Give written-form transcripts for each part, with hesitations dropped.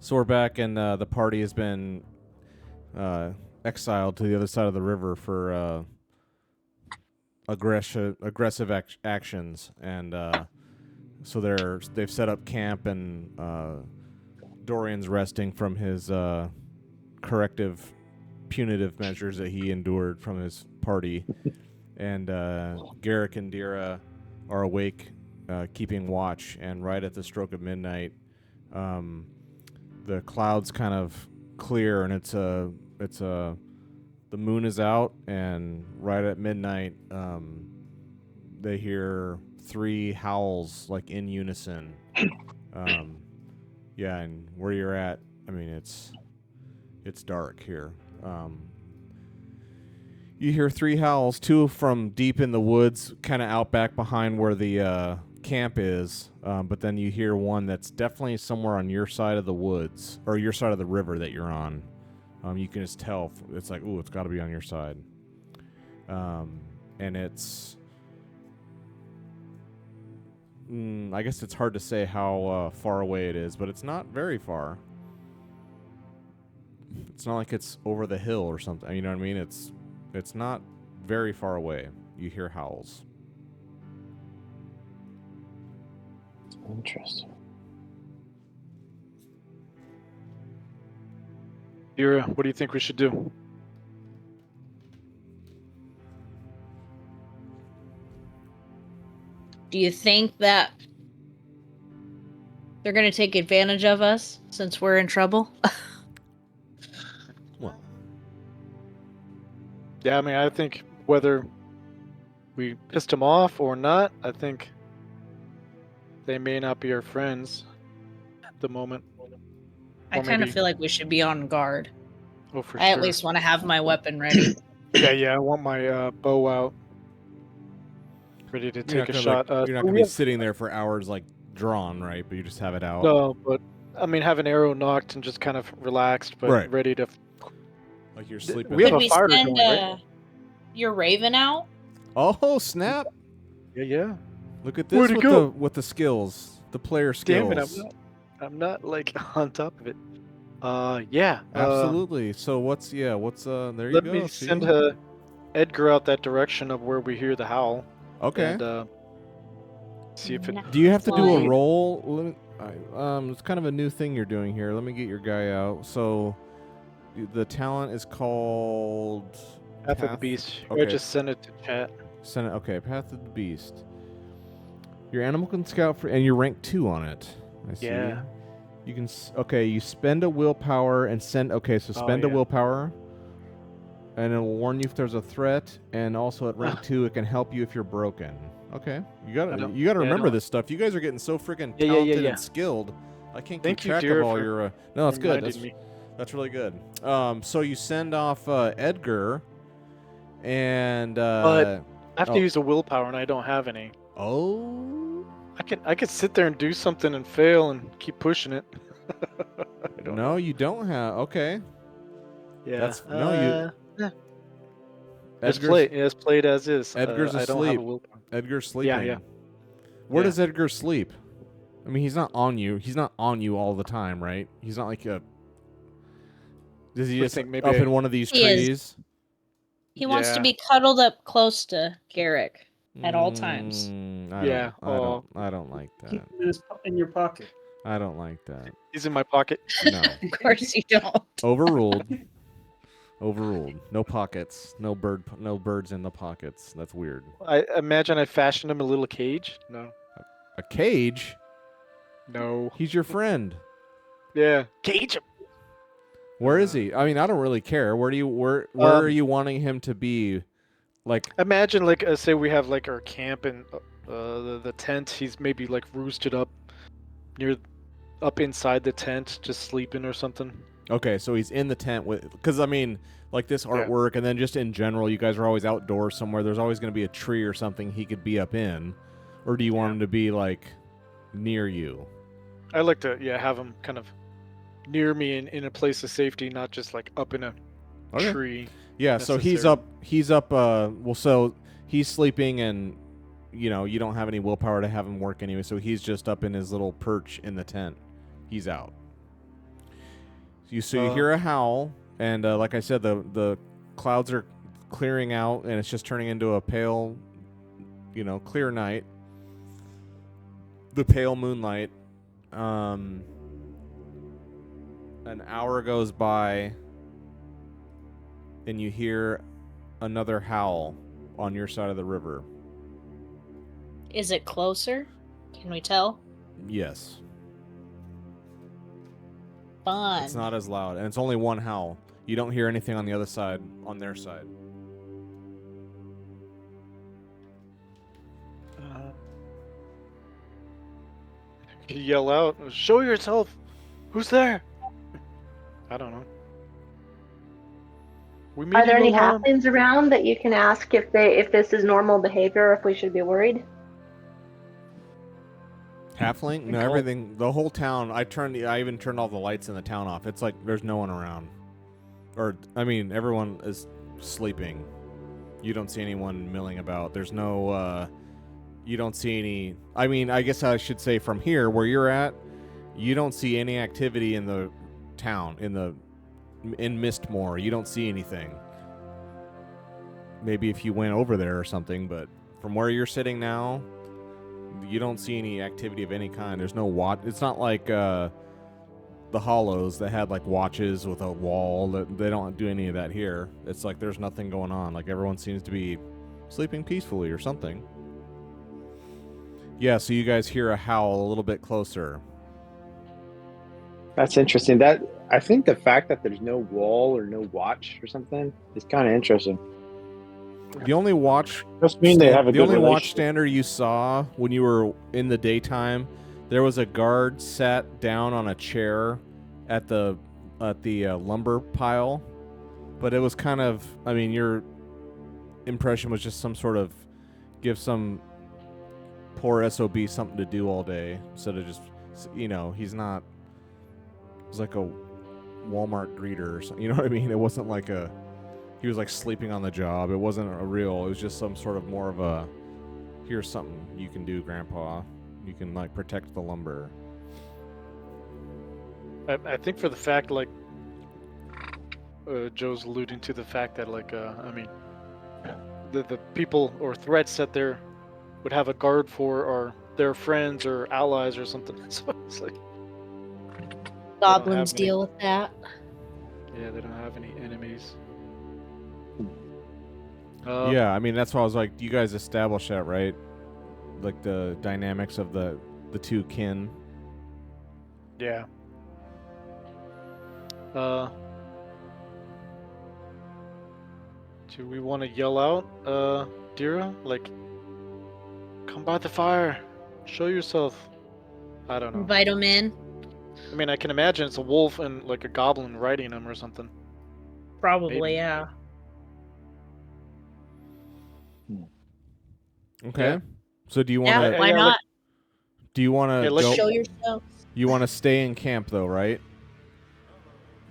So we're back, and the party has been exiled to the other side of the river for aggressive actions, and so they've set up camp, and Dorian's resting from his corrective, punitive measures that he endured from his party, and Garrick and Dira are awake, keeping watch, and right at the stroke of midnight. The clouds kind of clear, and the moon is out, and right at midnight, they hear 3 howls like in unison. Yeah, and where you're at, I mean, it's dark here. You hear 3 howls, 2 from deep in the woods, kind of out back behind where the camp is, but then you hear one that's definitely somewhere on your side of the woods, or your side of the river that you're on. You can just tell. It's like, ooh, it's got to be on your side. And it's... I guess it's hard to say how far away it is, but it's not very far. It's not like it's over the hill or something. You know what I mean? It's not very far away. You hear howls. Interesting. Ira, what do you think we should do? Do you think that they're going to take advantage of us since we're in trouble? Well, Yeah, I mean, I think whether we pissed them off or not, I think they may not be our friends at the moment. I Or kind of maybe- feel like we should be on guard. Oh, for I sure. at least want to have my weapon ready. Yeah, I want my bow out, ready to take a shot. You're not so gonna we be have- sitting there for hours like drawn, right? But you just have it out. No, but I mean, have an arrow knocked and just kind of relaxed, but Right. ready to. Like you're sleeping. We have Could a we fire send going, right? your raven out? Oh snap! Yeah. Look at Where'd this it with go? the skills, the player Damn skills. it, I'm not like on top of it. Yeah. Absolutely. So what's there you Let go. me see? send Edgar out that direction of where we hear the howl. Okay. And see if it. Do you have to do a Fine. roll? It's kind of a new thing you're doing here. Let me get your guy out. So, the talent is called Path of the Beast. I Okay. just sent it to chat. Send it. Okay, Path of the Beast. Your animal can scout for, and you're rank 2 on it. I see. Yeah. You can. Okay, you spend a willpower and send. Okay, so spend a yeah. willpower, and it will warn you if there's a threat. And also at rank 2, it can help you if you're broken. Okay, you gotta remember this stuff. You guys are getting so freaking talented and skilled. I can't keep Thank you, track dear, of all for your. No, that's good. reminding me. That's really good. So you send off Edgar, and But I have to use a willpower, and I don't have any. oh. I could sit there and do something and fail and keep pushing it. I don't know. You don't have. Okay. Yeah. That's no you. As played as is. Edgar's I don't have asleep. a willpower. Edgar's sleeping. Yeah. Where Yeah. does Edgar sleep? I mean, he's not on you. He's not on you all the time, right? He's not like a. Does he What do you just think, maybe up I- in one of these He is. trees? He wants to Yeah. be cuddled up close to Garrick at all times. Yeah, I don't like Keep that. it in your pocket. I don't like that. He's in my pocket. No. Of course you don't. Overruled. Overruled. No pockets. No birds in the pockets. That's weird. I imagine I fashioned him a little cage. No. A cage? No. He's your friend. Yeah. Cage him. Where is he? I mean, I don't really care. Where are you wanting him to be? Like, Imagine, like, say we have like our camp and the tent. He's maybe like roosted up up inside the tent, just sleeping or something. okay, so he's in the tent because I mean, like this artwork, and then just in general, you guys are always outdoors somewhere. There's always going to be a tree or something he could be up in, or do you want him to be like near you? I like to have him kind of near me in a place of safety, not just like up in a tree. Yeah, so he's up. So he's sleeping, and you don't have any willpower to have him work anyway. So he's just up in his little perch in the tent. He's out. You hear a howl, and like I said, the clouds are clearing out, and it's just turning into a pale, clear night. The pale moonlight. An hour goes by, and you hear another howl on your side of the river. Is it closer? Can we tell? Yes. Fun. It's not as loud, and it's only one howl. You don't hear anything on the other side, on their side. You yell out, "Show yourself! Who's there?" I don't know. Are there any halflings around that you can ask if this is normal behavior, or if we should be worried? Halfling? No, everything. The whole town. I even turned all the lights in the town off. It's like there's no one around. Everyone is sleeping. You don't see anyone milling about. There's no. You don't see any. I guess I should say from here where you're at, you don't see any activity in the town in Mistmoor. You don't see anything. Maybe if you went over there or something, but from where you're sitting now, you don't see any activity of any kind. There's no watch. It's not like the Hollows that had like watches with a wall. They don't do any of that here. It's like there's nothing going on. Like everyone seems to be sleeping peacefully or something. Yeah, so you guys hear a howl a little bit closer. That's interesting. I think the fact that there's no wall or no watch or something is kind of interesting. The only watch Must mean they have a the good only watch relationship. stander you saw when you were in the daytime, there was a guard sat down on a chair at the lumber pile, but it was kind of, your impression was just some sort of give some poor SOB something to do all day instead of just, he's not. It was like a Walmart greeter or something. You know what I mean? It wasn't like he was like sleeping on the job. It wasn't it was just some sort of more of a, here's something you can do, Grandpa. You can like protect the lumber. I think for the fact, like, Joe's alluding to the fact that, like, the people or threats that they would have a guard for are their friends or allies or something. So it's like Goblins deal with that. Yeah, they don't have any enemies. Yeah, that's why I was like, you guys established that, right? Like the dynamics of the two kin. Yeah. Do we want to yell out, Dira? Like, come by the fire. Show yourself. I don't know. Invite them in. I can imagine it's a wolf and like a goblin riding him or something. Probably, Maybe. yeah. Okay. Yeah. So do you want to? Yeah, why not? Do you want to? let's Show yourself. You want to stay in camp though, right?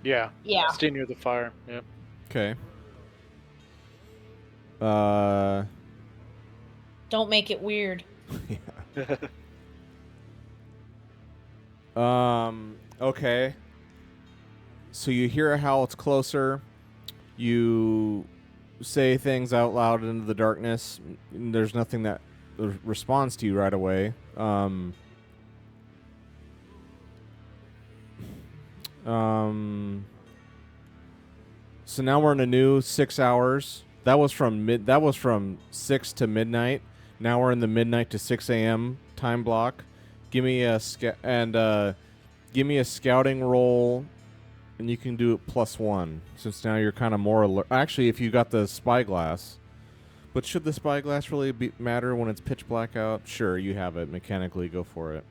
Yeah. Yeah. Stay near the fire. Yep. Okay. Don't make it weird. Okay. So you hear how it's closer. You say things out loud into the darkness. There's nothing that responds to you right away. So now we're in a new 6 hours. That was from 6 to midnight. Now we're in the midnight to 6 a.m. time block. Give me a scouting roll, and you can do it +1 since now you're kind of more alert. Actually, if you got the spyglass, but should the spyglass really matter when it's pitch black out? Sure, you have it mechanically. Go for it.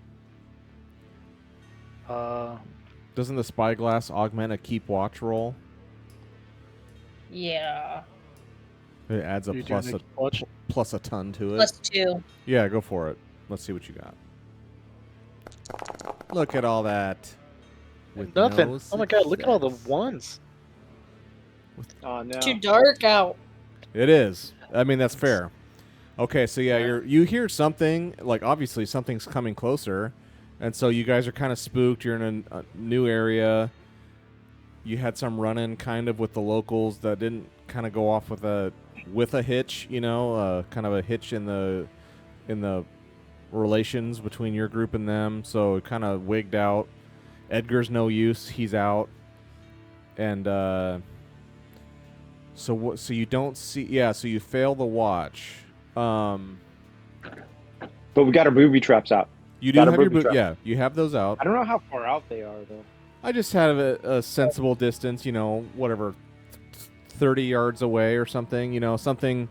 Doesn't the spyglass augment a keep watch roll? Yeah. It adds a plus a ton to it. +2. Yeah, go for it. Let's see what you got. Look at all that. With Nothing. no Oh my god, look at all the success. ones. Oh no. Too dark out. It is. That's fair. Okay, so yeah, you hear something, like obviously something's coming closer, and so you guys are kind of spooked. You're in a new area. you had some run-in kind of with the locals that didn't kind of go off with a hitch, kind of a hitch in the relations between your group and them. So it kind of wigged out. Edgar's no use; he's out, and so you don't see. Yeah, so you fail the watch. But we got our booby traps out. You do Got a have your booby trap. yeah, you have those out. I don't know how far out they are though. I just have a sensible distance, whatever, 30 yards away or something, something.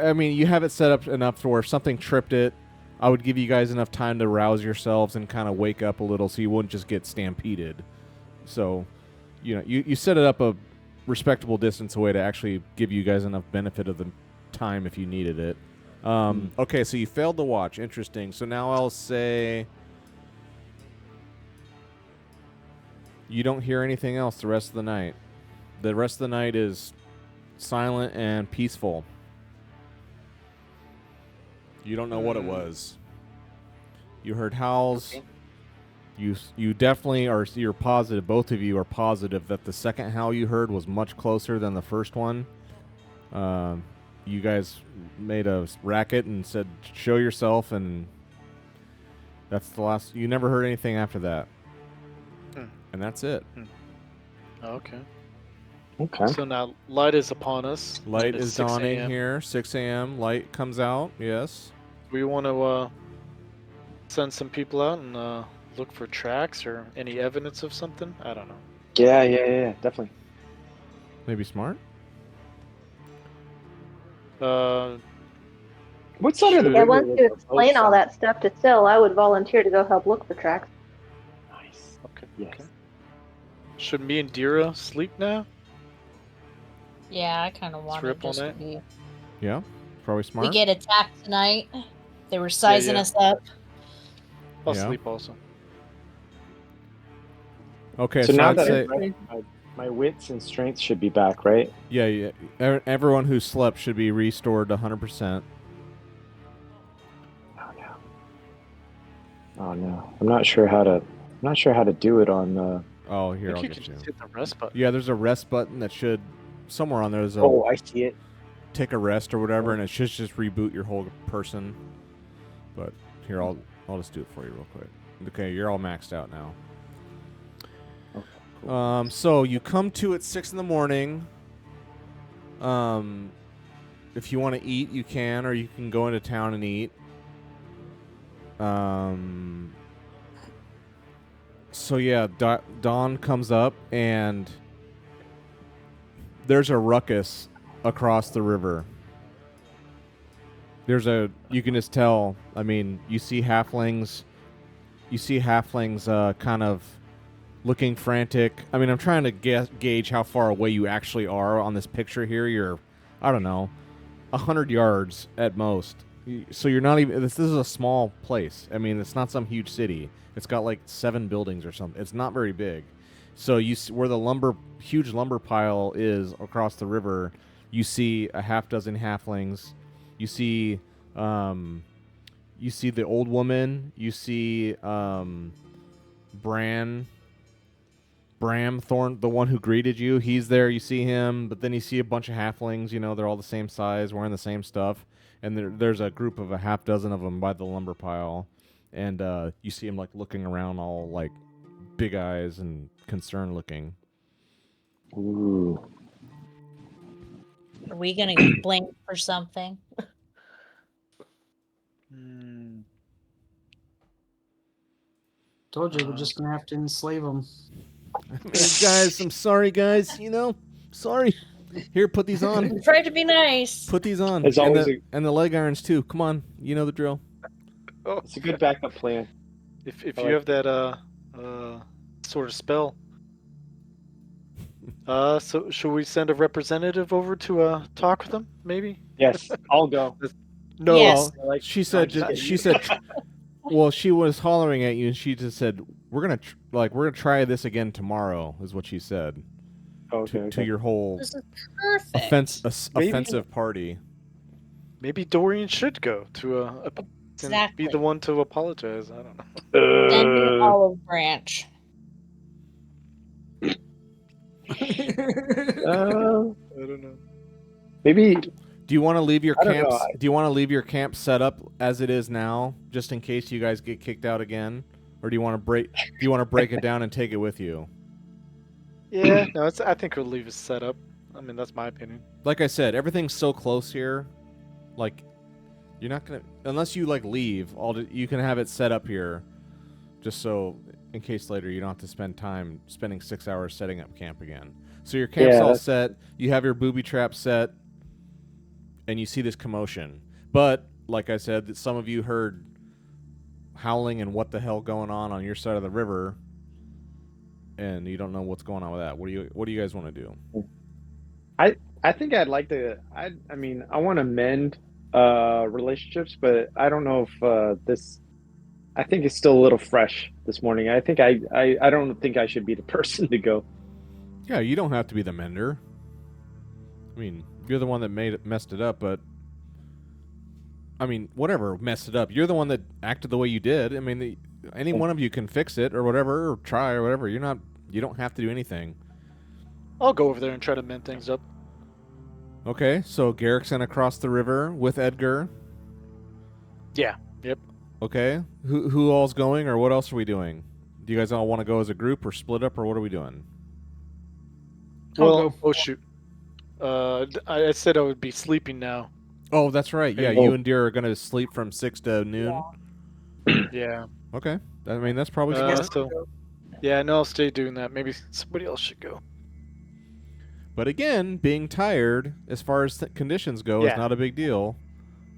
I mean, you have it set up enough to where if something tripped it, I would give you guys enough time to rouse yourselves and kind of wake up a little so you wouldn't just get stampeded. So, you set it up a respectable distance away to actually give you guys enough benefit of the time if you needed it. Okay, so you failed the watch. Interesting. So now I'll say you don't hear anything else the rest of the night. The rest of the night is silent and peaceful. You don't know what it was. You heard howls. Okay. You definitely are. You're positive. Both of you are positive that the second howl you heard was much closer than the first one. You guys made a racket and said, "Show yourself," and that's the last. You never heard anything after that, and that's it. Okay. Okay. So now light is upon us. Light It's is 6 dawning a.m. here. 6 a.m. Light comes out. Yes. We want to send some people out and look for tracks or any evidence of something. I don't know. Yeah, definitely. Maybe smart. What side of the Should- Yeah, river once was you the boat explain all side? that stuff to Syl, I would volunteer to go help look for tracks. Nice. Okay. Yes. Okay. Should me and Dira sleep now? Yeah, I kind of Let's want to rip on just that. be. Yeah. Probably smart. We get attacked tonight. They were sizing yeah. us up. I'll Yeah. sleep also. Okay. So So now I'd that say, I'm ready, my wits and strength should be back, right? yeah. Everyone who slept should be restored to 100%. Oh no. I'm not sure how to do it on Oh, I here, I'll think you get can you. just hit the rest button. Yeah, there's a rest button that should somewhere on there. There's a Oh, I see it. take a rest or whatever, and it should just reboot your whole person. But here, I'll just do it for you real quick. Okay, you're all maxed out now. Okay, So you come to at 6 in the morning. If you want to eat, you can, or you can go into town and eat. So yeah, dawn comes up and there's a ruckus across the river. You can just tell. I mean, you see halflings kind of looking frantic. I mean, I'm trying to gauge how far away you actually are on this picture here. You're, I don't know, 100 yards at most. So you're not even. This is a small place. I mean, it's not some huge city. It's got like 7 buildings or something. It's not very big. So you see where the huge lumber pile is across the river. You see a half dozen halflings. You see the old woman. You see Bramthorn, the one who greeted you. He's there. You see him, but then you see a bunch of halflings. They're all the same size, wearing the same stuff. And there's a group of a half dozen of them by the lumber pile. And you see him like looking around, all like big eyes and concerned looking. Ooh. Are we gonna get blamed for something? Hmm. Told you, we're just gonna have to enslave them. Guys, I'm sorry, guys. Sorry. Here, put these on. We tried to be nice. Put these on. There's and, always and the leg irons too. Come on, you know the drill. Oh, It's a good backup plan. if I you like have that sort of spell. So should we send a representative over to talk with them? Maybe. Yes, I'll go. No. Yes. I like- She said. I'm just She kidding. said. Well, she was hollering at you, and she just said, "We're gonna try this again tomorrow," is what she said Okay, to your whole This is perfect. Maybe- offensive party. Maybe Dorian should go to and Exactly. be the one to apologize. I don't know. Send an olive branch. I don't know. Maybe Do you want to leave your I don't know, camps? Do you want to leave your camp set up as it is now, just in case you guys get kicked out again, or do you want to break? Do you want to break it down and take it with you? Yeah, no, I think we'll leave it set up. I mean, that's my opinion. Like I said, everything's so close here. Like, you're not gonna unless you like leave. You can have it set up here, just so in case later you don't have to spend time spending 6 hours setting up camp again. So your camp's Yeah, all that's- set. You have your booby trap set, and you see this commotion. But like I said, that some of you heard howling and what the hell going on your side of the river, and you don't know what's going on with that. What do you guys want to do? I think I'd like to. I mean, I want to mend relationships, but I don't know if this. I think it's still a little fresh this morning. I think I don't think I should be the person to go. Yeah, you don't have to be the mender. I mean, you're the one that messed it up, but I mean, whatever messed it up. You're the one that acted the way you did. I mean, any one of you can fix it or whatever, or try or whatever. You don't have to do anything. I'll go over there and try to mend things up. Okay, so Garrick's gonna cross the river with Edgar. Yeah. Yep. Okay, who all's going, or what else are we doing? Do you guys all want to go as a group or split up, or what are we doing? Well, go. oh shoot. I said I would be sleeping now. Oh, that's right. Yeah, Oh. you and Deer are gonna sleep from 6 to noon. Yeah. Okay, I mean that's probably smart. Yeah, no, I'll stay doing that. Maybe somebody else should go. But again, being tired, as far as conditions go, Yeah. is not a big deal.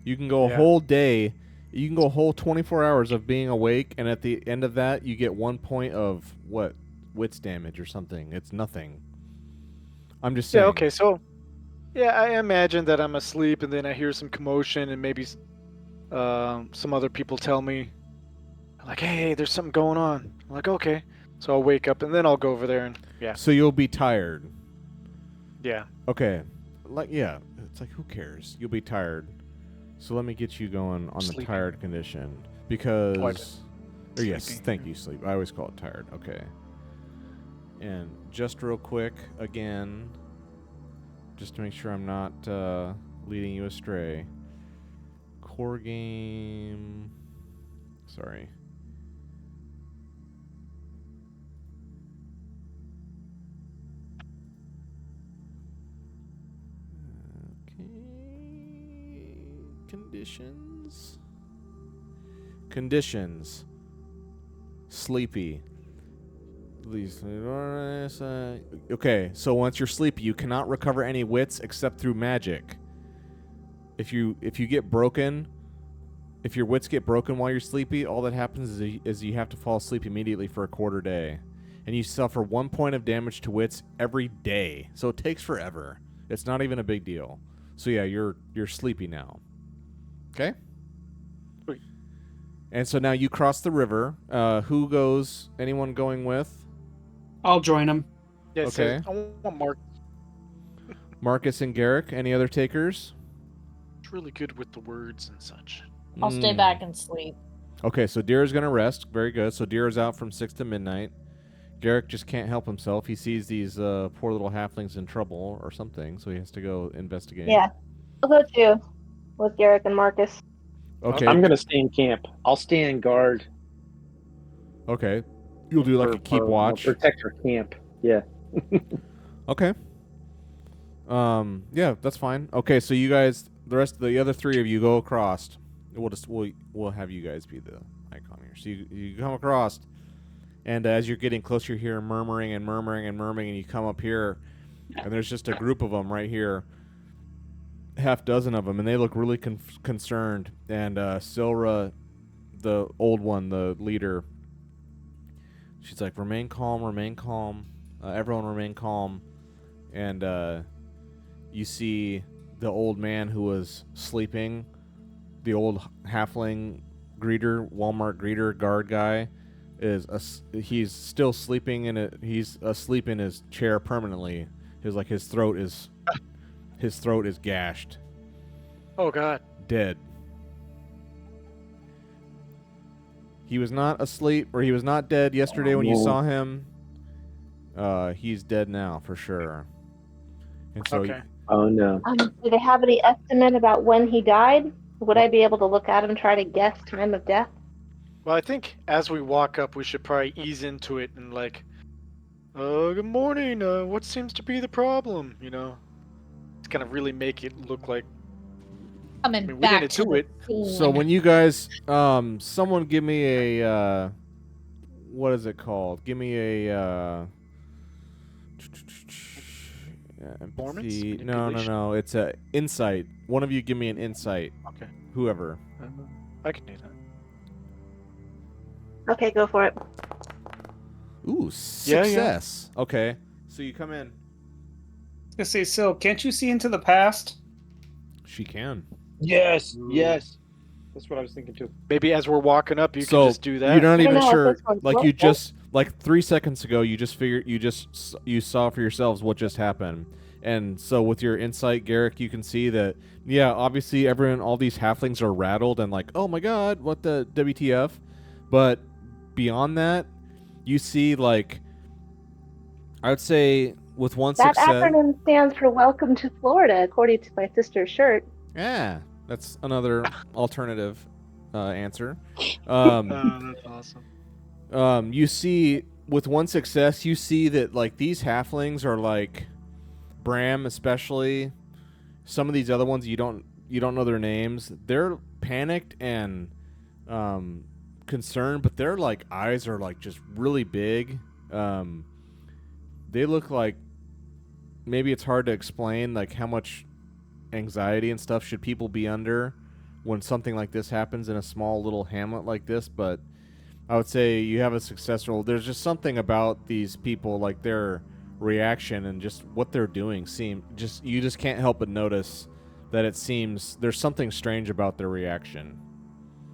You can go a Yeah. whole day. You can go a whole 24 hours of being awake, and at the end of that, you get 1 point of what? Wits damage or something. It's nothing. I'm just saying. Yeah. Okay. So, yeah, I imagine that I'm asleep, and then I hear some commotion, and maybe some other people tell me, like, "Hey, there's something going on." I'm like, "Okay." So I'll wake up, and then I'll go over there, and yeah, So you'll be tired. yeah. Okay. Yeah. It's like, who cares? You'll be tired. So let me get you going on the Sleeping. tired condition. Because... Or yes, Sleeping, thank yeah. you, sleep. I always call it tired. Okay. And just real quick, again, just to make sure I'm not leading you astray. Core game... Sorry. Okay. Conditions. Sleepy. Okay, so once you're sleepy, you cannot recover any wits except through magic. If you get broken, if your wits get broken while you're sleepy, all that happens is you have to fall asleep immediately for a quarter day, and you suffer 1 point of damage to wits every day. So it takes forever. It's not even a big deal. So yeah, you're sleepy now. Okay? Sweet. And so now you cross the river. Who goes? Anyone going with? I'll join him. Yeah. Okay. I want Mark. Marcus and Garrick. Any other takers? He's really good with the words and such. I'll stay Mm. back and sleep. Okay, so Deer is going to rest. Very good. So Deer is out from 6 to midnight. Garrick just can't help himself. He sees these poor little halflings in trouble or something, so he has to go investigate. Yeah. I'll go too with Garrick and Marcus. Okay. I'm gonna stay in camp. I'll stand guard. Okay. You'll do like a keep watch. Protect our camp. Yeah. Okay. Yeah, that's fine. Okay, so you guys, the other three of you go across. We'll have you guys be the icon here. So you come across, and as you're getting closer, you hear murmuring and murmuring and murmuring, and you come up here, and there's just a group of them right here, half dozen of them, and they look really concerned. And Silra, the old one, the leader, she's like, "Remain calm, remain calm. Everyone remain calm." And you see the old man who was sleeping, the old halfling greeter, Walmart greeter guard guy, he's still sleeping he's asleep in his chair permanently. His throat is gashed, Oh God. dead. He was not asleep, or he was not dead yesterday when you no. saw him. he's dead now for sure. And so Okay. Oh no. Do they have any estimate about when he died? Would I be able to look at him, try to guess time of death? Well, I think as we walk up, we should probably ease into it and like, good morning. What seems to be the problem? You know, to kind of really make it look like. Coming I mean, we back didn't to do the it. scene. So when you guys, someone give me a, what is it called? Give me a, Performance? empathy. No, Manipulation? no. It's a insight. One of you give me an insight. Okay. Whoever. I can do that. Okay, go for it. Ooh, Yeah, yeah. success. Okay. So you come in. I was gonna say, Sil, can't you see into the past? She can. Yes. Ooh. Yes. That's what I was thinking too. Maybe as we're walking up, you So can just do that. you're not I don't even know if sure. this one's Like what- you just like 3 seconds ago, you just figured you saw for yourselves what just happened. And so with your insight, Garrick, you can see that obviously all these halflings are rattled and like, oh my god, what the WTF? But beyond that, you see like, I would say with one That success. acronym stands for Welcome to Florida, according to my sister's shirt. Yeah, that's another alternative answer. That's awesome. You see, with one success, you see that like these halflings are like Bram, especially. Some of these other ones you don't know their names. They're panicked and concerned, but their like eyes are like just really big. They look like, maybe it's hard to explain like how much anxiety and stuff should people be under when something like this happens in a small little hamlet like this. But I would say you have a successful. There's just something about these people, like their reaction and just what they're doing you just can't help but notice that it seems there's something strange about their reaction.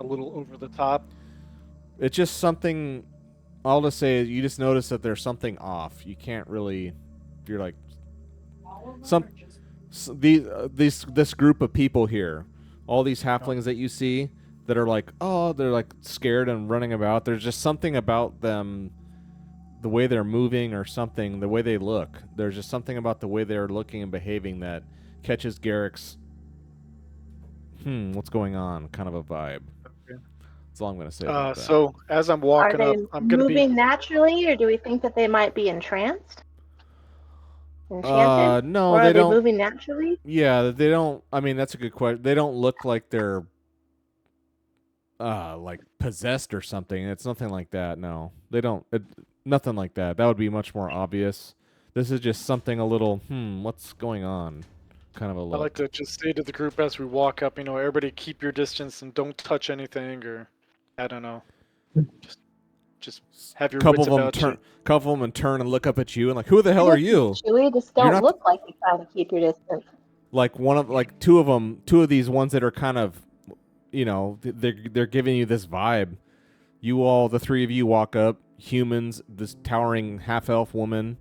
A little over the top. It's just something. All to say is you just notice that there's something off. You can't really. You're like this group of people here, all these halflings that you see that are like, they're like scared and running about. There's just something about them, the way they're moving or something, the way they look. There's just something about the way they're looking and behaving that catches Garrick's what's going on kind of a vibe. Okay. That's all I'm going to say about that. So as I'm Are walking they up, I'm gonna moving be. naturally, or do we think that they might be entranced? Enchanted? No, Or they are they don't. moving naturally? Yeah, they don't. I mean, that's a good question. They don't look like they're like possessed or something. It's nothing like that. No, they don't. Nothing like that. That would be much more obvious. This is just something a little. What's going on? Kind of a I look. like to just say to the group as we walk up, everybody keep your distance and don't touch anything, or I don't know, just have your Couple wits of them about turn. you. Couple of them turn and look up at you and like, who the hell are you? Chewy, just You're don't not look like you're trying to keep your distance. Like two of these ones that are kind of, they're giving you this vibe. You all, the three of you walk up, humans, this towering half-elf woman,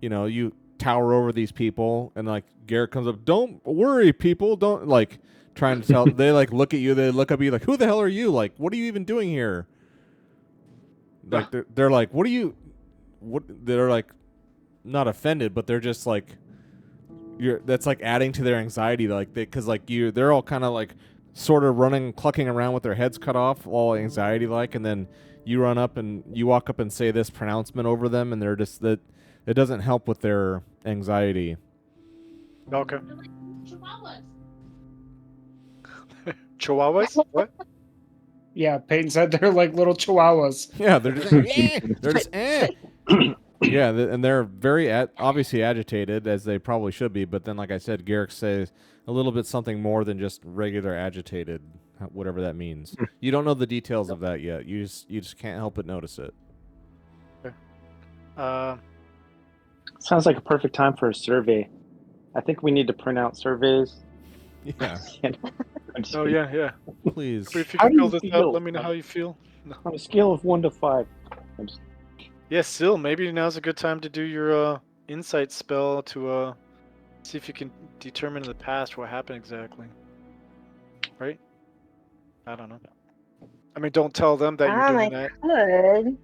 you tower over these people, and like Garrett comes up, don't worry, people, don't, like, trying to tell, they like look at you, they look up at you like, who the hell are you? Like, what are you even doing here? Like, they're like, they're like, not offended, but they're just like, that's like adding to their anxiety, like because like they're all kind of like sort of running, clucking around with their heads cut off, all anxiety like, and then you run up and you walk up and say this pronouncement over them, and they're just that it doesn't help with their anxiety. Okay. Chihuahuas? What? Yeah, Peyton said they're like little chihuahuas. Yeah, they're just they're just yeah, and they're very obviously agitated, as they probably should be. But then, like I said, Garrick says a little bit something more than just regular agitated, whatever that means. You don't know the details of that yet. You just can't help but notice it. Okay. Sounds like a perfect time for a survey. I think we need to print out surveys. Yeah, Oh yeah. please. If you How can do fill you this feel? out, let me know how you feel. No. On a scale of 1 to 5. Yes, still maybe now's a good time to do your insight spell to see if you can determine in the past what happened exactly. Right? I don't know. I mean, don't tell them that you're doing that. I could.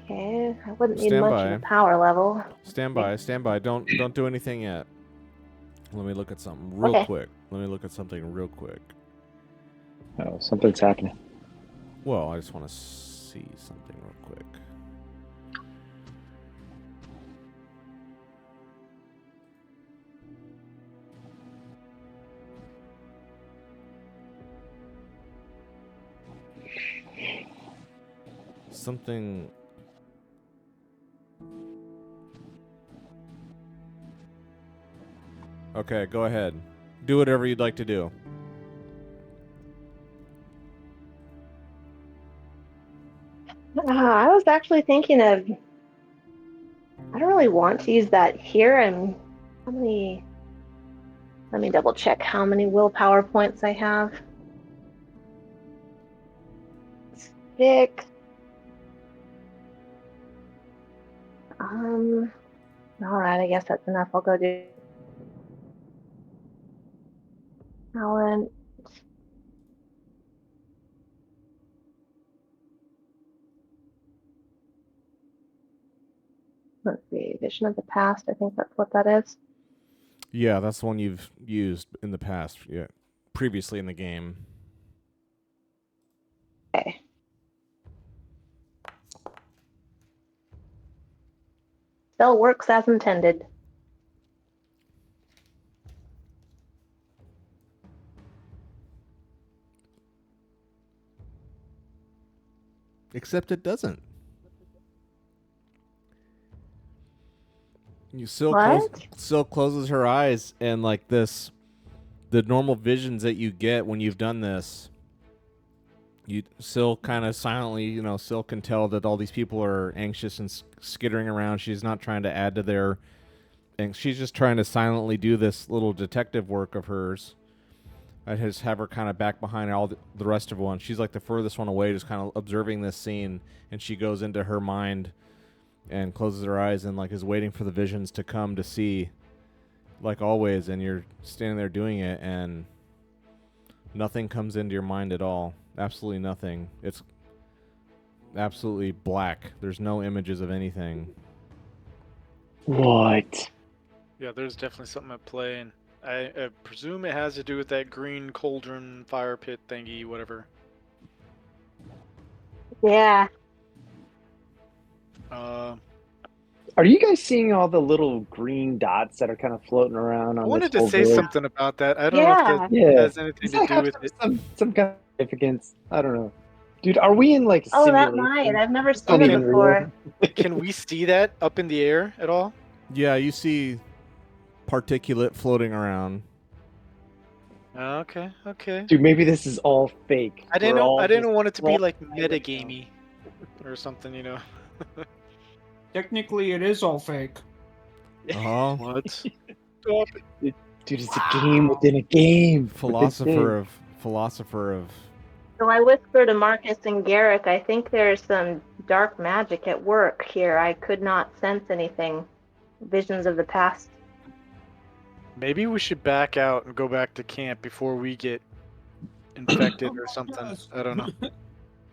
Okay, I wouldn't need Stand much by. of a power level. Stand by. Stand by. Don't do anything yet. Let me look at something real Okay. quick. Let me look at something real quick. Oh, something's happening. Well, I just want to see something real quick. Something. Okay, go ahead. Do whatever you'd like to do. I was actually thinking of. I don't really want to use that here. And how many? Let me double check how many willpower points I have. 6. All right, I guess that's enough. I'll go do talent. Let's see, Vision of the Past. I think that's what that is. Yeah, that's the one you've used in the past. Yeah, previously in the game. Okay. Spell works as intended. Except it doesn't. You still What? still closes her eyes, and like this, the normal visions that you get when you've done this, you still kind of silently, still can tell that all these people are anxious and skittering around. She's not trying to add to their, and she's just trying to silently do this little detective work of hers. I just have her kind of back behind all the rest of one. She's like the furthest one away, just kind of observing this scene, and she goes into her mind and closes her eyes and like is waiting for the visions to come to see, like always. And you're standing there doing it, and nothing comes into your mind at all. Absolutely nothing. It's absolutely black. There's no images of anything. What? Yeah, there's definitely something at play, and I presume it has to do with that green cauldron fire pit thingy, whatever. Yeah. Are you guys seeing all the little green dots that are kind of floating around I on wanted this to whole say village? something about that. I don't know if that Yeah. has anything Does to that do have with it. some kind of significance? I don't know. Dude, are we in like a Oh, that simulation? might. I've never It's seen not it even before. real. Can we see that up in the air at all? Yeah, you see particulate floating around. Okay, okay. Dude, maybe this is all fake. I didn't We're know. all I didn't just want it to be rolling like high right now. metagamey or something, you know. Technically, it is all fake. Uh-huh. What? Dude, it's a game within a game. philosopher of So I whisper to Marcus and Garrick, I think there's some dark magic at work here. I could not sense anything. Visions of the past. Maybe we should back out and go back to camp before we get infected or something. I don't know.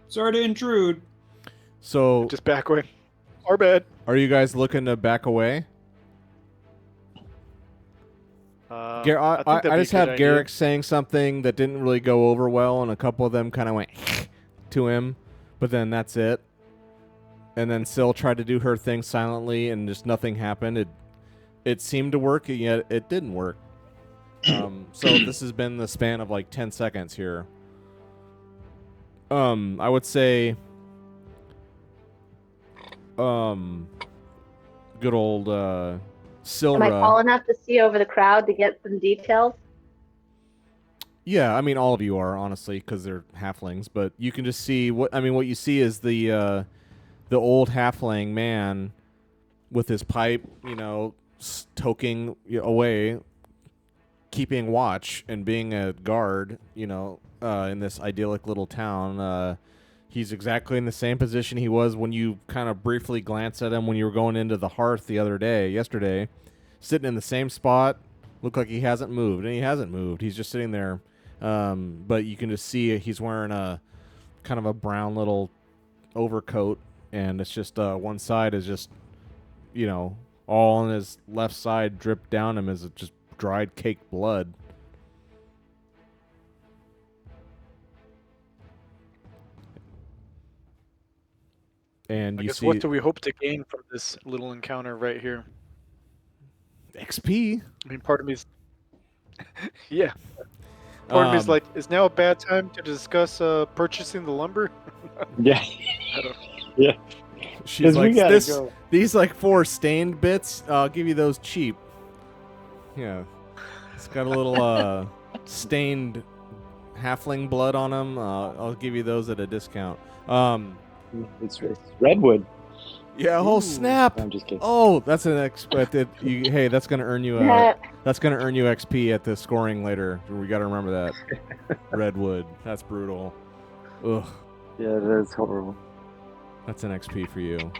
Sorry to intrude. So Just back away. Our bad. are you guys looking to back away? I I think that'd be a just good have idea. Garrick saying something that didn't really go over well, and a couple of them kind of went to him, but then that's it. And then Syl tried to do her thing silently, and just nothing happened. It seemed to work, and yet it didn't work. So this has been the span of like 10 seconds here. I would say, good old Silra. Am I tall enough to see over the crowd to get some details? Yeah, I mean all of you are, honestly, because they're halflings. But you can just see what you see is the old halfling man with his pipe, stoking away, keeping watch and being a guard, in this idyllic little town. He's exactly in the same position he was when you kind of briefly glanced at him when you were going into the hearth yesterday, sitting in the same spot. Looked like he hasn't moved, and he hasn't moved. He's just sitting there. But you can just see he's wearing a kind of a brown little overcoat, and it's just one side is just, all on his left side dripped down him is just dried caked blood. And I you guess see what do we hope to gain from this little encounter right here? XP. I mean, part of me's yeah. Part of me's like, is now a bad time to discuss purchasing the lumber? Yeah. I don't. Yeah. She's 'Cause we like, gotta go. these like 4 stained bits, I'll give you those cheap. Yeah. It's got a little stained halfling blood on them. I'll give you those at a discount. It's redwood. Yeah, oh snap. I'm just kidding. Oh, that's an expected. Hey, that's gonna earn you that's gonna earn you XP at the scoring later. We gotta remember that. Redwood. That's brutal. Ugh. Yeah, that's horrible. That's an XP for you.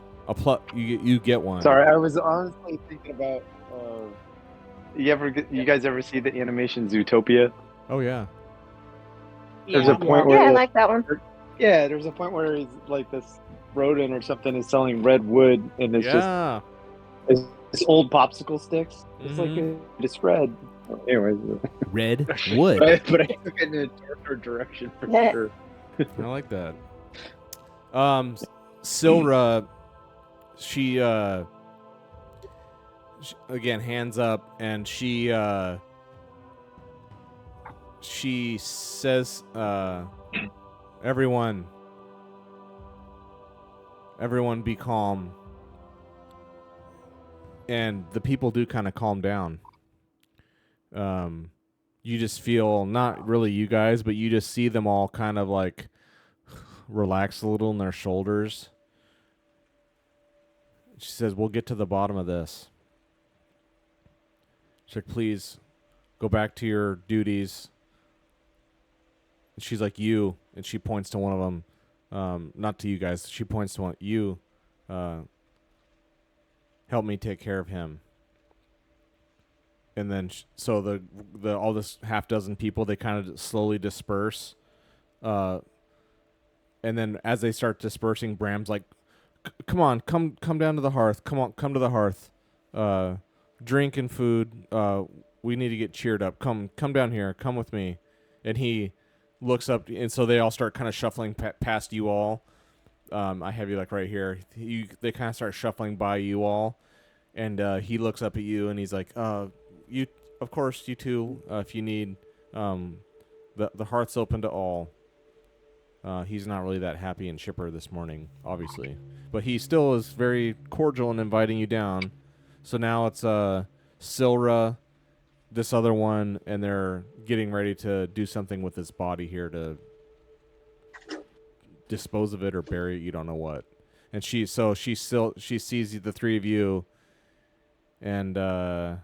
You get one. Sorry, I was honestly thinking about. You guys ever see the animation Zootopia? Oh yeah. There's a point where Yeah, I like that one. yeah, there's a point where he's like this rodent or something is selling red wood, and it's Yeah. just it's old popsicle sticks. It's like it's red. Anyways, Red wood. but I took it in a darker direction for Yeah. sure. I like that. Silra, she again hands up, and she says, everyone be calm. And the people do kind of calm down. You just feel, not really you guys, but you just see them all kind of like relax a little in their shoulders. She says, we'll get to the bottom of this. She's like, please go back to your duties. She's like, you, and she points to one of them. Not to you guys. She points to one. You, help me take care of him. And then, so the all this half dozen people, they kind of slowly disperse. And then as they start dispersing, Bram's like, come on, come down to the hearth. Come on, come to the hearth. Drink and food. We need to get cheered up. Come down here. Come with me. And he looks up, and so they all start kind of shuffling past you all. I have you like right here. They kind of start shuffling by you all, and he looks up at you, and he's like, "You, of course, you two. If you need, the hearth's open to all." He's not really that happy and chipper this morning, obviously, but he still is very cordial in inviting you down. So now it's Silra, this other one, and they're getting ready to do something with his body here to dispose of it or bury it. You don't know what. And she sees the three of you, and I'd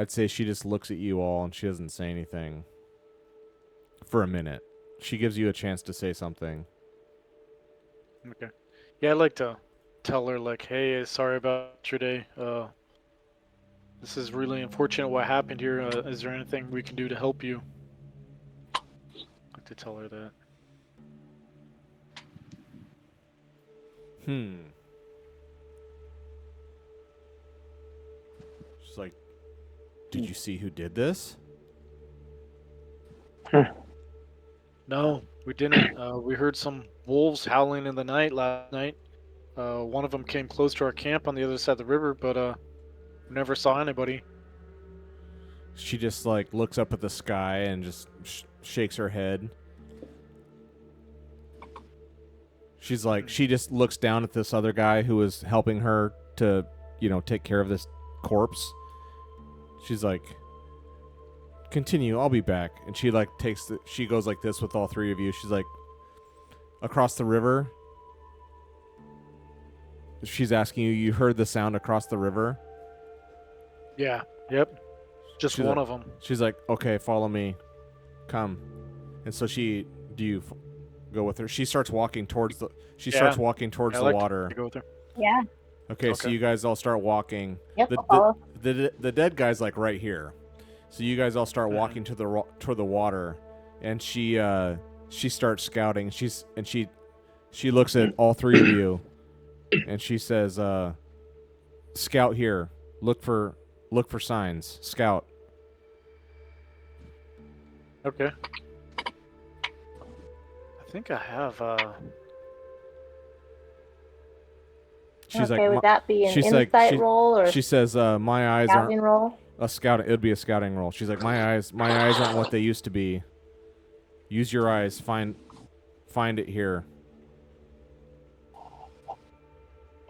say she just looks at you all and she doesn't say anything for a minute. She gives you a chance to say something. Okay. Yeah, I'd like to tell her, like, hey, sorry about your day. This is really unfortunate what happened here. Is there anything we can do to help you? I'd like to tell her that. She's like, did you see who did this? No, we didn't. We heard some wolves howling in the night last night. One of them came close to our camp on the other side of the river, but we never saw anybody. She just like looks up at the sky and just shakes her head. She's like, she just looks down at this other guy who is helping her to, take care of this corpse. She's like, continue, I'll be back. And she like she goes like this with all three of you. She's like, across the river. She's asking you heard the sound across the river? Yeah, yep. Just She's one like, of them. She's like, okay, follow me. Come. And so do you go with her? She starts walking towards the water. To go with her. Yeah. Okay, so you guys all start walking. Yep. I'll follow. The dead guy's like right here. So you guys all start walking toward the water, and she starts scouting. She She looks at all three of you, and she says, "Scout here. Look for signs. Scout." Okay. I think I have. She's okay, would like, that be an she's like, insight roll or she says, "My eyes scouting aren't roll? a scouting. It would be a scouting roll." She's like, my eyes aren't what they used to be. Use your eyes. Find it here."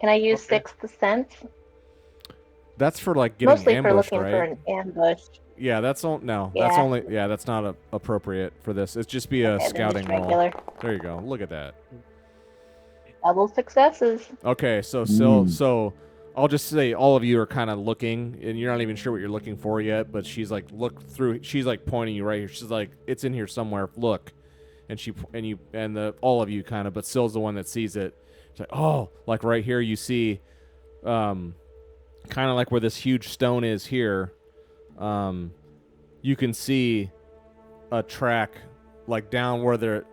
Can I use Okay. sixth sense? That's for like getting Mostly for ambushed, looking right? for an ambush. Yeah, that's no. That's Yeah. only that's not appropriate for this. It's just be a Okay, then scouting just roll. regular. There you go. Look at that. Double successes. Okay, so I'll just say all of you are kind of looking, and you're not even sure what you're looking for yet. But she's like, look through. She's like pointing you right here. She's like, it's in here somewhere. Look, and all of you kind of, but Sill's the one that sees it. It's like, oh, like right here you see, kind of like where this huge stone is here. You can see a track like down where they're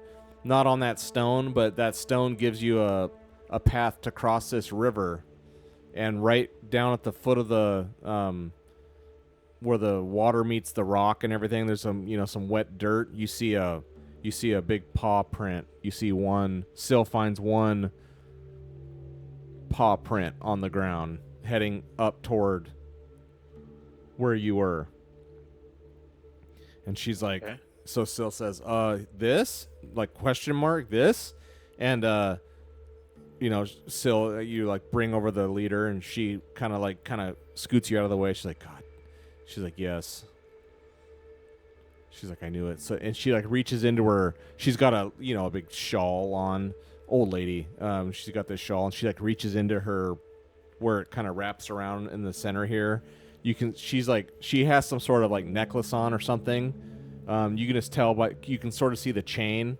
not on that stone, but that stone gives you a path to cross this river, and right down at the foot of the where the water meets the rock and everything, there's some wet dirt. You see a big paw print. You see one. Sill finds one paw print on the ground heading up toward where you were. And she's like, Okay. so Sill says, this? Like, question mark, this? And, Sill, you, like, bring over the leader, and she kind of scoots you out of the way. She's like, God. She's like, yes. She's like, I knew it. So, and she, like, reaches into her, she's got a big shawl on, old lady. She's got this shawl, and she, like, reaches into her, where it kind of wraps around in the center here. She has some sort of like necklace on or something. You can just tell, but you can sort of see the chain,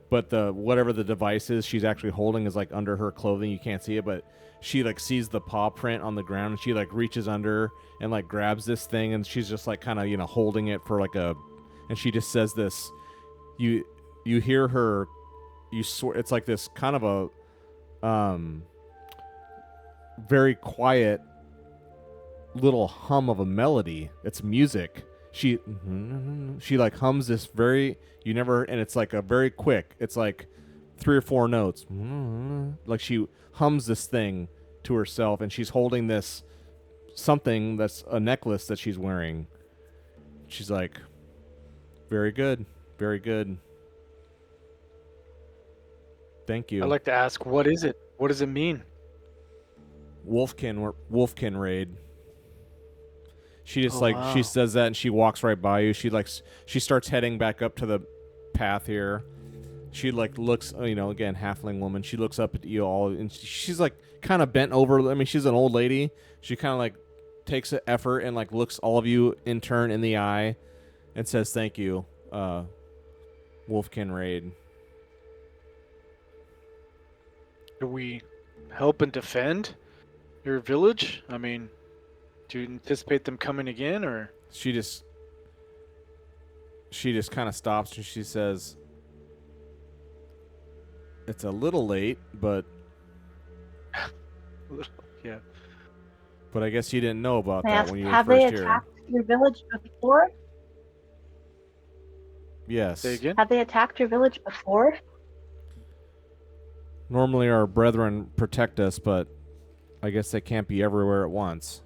but whatever the device is she's actually holding is like under her clothing. You can't see it, but she like sees the paw print on the ground, and she like reaches under and like grabs this thing, and she's just like kind of holding it for like and she just says this. You hear her. It's like this kind of a very quiet little hum of a melody. It's music. She like hums this and it's like a very quick, it's like 3 or 4 notes. Like she hums this thing to herself, and she's holding this something that's a necklace that she's wearing. She's like, very good, very good. Thank you. I'd like to ask, what is it? What does it mean? Wolfkin raid. She just wow. she says that, and she walks right by you. She starts heading back up to the path here. She like looks, again, halfling woman. She looks up at you all, and she's like kind of bent over. I mean, she's an old lady. She kind of like takes an effort and like looks all of you in turn in the eye, and says, "Thank you, Wolfkin raid." Do we help and defend your village? I mean, do you anticipate them coming again, or? She just kind of stops, and she says, "It's a little late, but Yeah. but I guess you didn't know about that when you were Have they first here." attacked your village before? Yes. Say again? Have they attacked your village before? Normally our brethren protect us, but I guess they can't be everywhere at once.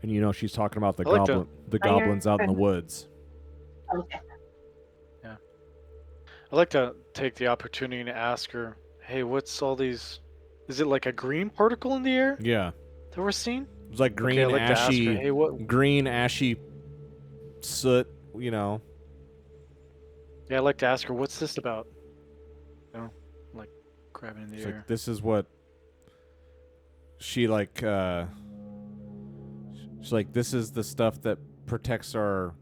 And she's talking about the goblins out in the woods. Okay. I'd like to take the opportunity to ask her, hey, what's all these? Is it like a green particle in the air Yeah. that we're seeing? It's like green, Okay, I'd like to ask ashy, her, hey, what? green, ashy soot, Yeah, I'd like to ask her, what's this about? Like grabbing in the It's air. like, this is what she's like, this is the stuff that protects our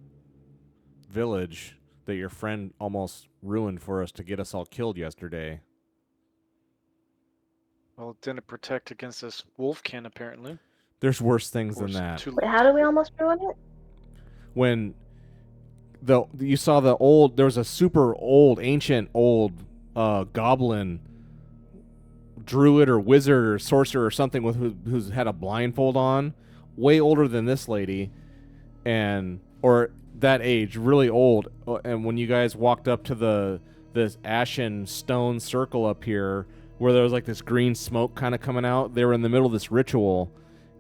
village that your friend almost ruined for us to get us all killed yesterday. Well, it didn't protect against this wolfkin, apparently. There's worse things than that. Wait, how do we almost ruin it? When you saw the old. There was a super old, ancient, old goblin, druid or wizard or sorcerer or something who's had a blindfold on, way older than this lady, or that age, really old. And when you guys walked up to this ashen stone circle up here, where there was like this green smoke kind of coming out, they were in the middle of this ritual,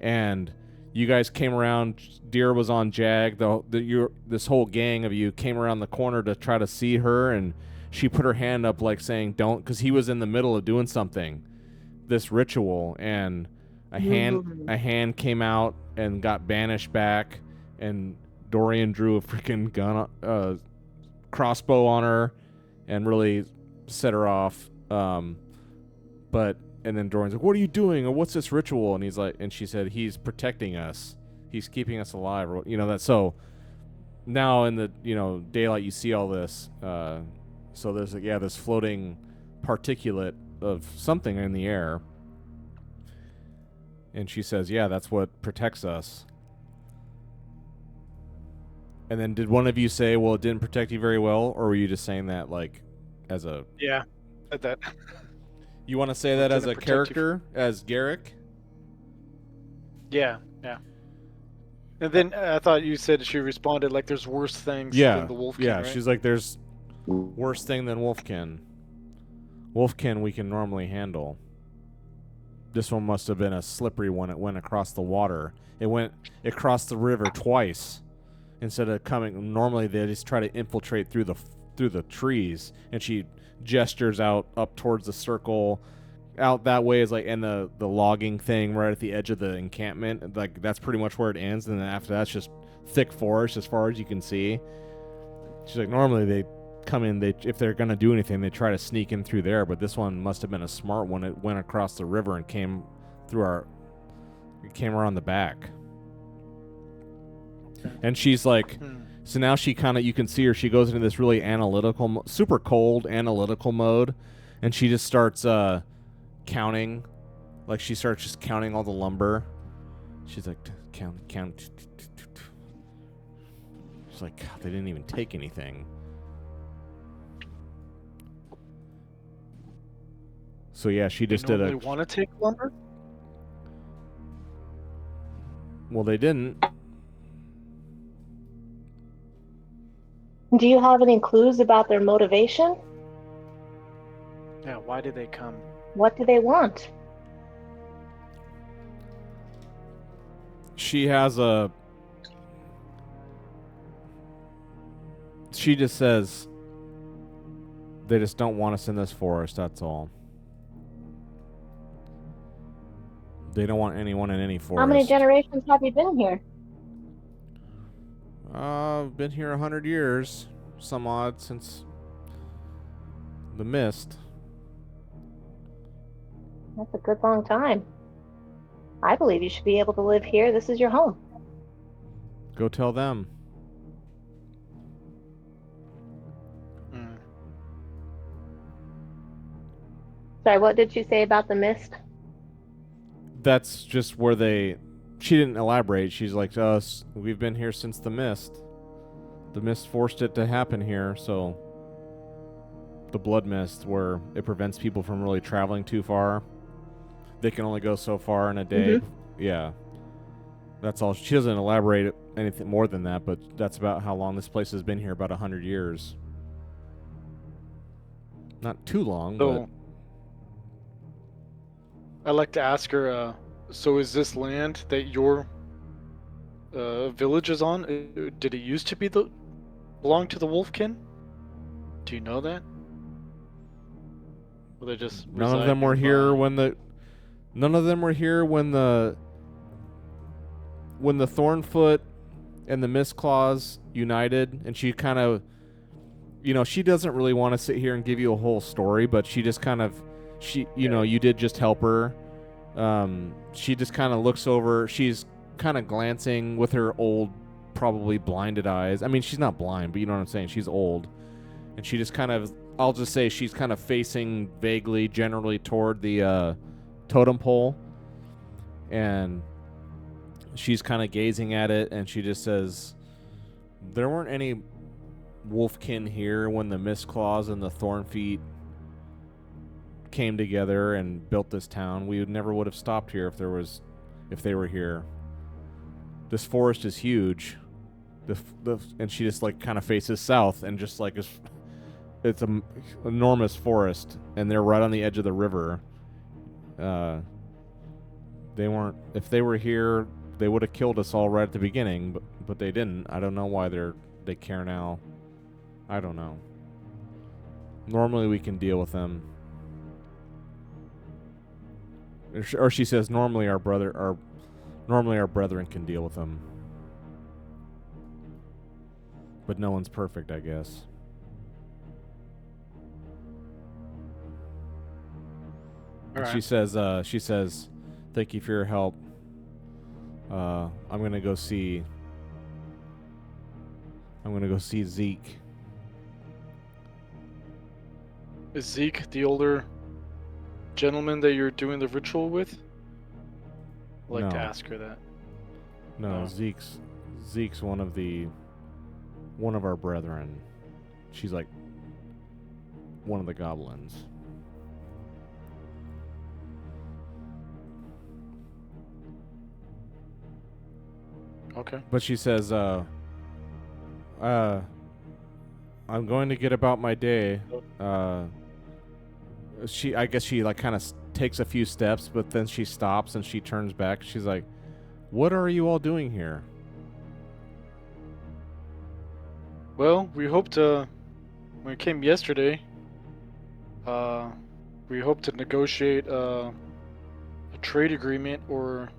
and you guys came around. Deer was on Jag. This whole gang of you came around the corner to try to see her, and she put her hand up like saying don't, because he was in the middle of doing something, this ritual, and a hand came out and got banished back, and Dorian drew a freaking gun, crossbow on her, and really set her off. And then Dorian's like, "What are you doing? Or what's this ritual?" And he's like, and she said, "He's protecting us. He's keeping us alive." Or, that. So now in the daylight, you see all this. So there's this floating particulate of something in the air. And she says, "Yeah, that's what protects us." And then did one of you say, "Well, it didn't protect you very well," or were you just saying that like as a? Yeah, at that. You want to say that as a character, as Garrick? Yeah. And then I thought you said she responded like there's worse things than the Wolfkin, Yeah, right? she's like, there's worse thing than Wolfkin. Wolfkin we can normally handle. This one must have been a slippery one. It went across the water. It crossed the river twice instead of coming. Normally they just try to infiltrate through the trees, and she gestures out up towards the circle. Out that way is like, and the logging thing right at the edge of the encampment, like that's pretty much where it ends, and then after that's just thick forest as far as you can see. She's like, normally they come in, if they're gonna do anything, they try to sneak in through there, but this one must have been a smart one. It went across the river and came around the back. And she's like, so now she kind of, you can see her, she goes into this really analytical, super cold analytical mode, and she just starts counting. Like she starts just counting all the lumber. She's like, count. She's like, God, they didn't even take anything. So yeah, she just did They want to take lumber? Well, they didn't. Do you have any clues about their motivation? Yeah, why did they come? What do they want? She just says they just don't want us in this forest, that's all. They don't want anyone in any forest. How many generations have you been here? I've been here 100 years, some odd, since the mist. That's a good long time. I believe you should be able to live here. This is your home. Go tell them. Sorry, what did you say about the mist? That's just where she didn't elaborate. She's like, us, we've been here since the mist. The mist forced it to happen here, so the blood mist, where it prevents people from really traveling too far. They can only go so far in a day. Mm-hmm. Yeah. That's all. She doesn't elaborate anything more than that, but that's about how long this place has been here, about 100 years. Not too long, but... I'd like to ask her, so is this land that your village is on, did it used to belong to the Wolfkin? Do you know that? Or they just None of them were here when the Thornfoot and the Mistclaws united, and she kind of, she doesn't really want to sit here and give you a whole story, but she just kind of, you did just help her. She just kind of looks over. She's kind of glancing with her old, probably blinded eyes. I mean, she's not blind, but you know what I'm saying. She's old, and she just kind of, I'll just say she's kind of facing vaguely, generally toward the totem pole, and she's kind of gazing at it, and she just says, "There weren't any wolfkin here when the Mistclaws and the Thornfeet came together and built this town. We never would have stopped here if they were here. This forest is huge. And she just like kind of faces south and just like it's an enormous forest, and they're right on the edge of the river. If they were here, they would have killed us all right at the beginning, but they didn't. I don't know why they care now. I don't know. Normally we can deal with them. Or she says normally our brethren can deal with them. But no one's perfect, I guess. And right. she says, thank you for your help. I'm gonna go see Zeke. Is Zeke the older gentleman that you're doing the ritual with? I'd like to No. ask her that. No, Oh. Zeke's one of our brethren. She's like one of the goblins. Okay. But she says, I'm going to get about my day. I guess she like kind of takes a few steps, but then she stops and she turns back. She's like, what are you all doing here? Well, we hoped when we came yesterday, we hoped to negotiate a trade agreement or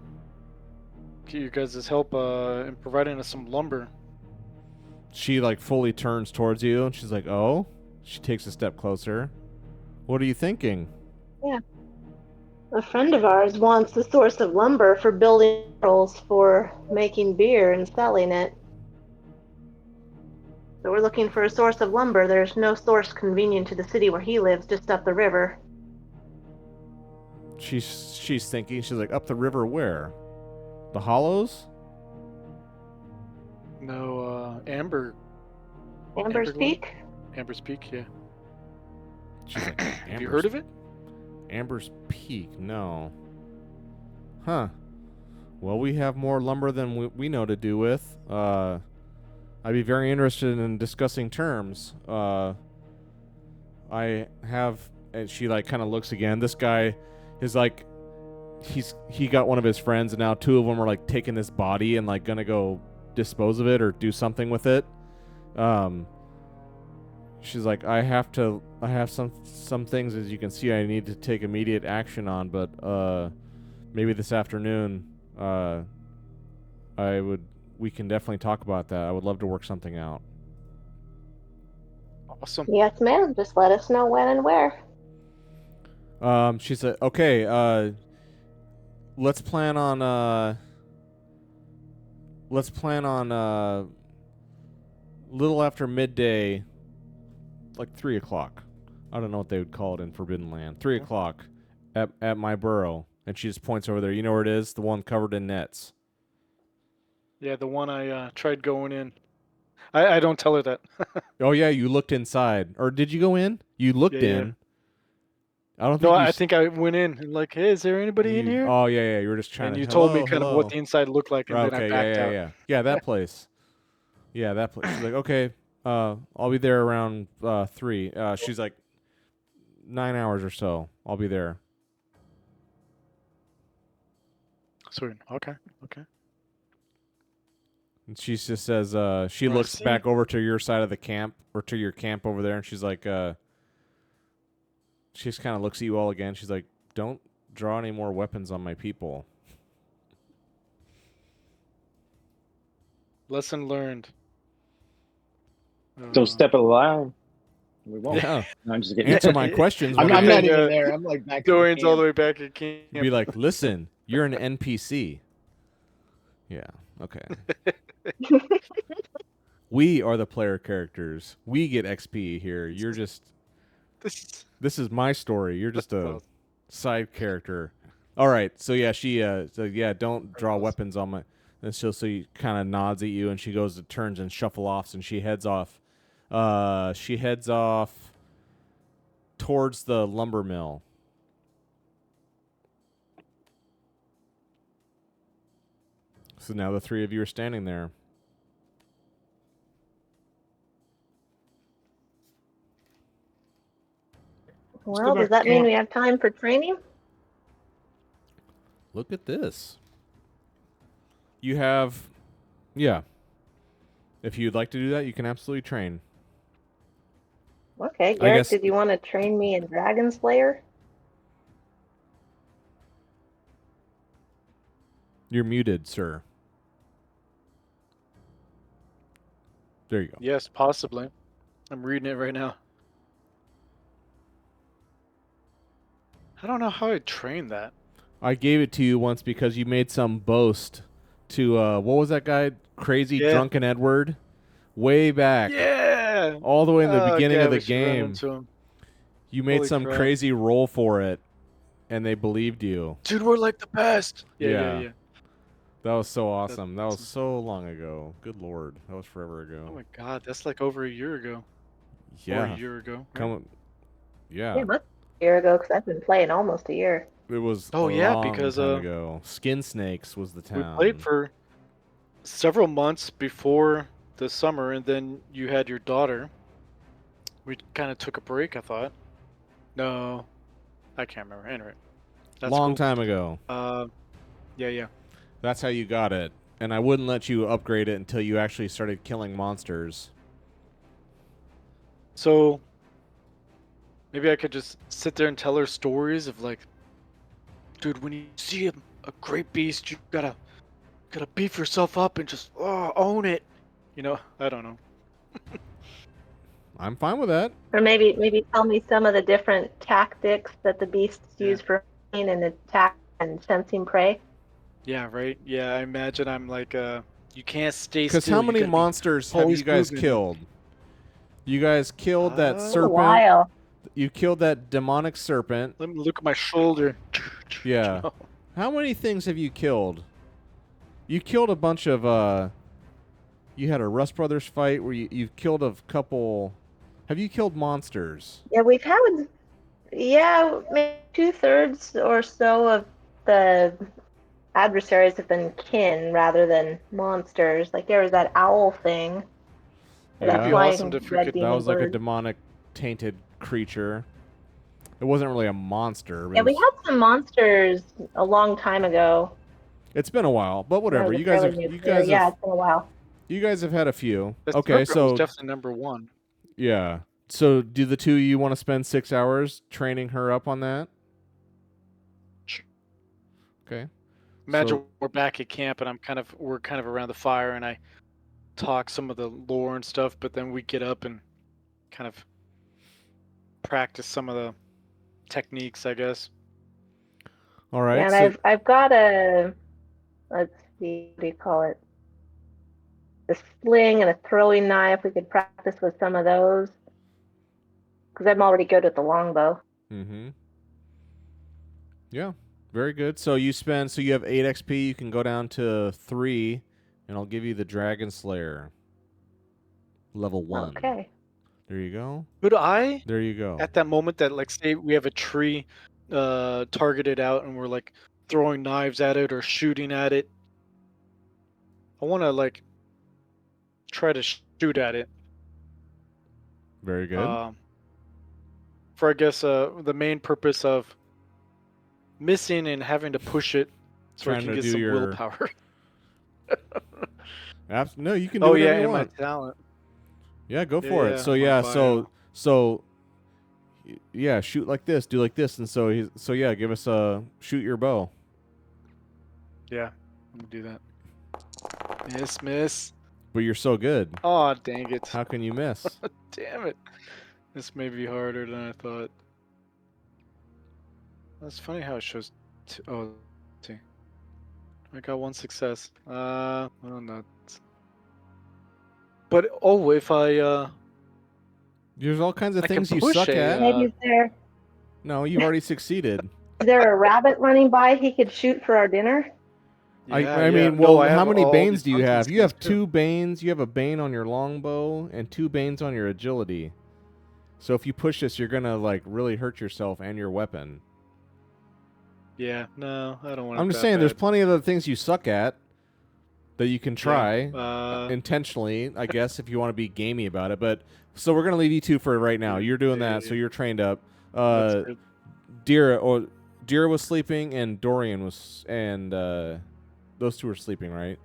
get you guys' help in providing us some lumber. She like fully turns towards you and she's like, oh? She takes a step closer. What are you thinking? A friend of ours wants a source of lumber for building barrels for making beer and selling it. So we're looking for a source of lumber. There's no source convenient to the city where he lives, just up the river. She's thinking, she's like, up the river where? The Hollows? No, Amber's Amber's Glen? Peak? Amber's Peak, yeah. She's like, Have you heard of it? Amber's Peak, no. Huh. Well, we have more lumber than we know to do with. I'd be very interested in discussing terms. I have, and she like kind of looks again. This guy is like, he got one of his friends, and now two of them are like taking this body and like gonna go dispose of it or do something with it. She's like, I have some things, as you can see, I need to take immediate action on, but maybe this afternoon we can definitely talk about that. I would love to work something out. Awesome. Yes, ma'am. Just let us know when and where. She said, okay, let's plan on little after midday, like 3 o'clock. I don't know what they would call it in Forbidden Land. 3 o'clock at my burrow. And she just points over there. You know where it is? The one covered in nets. Yeah, the one I tried going in. I don't tell her that. Oh yeah, you looked inside. Or did you go in? You looked Yeah, in. I don't think No, you I think I went in and like, hey, is there anybody in here? Oh yeah, you were just trying And to you told me hello, kind of what the inside looked like, and then I okay, backed out. yeah, that place. Yeah, that place. She's like, okay, I'll be there around 3. She's like, 9 hours or so. I'll be there. Sweet. Okay. And she just says, she I looks see. back over to your side of the camp, or to your camp over there, and she's like, she just kind of looks at you all again. She's like, don't draw any more weapons on my people. Lesson learned. Don't step it aloud. We won't. Yeah. No, I'm just kidding. Answer my questions. I'm when not you- even there. I'm like back. in the Dorian's all the camp. way back at camp. Be like, listen, you're an NPC. Yeah, okay. We are the player characters. We get XP here. You're just... This is my story. You're just a side character. All right. So yeah, she don't draw weapons on my. And so she kind of nods at you, and she turns and shuffle off, and she heads off. She heads off towards the lumber mill. So now the three of you are standing there. Well, does that mean we have time for training? Look at this. You have, yeah. If you'd like to do that, you can absolutely train. Okay, I Garrick, guess- did you want to train me in Dragon Slayer? You're muted, sir. There you go. Yes, possibly. I'm reading it right now. I don't know how I trained that. I gave it to you once because you made some boast to, what was that guy? Crazy Yeah. Drunken Edward? Way back. Yeah. All the way in the Oh, beginning God, of the we should run game. into him. You made Holy some crap. crazy roll for it, and they believed you. Dude, we're like the best. Yeah. Yeah. That was so awesome. That was awesome. so long ago. Good Lord. That was forever Oh ago. my God, that's like over a year ago. Or Yeah. a year ago. Right? Come. Yeah, Yeah. it must be a year ago because I've been playing almost a year. It was Oh, a yeah, long because, time ago. Skin Snakes was the We town. played for several months before the summer, and then you had your daughter. We kind of took a break, I thought. No, I can't remember. Anyway, that's long cool. time ago. Yeah. That's how you got it. And I wouldn't let you upgrade it until you actually started killing monsters. So maybe I could just sit there and tell her stories of like, dude, when you see a great beast, you gotta beef yourself up and just own it. You know, I don't know. I'm fine with that. Or maybe tell me some of the different tactics that the beasts Yeah. use for hunting and attack and sensing prey. Yeah, right. Yeah, I imagine I'm like, you can't stay still. Because how you many gotta be monsters have always you guys moving. killed? You guys killed that A A serpent. while. You killed that demonic serpent. Let me look at my shoulder. Yeah. No. How many things have you killed? You killed a bunch of, you had a Rust Brothers fight where you've killed a couple. Have you killed monsters? Yeah, we've had maybe 2/3 or so of the adversaries have been kin rather than monsters. Like there was that owl thing. Yeah. That It'd be flying awesome if we red could- demon That was like a bird. demonic tainted creature. It wasn't really a monster. But Yeah, it we was- had some monsters a long time ago. It's been a while, but when I whatever. was a You guys fairly have new you player. guys Yeah, have it's been a while. you guys have had a few. The Okay, serpent was so definitely number one. yeah. So do the two of you want to spend 6 hours training her up on that? Sure. Okay. Imagine So- we're back at camp and we're kind of around the fire and I talk some of the lore and stuff, but then we get up and kind of practice some of the techniques, I guess. All right. Yeah, and so I've got a, let's see, what do you call it? A sling and a throwing knife. We could practice with some of those. Because I'm already good with the longbow. Mm-hmm. Yeah, very good. So you have 8 XP. You can go down to 3, and I'll give you the Dragon Slayer. Level 1. Okay. There you go. Could I, There you go. at that moment that like say we have a tree targeted out and we're like throwing knives at it or shooting at it, I want to like try to shoot at it. Very good. For I guess the main purpose of missing and having to push it so I Trying can to get do some your- willpower. No, you can do Oh whatever yeah, you and my want. talent. Yeah, go Yeah, for yeah, it. So my yeah, bio. so yeah, shoot like this, do like this, and so yeah, give us a shoot your bow. Yeah, I'm gonna do that. Miss. But you're so good. Oh dang it! How can you miss? Damn it! This may be harder than I thought. That's funny how it shows. Oh, let's see. I got one success. Well, not. But oh, if I There's all kinds of I can things you push suck a, at. Maybe No, you've already succeeded. is there a rabbit running by he could shoot for our dinner? I mean, well, how many banes do you have? You have two. 2 banes. You have a bane on your longbow and 2 banes on your agility. So if you push this, you're gonna like really hurt yourself and your weapon. Yeah, no, I don't want. I'm just saying, there's plenty of other things you suck at that you can try intentionally, I guess, if you want to be gamey about it. But so we're gonna leave you 2 for right now. You're doing that, so you're trained up. Dira was sleeping, and Dorian was, and those 2 are sleeping, right?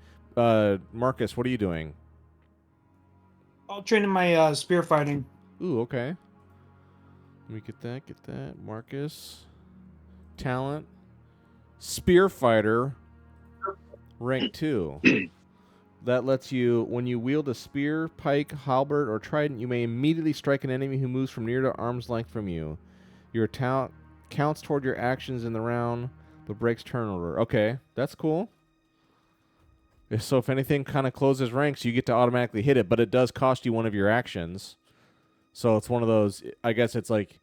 Marcus, what are you doing? I'll train in my spear fighting. Ooh, okay. Let me get that. Marcus. Talent. Spear fighter. Rank 2. That lets you, when you wield a spear, pike, halberd, or trident, you may immediately strike an enemy who moves from near to arm's length from you. Your talent counts toward your actions in the round, but breaks turn order. Okay, that's cool. So if anything kind of closes ranks, you get to automatically hit it, but it does cost you one of your actions. So it's one of those, I guess it's like,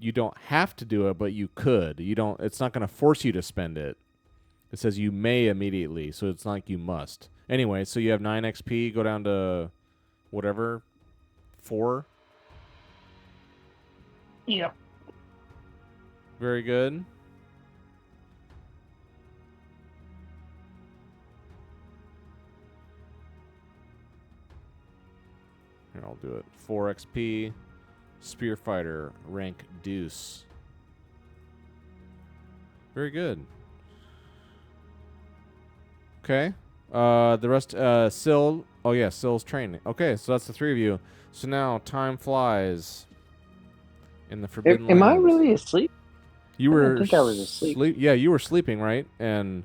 you don't have to do it, but you could. It's not going to force you to spend it. It says you may immediately, so it's not like you must. Anyway, so you have 9 XP, go down to whatever, 4. Yep. Very good. Here, I'll do it. 4 XP. Spear fighter, rank deuce. Very good. Okay. The rest, Syl. Oh yeah, Syl's training. Okay, so that's the 3 of you. So now time flies in the Forbidden Am I Lands. really asleep? You I were didn't think I was asleep. Yeah, you were sleeping, right? And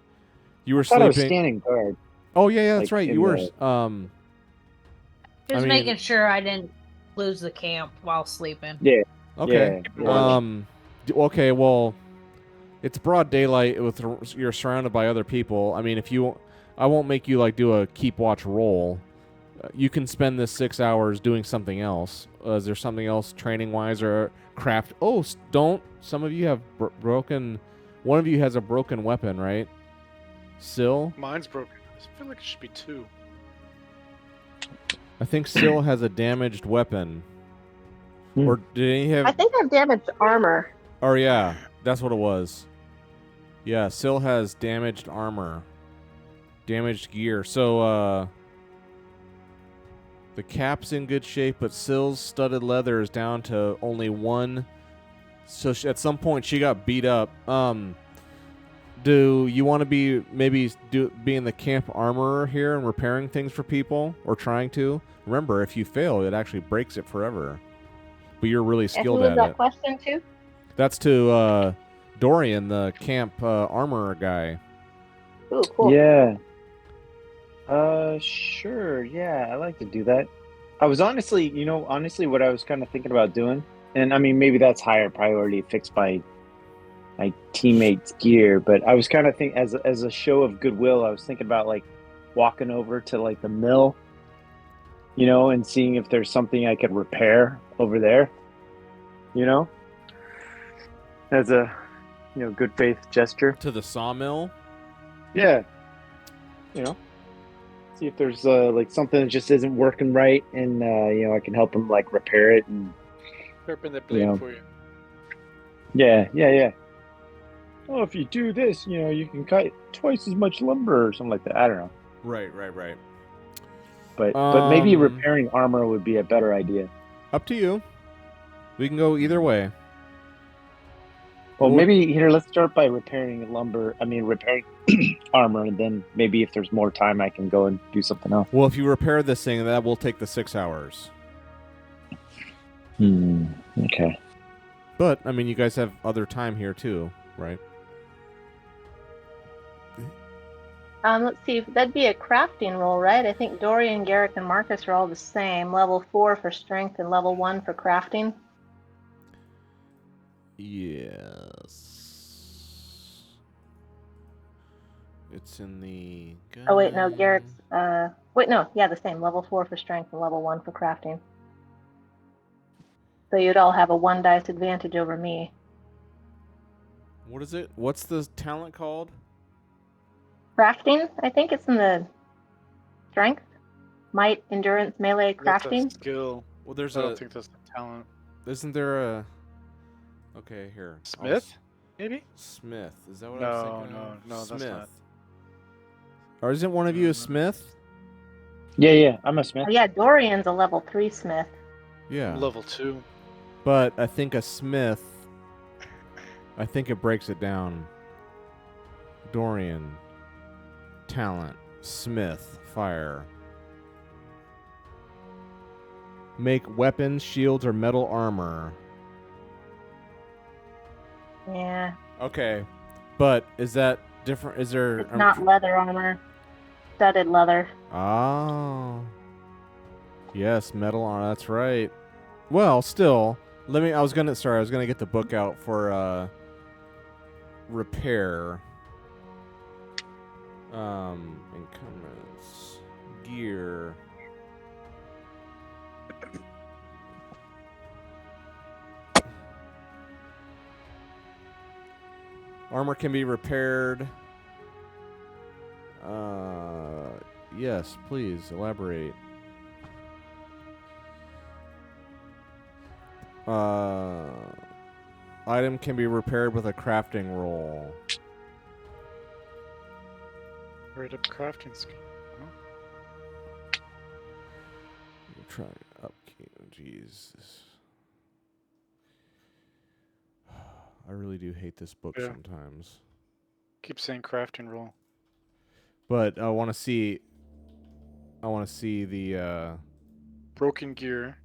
you were I thought sleeping. I was standing guard. Oh yeah, that's like, right. in You were. Just I mean- making sure I didn't lose the camp while sleeping. Yeah. Okay. Yeah. Okay. Well, it's broad daylight. You're surrounded by other people. I mean, I won't make you like do a keep watch roll. You can spend this 6 hours doing something else. Is there something else training wise or craft? Oh, don't. Some of you have broken. One of you has a broken weapon, right? Syl? Mine's broken. I feel like it should be 2. I think Syl has a damaged weapon. Or did he have? I think I've damaged armor. Oh yeah, that's what it was. Yeah, Syl has damaged armor, damaged gear. So the cap's in good shape, but Syl's studded leather is down to only 1. So at some point she got beat up. Do you want to be being the camp armorer here and repairing things for people, or trying to? Remember, if you fail, it actually breaks it forever. But you're really skilled and who at was that it. question to? That's to Dorian, the camp armorer guy. Ooh, cool. Yeah. Sure. Yeah, I like to do that. I was honestly what I was kind of thinking about doing, and I mean, maybe that's higher priority, fix my teammates' gear, but I was kind of thinking as a show of goodwill, I was thinking about like walking over to like the mill, and seeing if there's something I could repair over there, as a good faith gesture. To the sawmill? Yeah. See if there's like something that just isn't working right, and I can help him like repair it and Sharpen that blade for you. yeah. Oh, if you do this, you can cut twice as much lumber or something like that. I don't know. Right. But maybe repairing armor would be a better idea. Up to you. We can go either way. Well, maybe here, let's start by repairing repairing armor, and then maybe if there's more time, I can go and do something else. Well, if you repair this thing, that will take the 6 hours. Okay. But, I mean, you guys have other time here, too, right? Let's see. That'd be a crafting roll, right? I think Dorian, Garrick, and Marcus are all the same. Level 4 for strength and level 1 for crafting. Yes. It's in the... Oh, wait, no. Garrick's... the same. Level 4 for strength and level 1 for crafting. So you'd all have a 1 dice advantage over me. What is it? What's the talent called? Crafting, I think it's in the strength, might, endurance, melee, That's a crafting. skill. Well, there's I don't think that's a talent. Isn't there a? Okay, here. Smith? Maybe? Smith. Is that what I was No, thinking? of? no, that's Smith. not. Or isn't one of you a Smith? Yeah, I'm a Smith. Oh, yeah, Dorian's a level 3 smith. Yeah. Level 2. But I think a Smith. I think it breaks it down. Dorian. Talent. Smith. Fire. Make weapons, shields, or metal armor. Yeah, Okay. But is that different? Is there... it's not leather armor. Studded leather. Oh. Yes, metal armor. That's right. Well, still, I was gonna get the book out for repair. Encumbrance, gear. Armor can be repaired. Yes, please elaborate. Item can be repaired with a crafting roll. Right up crafting skill. Try upkeep. Jesus. I really do hate this book Yeah. sometimes. Keep saying crafting roll. But I want to see the Broken gear.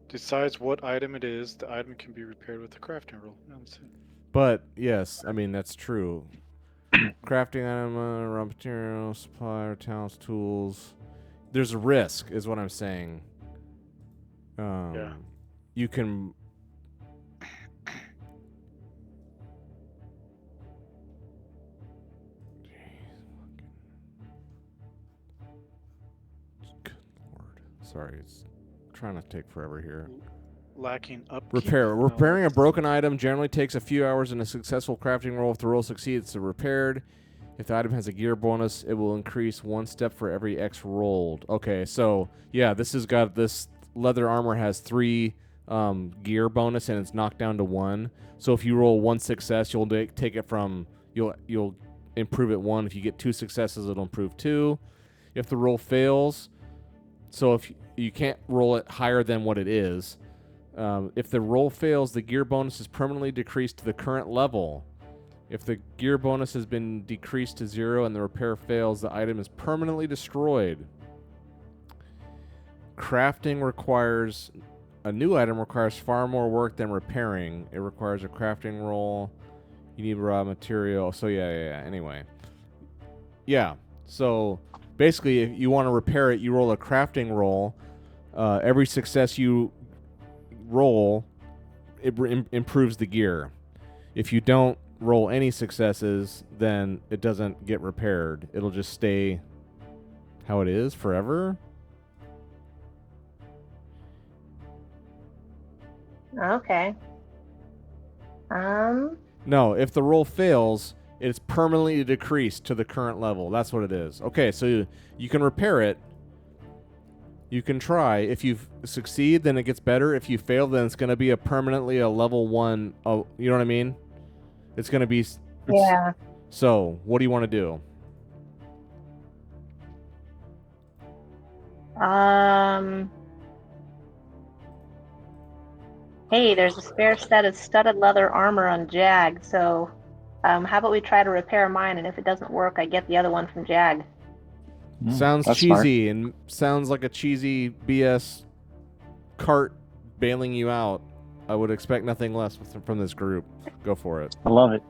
Decides what item it is. The item can be repaired with a crafting roll. Yeah, that's it. but yes, I mean that's true. Crafting item, raw material, supplier, talents, tools. There's a risk, is what I'm saying. Yeah. You can. Good Lord. Sorry, it's trying to take forever here. Lacking upkeep. Repair. No, Repairing a that's- broken item generally takes a few hours in a successful crafting roll. If the roll succeeds, it's repaired. If the item has a gear bonus, it will increase 1 step for every X rolled. Okay, so yeah, this leather armor has 3 gear bonus and it's knocked down to 1. So if you roll 1 success, you'll take it from you'll improve it 1. If you get 2 successes, it'll improve 2. If the roll fails, so if you can't roll it higher than what it is. If the roll fails, the gear bonus is permanently decreased to the current level. If the gear bonus has been decreased to 0 and the repair fails, the item is permanently destroyed. Crafting requires... A new item requires far more work than repairing. It requires a crafting roll. You need raw material. So yeah. Anyway. Yeah. So basically, if you want to repair it, you roll a crafting roll. Every success you roll, it improves the gear. If you don't roll any successes, then it doesn't get repaired. It'll just stay how it is forever. Okay. No, if the roll fails, it's permanently decreased to the current level. That's what it is. Okay, so you can repair it. You can try. If you succeed, then it gets better. If you fail, then it's going to be permanently a level 1. Oh, you know what I mean? It's going to be... Yeah. So, what do you want to do? Hey, there's a spare set of studded leather armor on Jag, so how about we try to repair mine, and if it doesn't work, I get the other one from Jag. Sounds that's cheesy and sounds like a cheesy BS cart bailing you out. I would expect nothing less from this group. Go for it. I love it.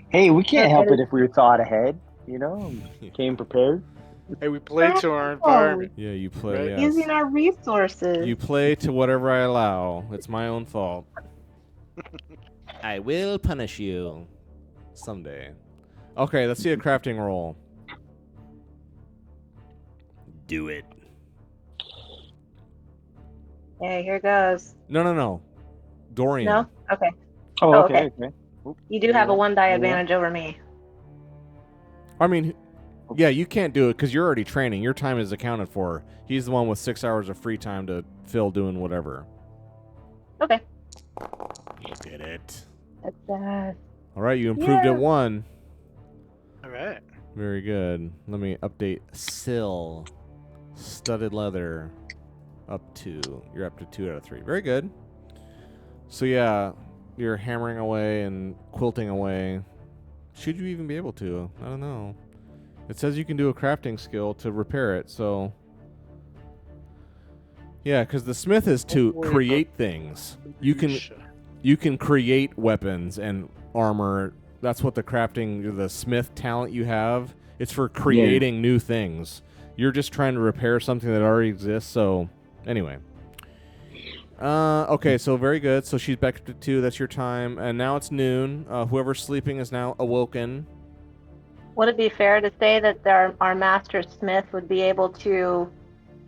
Hey, we can't help it if we were thought ahead, came prepared. Hey, we play to our environment. Yeah, you play. Right? Yes. Using our resources. You play to whatever I allow. It's my own fault. I will punish you someday. Okay, let's see a crafting roll. Do it. Yeah, here goes. No. Dorian. No? Okay. Oh, Oh, okay, okay. okay. Oop, You do have a 1 die yeah. advantage over me. I mean, yeah, you can't do it because you're already training. Your time is accounted for. He's the one with 6 hours of free time to fill doing whatever. Okay. Look at it. That's, All right, you improved Yeah. at 1. All right. Very good. Let me update Sill. Studded leather. Up 2. You're up to 2 out of 3. Very good. So yeah, you're hammering away and quilting away. Should you even be able to? I don't know. It says you can do a crafting skill to repair it, so... Yeah, because the smith is to Don't worry create things. You can create weapons and armor. That's what the smith talent you have. It's for creating new things. You're just trying to repair something that already exists, so... Anyway. Okay, so very good. So she's back to 2. That's your time. And now it's noon. Whoever's sleeping is now awoken. would it be fair to say that our master smith would be able to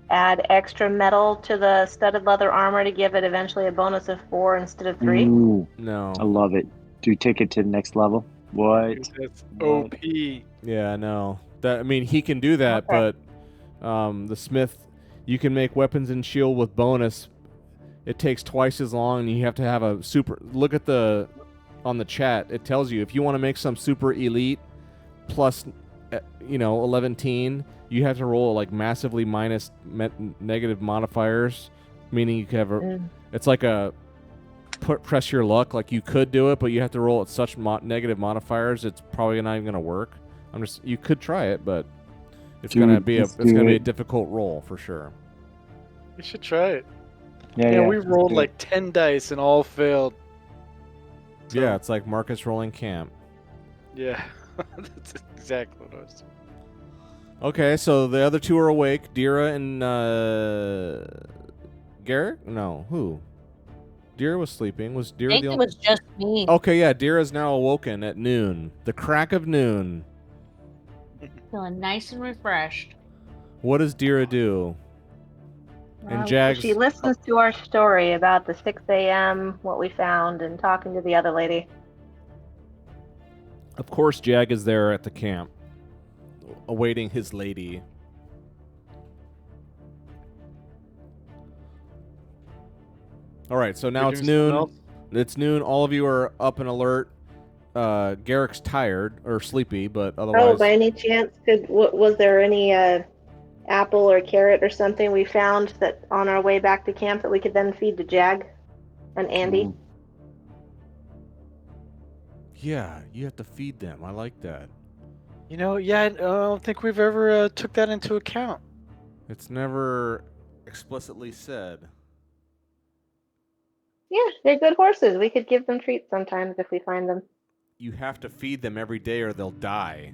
add extra metal to the studded leather armor to give it eventually a bonus of 4 instead of 3? Ooh, No. I love it. Do we take it to the next level? What? That's What? OP. Yeah, no. I mean, he can do that, Okay. but the smith, you can make weapons and shield with bonus. It takes twice as long, and you have to have a super... Look at on the chat. It tells you if you want to make some super elite plus, 11-teen, you have to roll like massively minus negative modifiers, meaning you can have it's like a press your luck. Like you could do it, but you have to roll at such negative modifiers. It's probably not even going to work. You could try it, but it's going to be a difficult roll for sure. You should try it. Yeah, We rolled like 10 dice and all failed. So, Yeah, it's like Marcus rolling camp. Yeah, that's exactly what I was doing. Okay, so the other 2 are awake. Dira and Garrett? No, who? Dira was sleeping. Was I Dira think the it only... was just me. Okay, yeah, Dira's now awoken at noon. The crack of noon. Feeling nice and refreshed. What does Dira do? And Jags... She listens to our story about the 6 a.m., what we found, and talking to the other lady. Of course, Jag is there at the camp, awaiting his lady. All right, so now it's noon. It's noon. All of you are up and alert. Garrick's tired or sleepy, but otherwise... Oh, by any chance, was there any apple or carrot or something we found that on our way back to camp that we could then feed to Jag and Andy? Yeah, you have to feed them. I like that. I don't think we've ever took that into account. It's never explicitly said. Yeah, they're good horses. We could give them treats sometimes if we find them. You have to feed them every day or they'll die.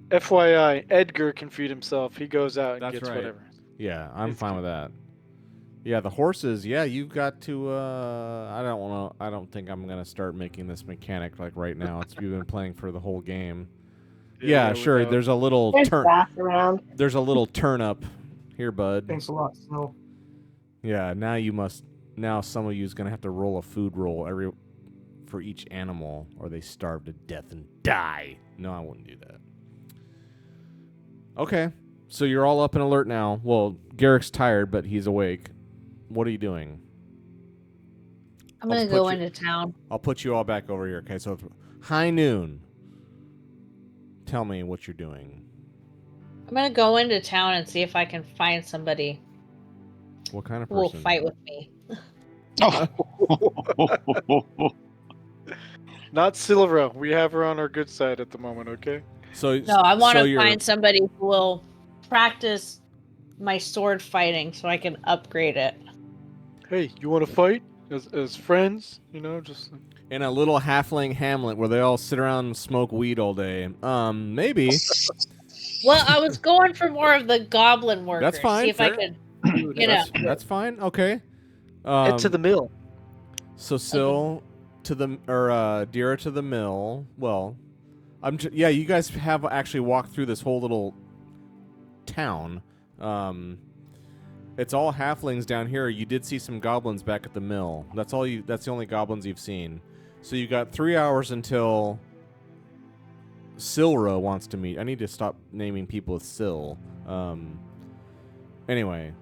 FYI, Edgar can feed himself. He goes out and That's gets right. whatever. Yeah, I'm fine with that. Yeah, the horses, yeah, you've got to I don't think I'm going to start making this mechanic like right now. You've been playing for the whole game. Yeah, sure. There's a little grass around. There's a little turn up here, bud. Thanks a lot, Snow. Yeah, now some of you's going to have to roll a food roll for each animal or they starve to death and die. No, I wouldn't do that. Okay. So you're all up and alert now. Well, Garrick's tired, but he's awake. What are you doing? I'm going to go into town. I'll put you all back over here. Okay, so it's high noon. Tell me what you're doing. I'm going to go into town and see if I can find somebody What kind of who will person? fight with me. Not Silvera. We have her on our good side at the moment, okay? No, I want to find somebody who will practice my sword fighting so I can upgrade it. Hey, you want to fight as friends? Just in a little halfling hamlet where they all sit around and smoke weed all day. Maybe. Well, I was going for more of the goblin workers. That's fine. See if fair. I could, That's fine. Okay. head to the mill. So Syl to the Dira to the mill. Well, you guys have actually walked through this whole little town. it's all halflings down here. You did see some goblins back at the mill. That's the only goblins you've seen. So you got 3 hours until Silra wants to meet. I need to stop naming people with Sil. Anyway.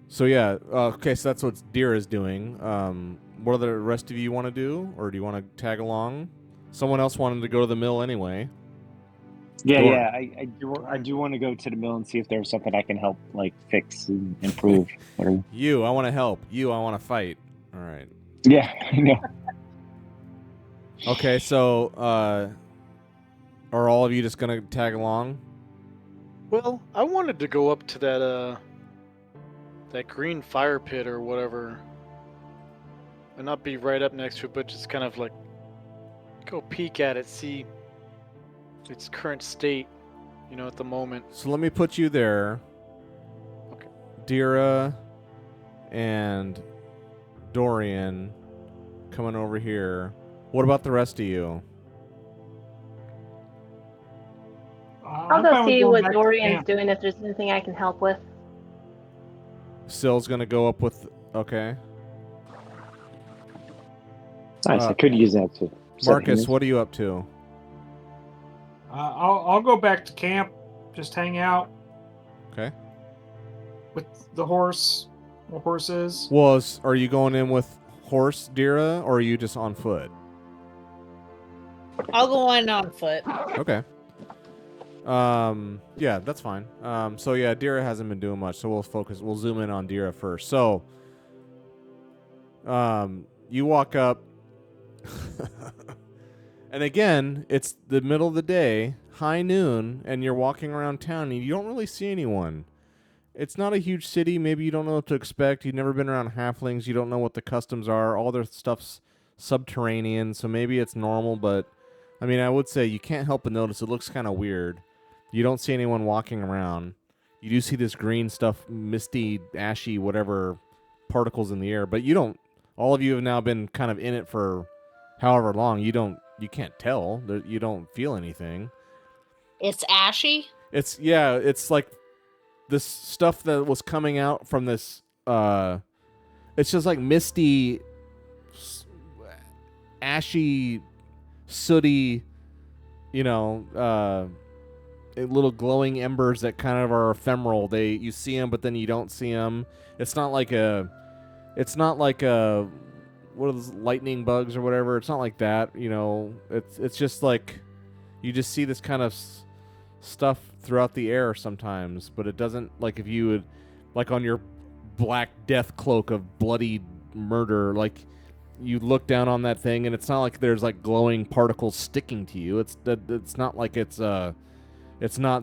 So yeah, okay, so that's what Deer is doing. What do the rest of you want to do? Or do you want to tag along? Someone else wanted to go to the mill anyway. Yeah. I do want to go to the mill and see if there's something I can help, like, fix and improve. Whatever. You, I want to help. You, I want to fight. All right. Yeah, I know. Okay, so are all of you just gonna tag along? Well, I wanted to go up to that green fire pit or whatever, and not be right up next to it, but just kind of like go peek at it, see its current state, at the moment. So let me put you there. Okay. Dira and Dorian coming over here. What about the rest of you? I'll go see what Dorian's doing if there's anything I can help with. Sil's gonna go up with. Okay. Nice. I could use that too. Marcus, what are you up to? I'll go back to camp, just hang out. Okay. With the horse. The horses. Well, are you going in with horse, Dira, or are you just on foot? I'll go on foot. Okay. Yeah, that's fine. So yeah, Dira hasn't been doing much, so we'll zoom in on Dira first. So, you walk up, and again, it's the middle of the day, high noon, and you're walking around town, and you don't really see anyone. It's not a huge city. Maybe you don't know what to expect. You've never been around halflings. You don't know what the customs are. All their stuff's subterranean, so maybe it's normal, but I mean, I would say you can't help but notice it looks kind of weird. You don't see anyone walking around. You do see this green stuff, misty, ashy, whatever particles in the air, but you don't. All of you have now been kind of in it for however long. You can't tell. You don't feel anything. It's ashy? It's like this stuff that was coming out from this, it's just like misty, ashy, sooty, little glowing embers that kind of are ephemeral. You see them, but then you don't see them. It's not like what are those lightning bugs or whatever? It's not like that. It's just like you just see this kind of stuff throughout the air sometimes, but it doesn't, like, if you would, like, on your black death cloak of bloody murder, like, you look down on that thing and it's not like there's like glowing particles sticking to you. It's not like it's not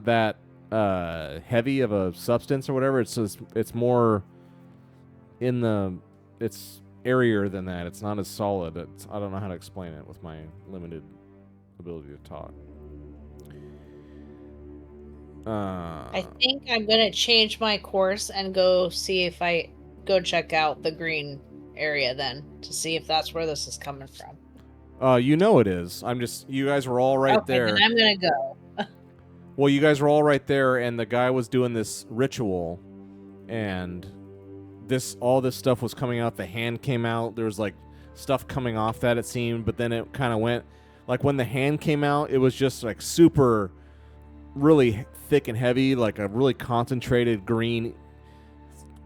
that heavy of a substance or whatever. It's more it's airier than that. It's not as solid. I don't know how to explain it with my limited ability to talk. I think I'm gonna change my course and go check out the green area then to see if that's where this is coming from. It is. You guys were all right there. Then I'm gonna go. Well, you guys were all right there, and the guy was doing this ritual, and all this stuff was coming out. The hand came out. There was like stuff coming off that, it seemed, but then it kind of went, like, when the hand came out, it was just like super, really thick and heavy, like a really concentrated green.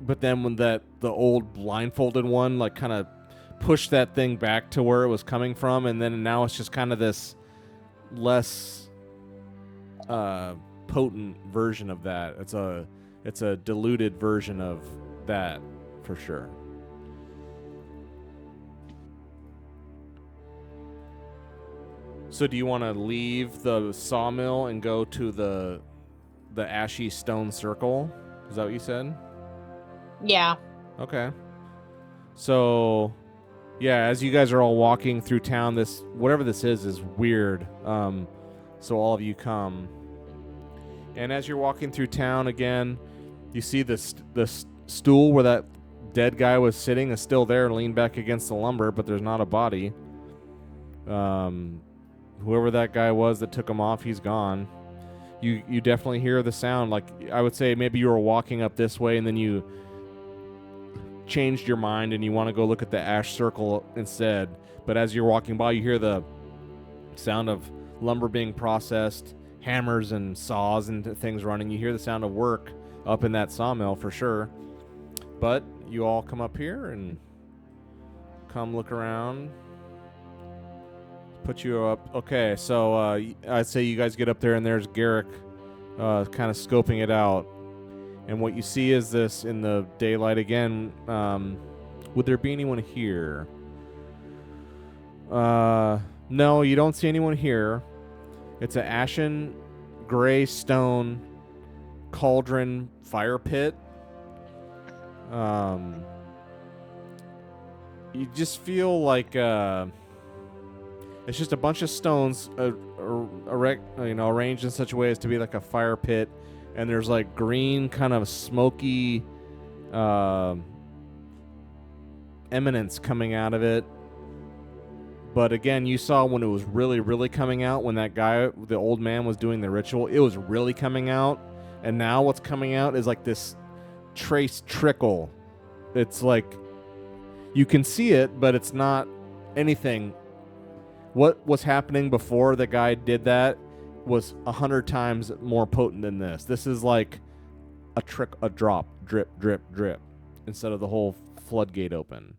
But then when the old blindfolded one, like, kind of pushed that thing back to where it was coming from, and then now it's just kind of this less potent version of that. It's a diluted version of that for sure. So do you want to leave the sawmill and go to the ashy stone circle? Is that what you said? Yeah. Okay. So, yeah, as you guys are all walking through town, whatever this is weird. So all of you come. And as you're walking through town again, you see the stool where that dead guy was sitting is still there, leaned back against the lumber, but there's not a body. Whoever that guy was that took him off, he's gone. you definitely hear the sound. Like, I would say maybe you were walking up this way and then you changed your mind and you want to go look at the ash circle instead. But as you're walking by, you hear the sound of lumber being processed, hammers and saws and things running. You hear the sound of work up in that sawmill for sure. But you all come up here and come look around. Put you up. Okay, so I'd say you guys get up there and there's Garrick kind of scoping it out. And what you see is this in the daylight again. Would there be anyone here? No, you don't see anyone here. It's an ashen gray stone cauldron fire pit. You just feel like it's just a bunch of stones arranged in such a way as to be like a fire pit, and there's like green kind of smoky eminence coming out of it. But again, you saw when it was really, really coming out, when that guy, the old man, was doing the ritual, it was really coming out. And now what's coming out is like this trace trickle. It's like you can see it, but it's not anything. What was happening before the guy did that was 100 times more potent than this. This is like a drop, drip, drip, drip, instead of the whole floodgate open.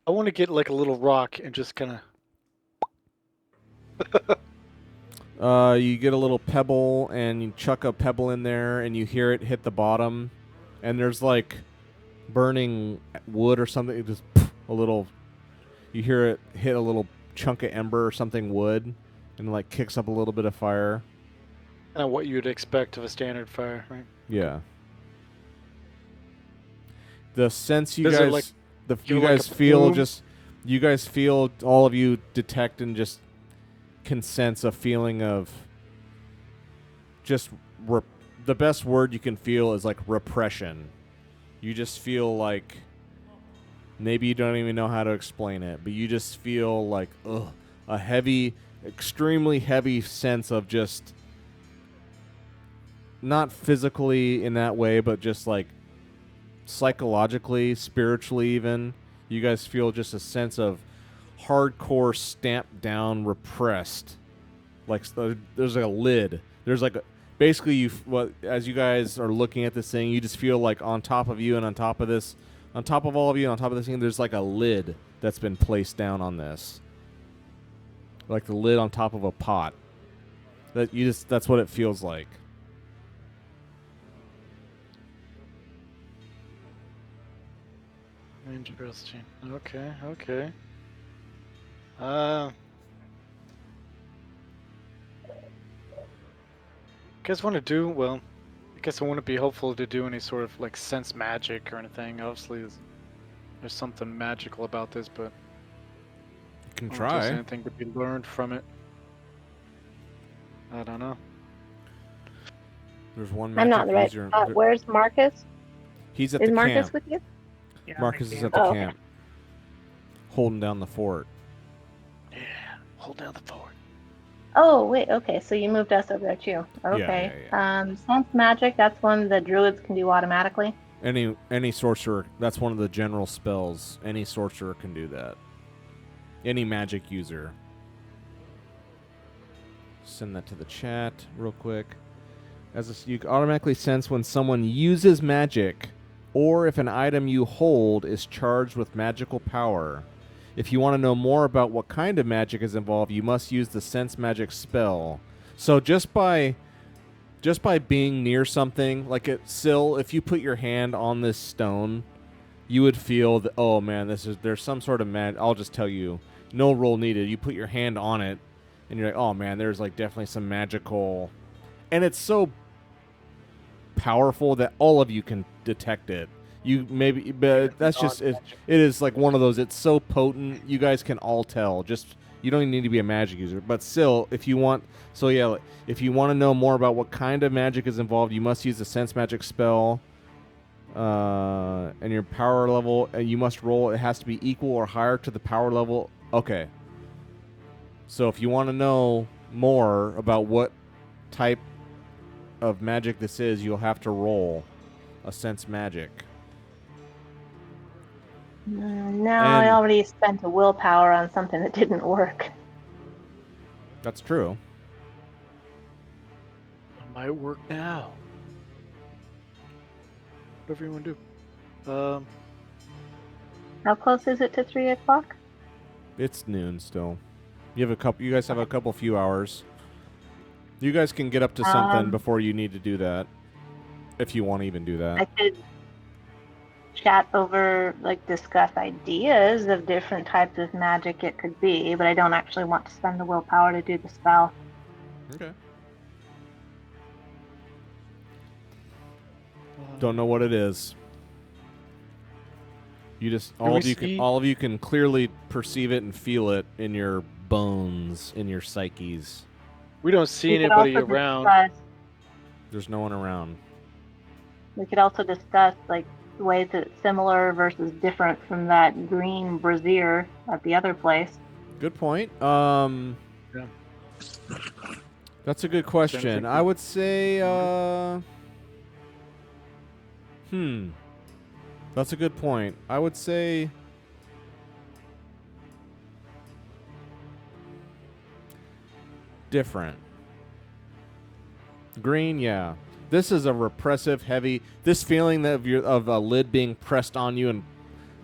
I want to get like a little rock and just kind of. You get a little pebble and you chuck a pebble in there and you hear it hit the bottom, and there's like burning wood or something. It just a little. You hear it hit a little chunk of ember or something wood, and it like kicks up a little bit of fire. Kind of what you'd expect of a standard fire, right? Yeah. The sense you Is guys, it like, you like guys a feel plume? just, you guys feel, all of you detect and just can sense a feeling of just the best word you can feel is like repression. You just feel like, maybe you don't even know how to explain it, but you just feel like a heavy, extremely heavy sense of just, not physically in that way, but just like psychologically, spiritually even. You guys feel just a sense of hardcore, stamped down, repressed. Like there's like a lid. There's like basically as you guys are looking at this thing, you just feel like on top of you and on top of this, on top of all of you, on top of this thing, there's like a lid that's been placed down on this. Like the lid on top of a pot. That's what it feels like. Interesting. Okay. Guys want to do, well, I guess it wouldn't be helpful to do any sort of like sense magic or anything. Obviously, there's something magical about this, but You can I don't know if there's try. anything to be learned from it. I don't know. There's one I'm magic not in the right user. spot. Where's Marcus? He's at Is the Marcus camp. with you? Yeah, Marcus I is can. at the Oh, okay. camp, holding down the fort. Yeah, hold down the fort. Oh, wait, okay, so you moved us over there too. Okay. Sense magic, that's one the druids can do automatically. Any sorcerer, that's one of the general spells. Any sorcerer can do that. Any magic user. Send that to the chat real quick. You automatically sense when someone uses magic, or if an item you hold is charged with magical power. If you want to know more about what kind of magic is involved, you must use the sense magic spell. So just by being near something, like at Syl, if you put your hand on this stone, you would feel that, oh man, there's some sort of I'll just tell you, no roll needed. You put your hand on it, and you're like, oh man, there's like definitely some magical, and it's so powerful that all of you can detect it. You maybe, but that's just it. It is like one of those. It's so potent, you guys can all tell. Just you don't even need to be a magic user. But still, if you want, if you want to know more about what kind of magic is involved, you must use the sense magic spell. And your power level, and you must roll. It has to be equal or higher to the power level. Okay. So if you want to know more about what type of magic this is, you'll have to roll a sense magic. No, I already spent a willpower on something that didn't work. That's true. It might work now. Whatever you want to do. How close is it to 3 o'clock? It's noon still. You guys have a couple few hours. You guys can get up to something before you need to do that. If you want to even do that. I could chat over, like, discuss ideas of different types of magic it could be, but I don't actually want to spend the willpower to do the spell. Okay. Don't know what it is. You just all of you can clearly perceive it and feel it in your bones, in your psyches. We don't see anybody around. There's no one around. We could also discuss, like, ways that it's similar versus different from that green brazier at the other place. Good point. Yeah. That's a good question. I would say that's a good point. I would say different. Green, yeah. This is a repressive, heavy. This feeling of a lid being pressed on you and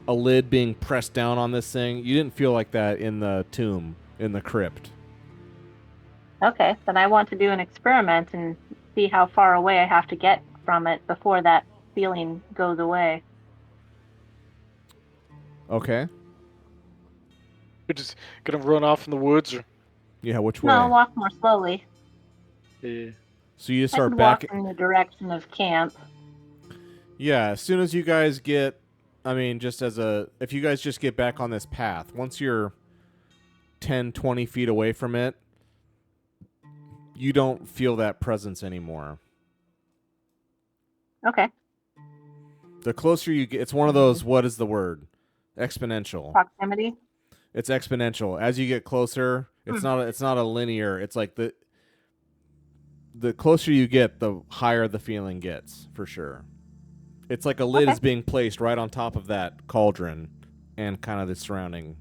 a lid being pressed down on this thing. You didn't feel like that in the tomb, in the crypt. Okay, then I want to do an experiment and see how far away I have to get from it before that feeling goes away. Okay. We're just gonna run off in the woods, or Yeah, which way? No, I'll walk more slowly. yeah. So you I start could back. walk in the direction of camp. Yeah, as soon as you guys get, if you guys just get back on this path, once you're 10, 20 feet away from it, you don't feel that presence anymore. Okay. The closer you get, it's one of those, what is the word? Exponential. Proximity. It's exponential. As you get closer, it's not a linear. It's like the closer you get, the higher the feeling gets, for sure. It's like a lid is being placed right on top of that cauldron and kind of the surrounding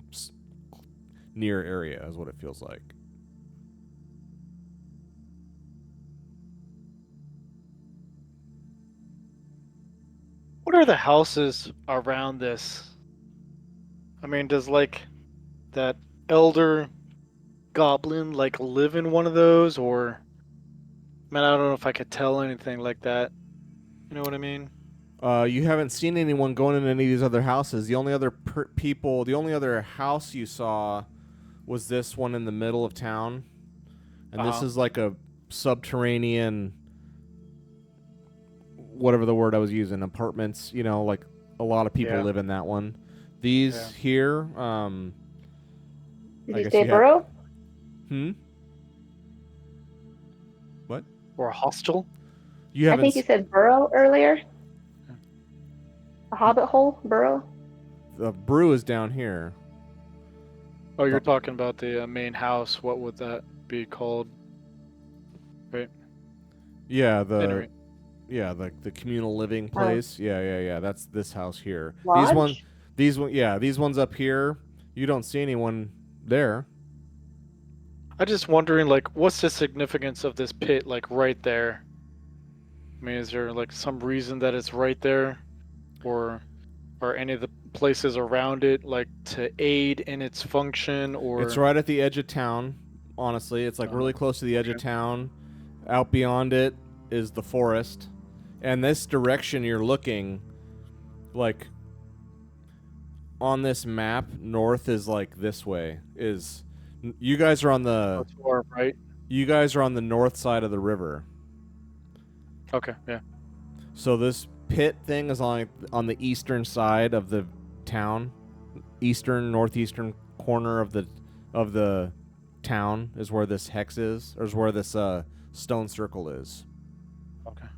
near area is what it feels like. What are the houses around this? I mean, does like that elder goblin like live in one of those, or man, I don't know if I could tell anything like that. You know what I mean? You haven't seen anyone going in any of these other houses. The only other the only other house you saw was this one in the middle of town, and this is like a subterranean, whatever the word I was using, apartments. You know, like a lot of people live in that one. These here, Did you say burrow? What? Or a hostel? I think you said burrow earlier. A hobbit hole burrow. The brew is down here. Oh, you're talking about the main house. What would that be called? Right. Yeah, Anyway. the communal living place. Yeah. That's this house here. Lodge? These ones up here. You don't see anyone there. I'm just wondering, like, what's the significance of this pit, like, right there? I mean, is there, like, some reason that it's right there? Or are any of the places around it, like, to aid in its function, or... It's right at the edge of town, honestly. It's, like, really close to the edge of town. Out beyond it is the forest. And this direction you're looking, like, on this map, north is, like, this way. You guys are on the... right? You guys are on the north side of the river. Okay, yeah. So this pit thing is on the eastern side of the town. Northeastern corner of the town is where this hex is, or is where this stone circle is. Okay.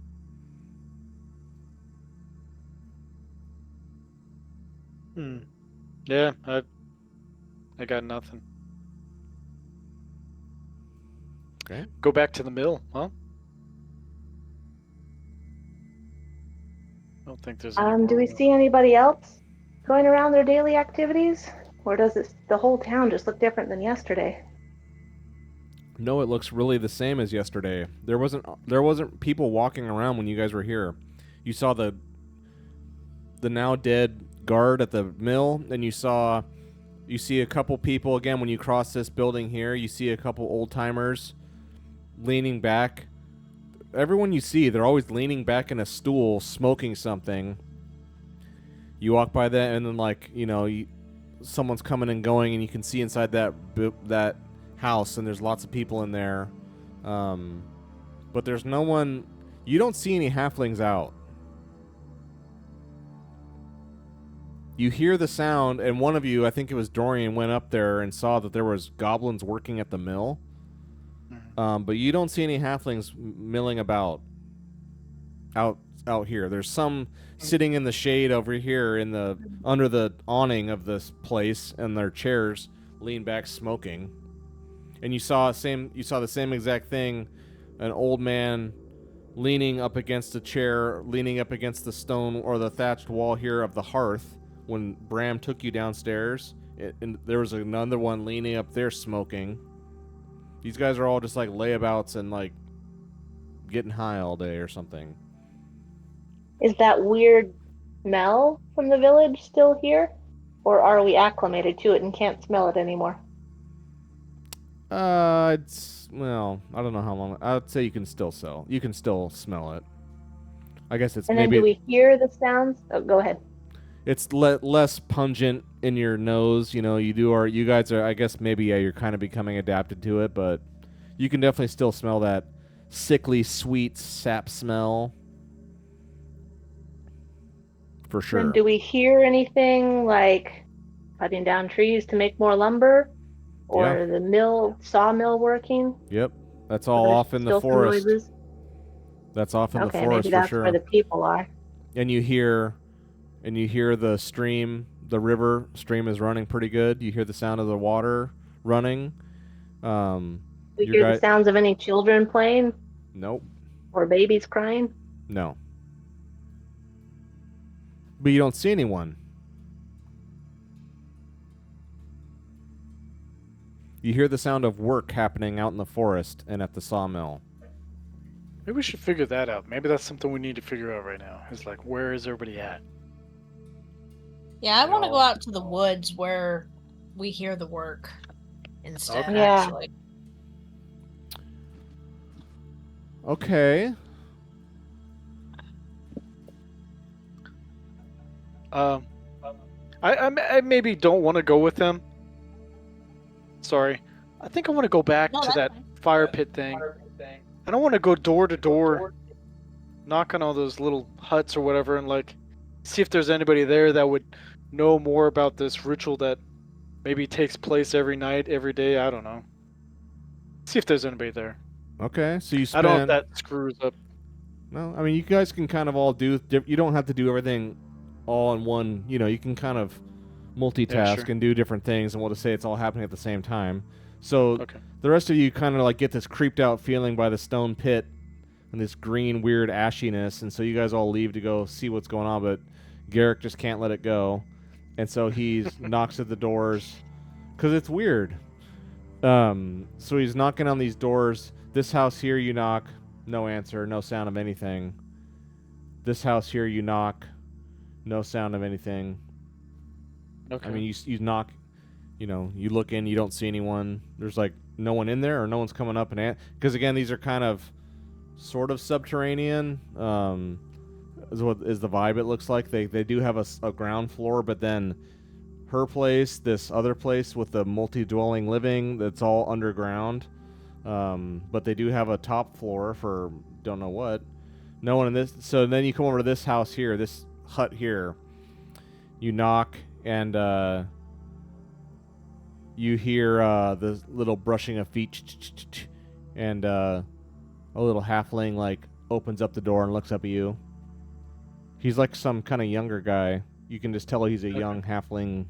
Yeah, I got nothing. Okay. Go back to the mill, huh? don't think there's any Do we more. see anybody else going around their daily activities? Or does the whole town just look different than yesterday? No, it looks really the same as yesterday. There wasn't people walking around when you guys were here. You saw the now dead guard at the mill, and you see a couple people again when you cross this building here. You see a couple old timers leaning back. Everyone you see, they're always leaning back in a stool, smoking something. You walk by that, and then someone's coming and going, and you can see inside that house, and there's lots of people in there. But there's no one. You don't see any halflings out. You hear the sound, and one of you, I think it was Dorian, went up there and saw that there was goblins working at the mill. But you don't see any halflings milling about out here. There's some sitting in the shade over here under the awning of this place, and their chairs lean back smoking. And you saw the same exact thing, an old man leaning up against a chair, leaning up against the stone or the thatched wall here of the hearth when Bram took you downstairs. And there was another one leaning up there smoking. These guys are all just like layabouts and like getting high all day or something. Is that weird smell from the village still here? Or are we acclimated to it and can't smell it anymore? I don't know how long. I'd say you can still smell it. I guess it's And maybe then do we hear the sounds? Oh, go ahead. it's less pungent in your nose. You guys are, I guess maybe, yeah, you're kind of becoming adapted to it, but you can definitely still smell that sickly sweet sap smell. For sure. And do we hear anything like cutting down trees to make more lumber? Or the sawmill working? Yep. That's all off in the forest. That's off in the forest maybe that's for sure. where the people are. And you hear the stream, the river stream is running pretty good. You hear the sound of the water running. We hear the sounds of any children playing? Nope. Or babies crying? No. But you don't see anyone. You hear the sound of work happening out in the forest and at the sawmill. Maybe we should figure that out. Maybe that's something we need to figure out right now. Is like, where is everybody at? Yeah, I want to go out to the woods where we hear the work instead, Okay. Yeah. actually. Okay. I maybe don't want to go with them. Sorry. I think I want to go back to that fire pit thing. I don't want to go door to door, knock on all those little huts or whatever, and like see if there's anybody there that would know more about this ritual that maybe takes place every night, every day. I don't know. See if there's anybody there. Okay, so you I spend... don't know if that screws up. No, I mean, you guys can kind of all do... You don't have to do everything all in one... You can kind of multitask and do different things, and we'll just say it's all happening at the same time. So the rest of you kind of like get this creeped out feeling by the stone pit and this green weird ashiness, and so you guys all leave to go see what's going on, but Garrick just can't let it go, and so he knocks at the doors because it's weird. So he's knocking on these doors. This house here you knock, no answer, no sound of anything. This house here you knock, no sound of anything. Okay. I mean, you knock, you look in, you don't see anyone. There's like no one in there, or no one's coming up and because again, these are kind of sort of subterranean. Is what is the vibe it looks like. They do have a ground floor, but then her place, this other place with the multi-dwelling living, that's all underground. But they do have a top floor for don't know what. No one in this. So then you come over to this house here, this hut here. You knock, and you hear the little brushing of feet, and a little halfling like opens up the door and looks up at you. He's like some kind of younger guy. You can just tell he's a young halfling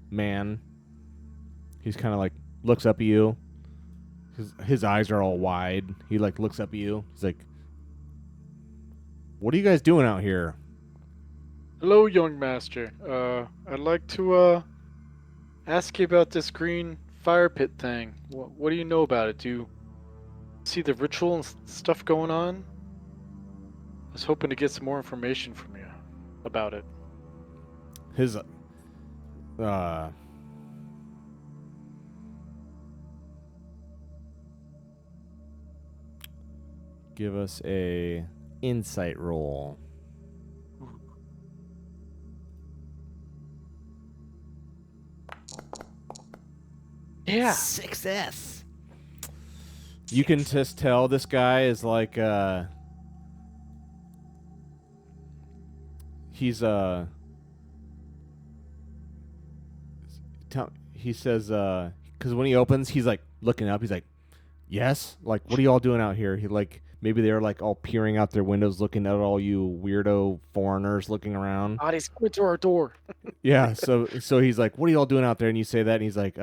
man. He's kind of like looks up at you. His eyes are all wide. He like looks up at you. He's like, "What are you guys doing out here?" Hello, young master. I'd like to ask you about this green fire pit thing. What do you know about it? Do you see the ritual and stuff going on? I was hoping to get some more information from you about it. His give us a insight roll. Yeah. Success. You can just tell this guy is like he's he says because when he opens he's like looking up, he's like, yes, like what are you all doing out here? He like maybe they're like all peering out their windows looking at all you weirdo foreigners looking around. He's coming to our door. Yeah, so he's like, what are you all doing out there? And you say that and he's like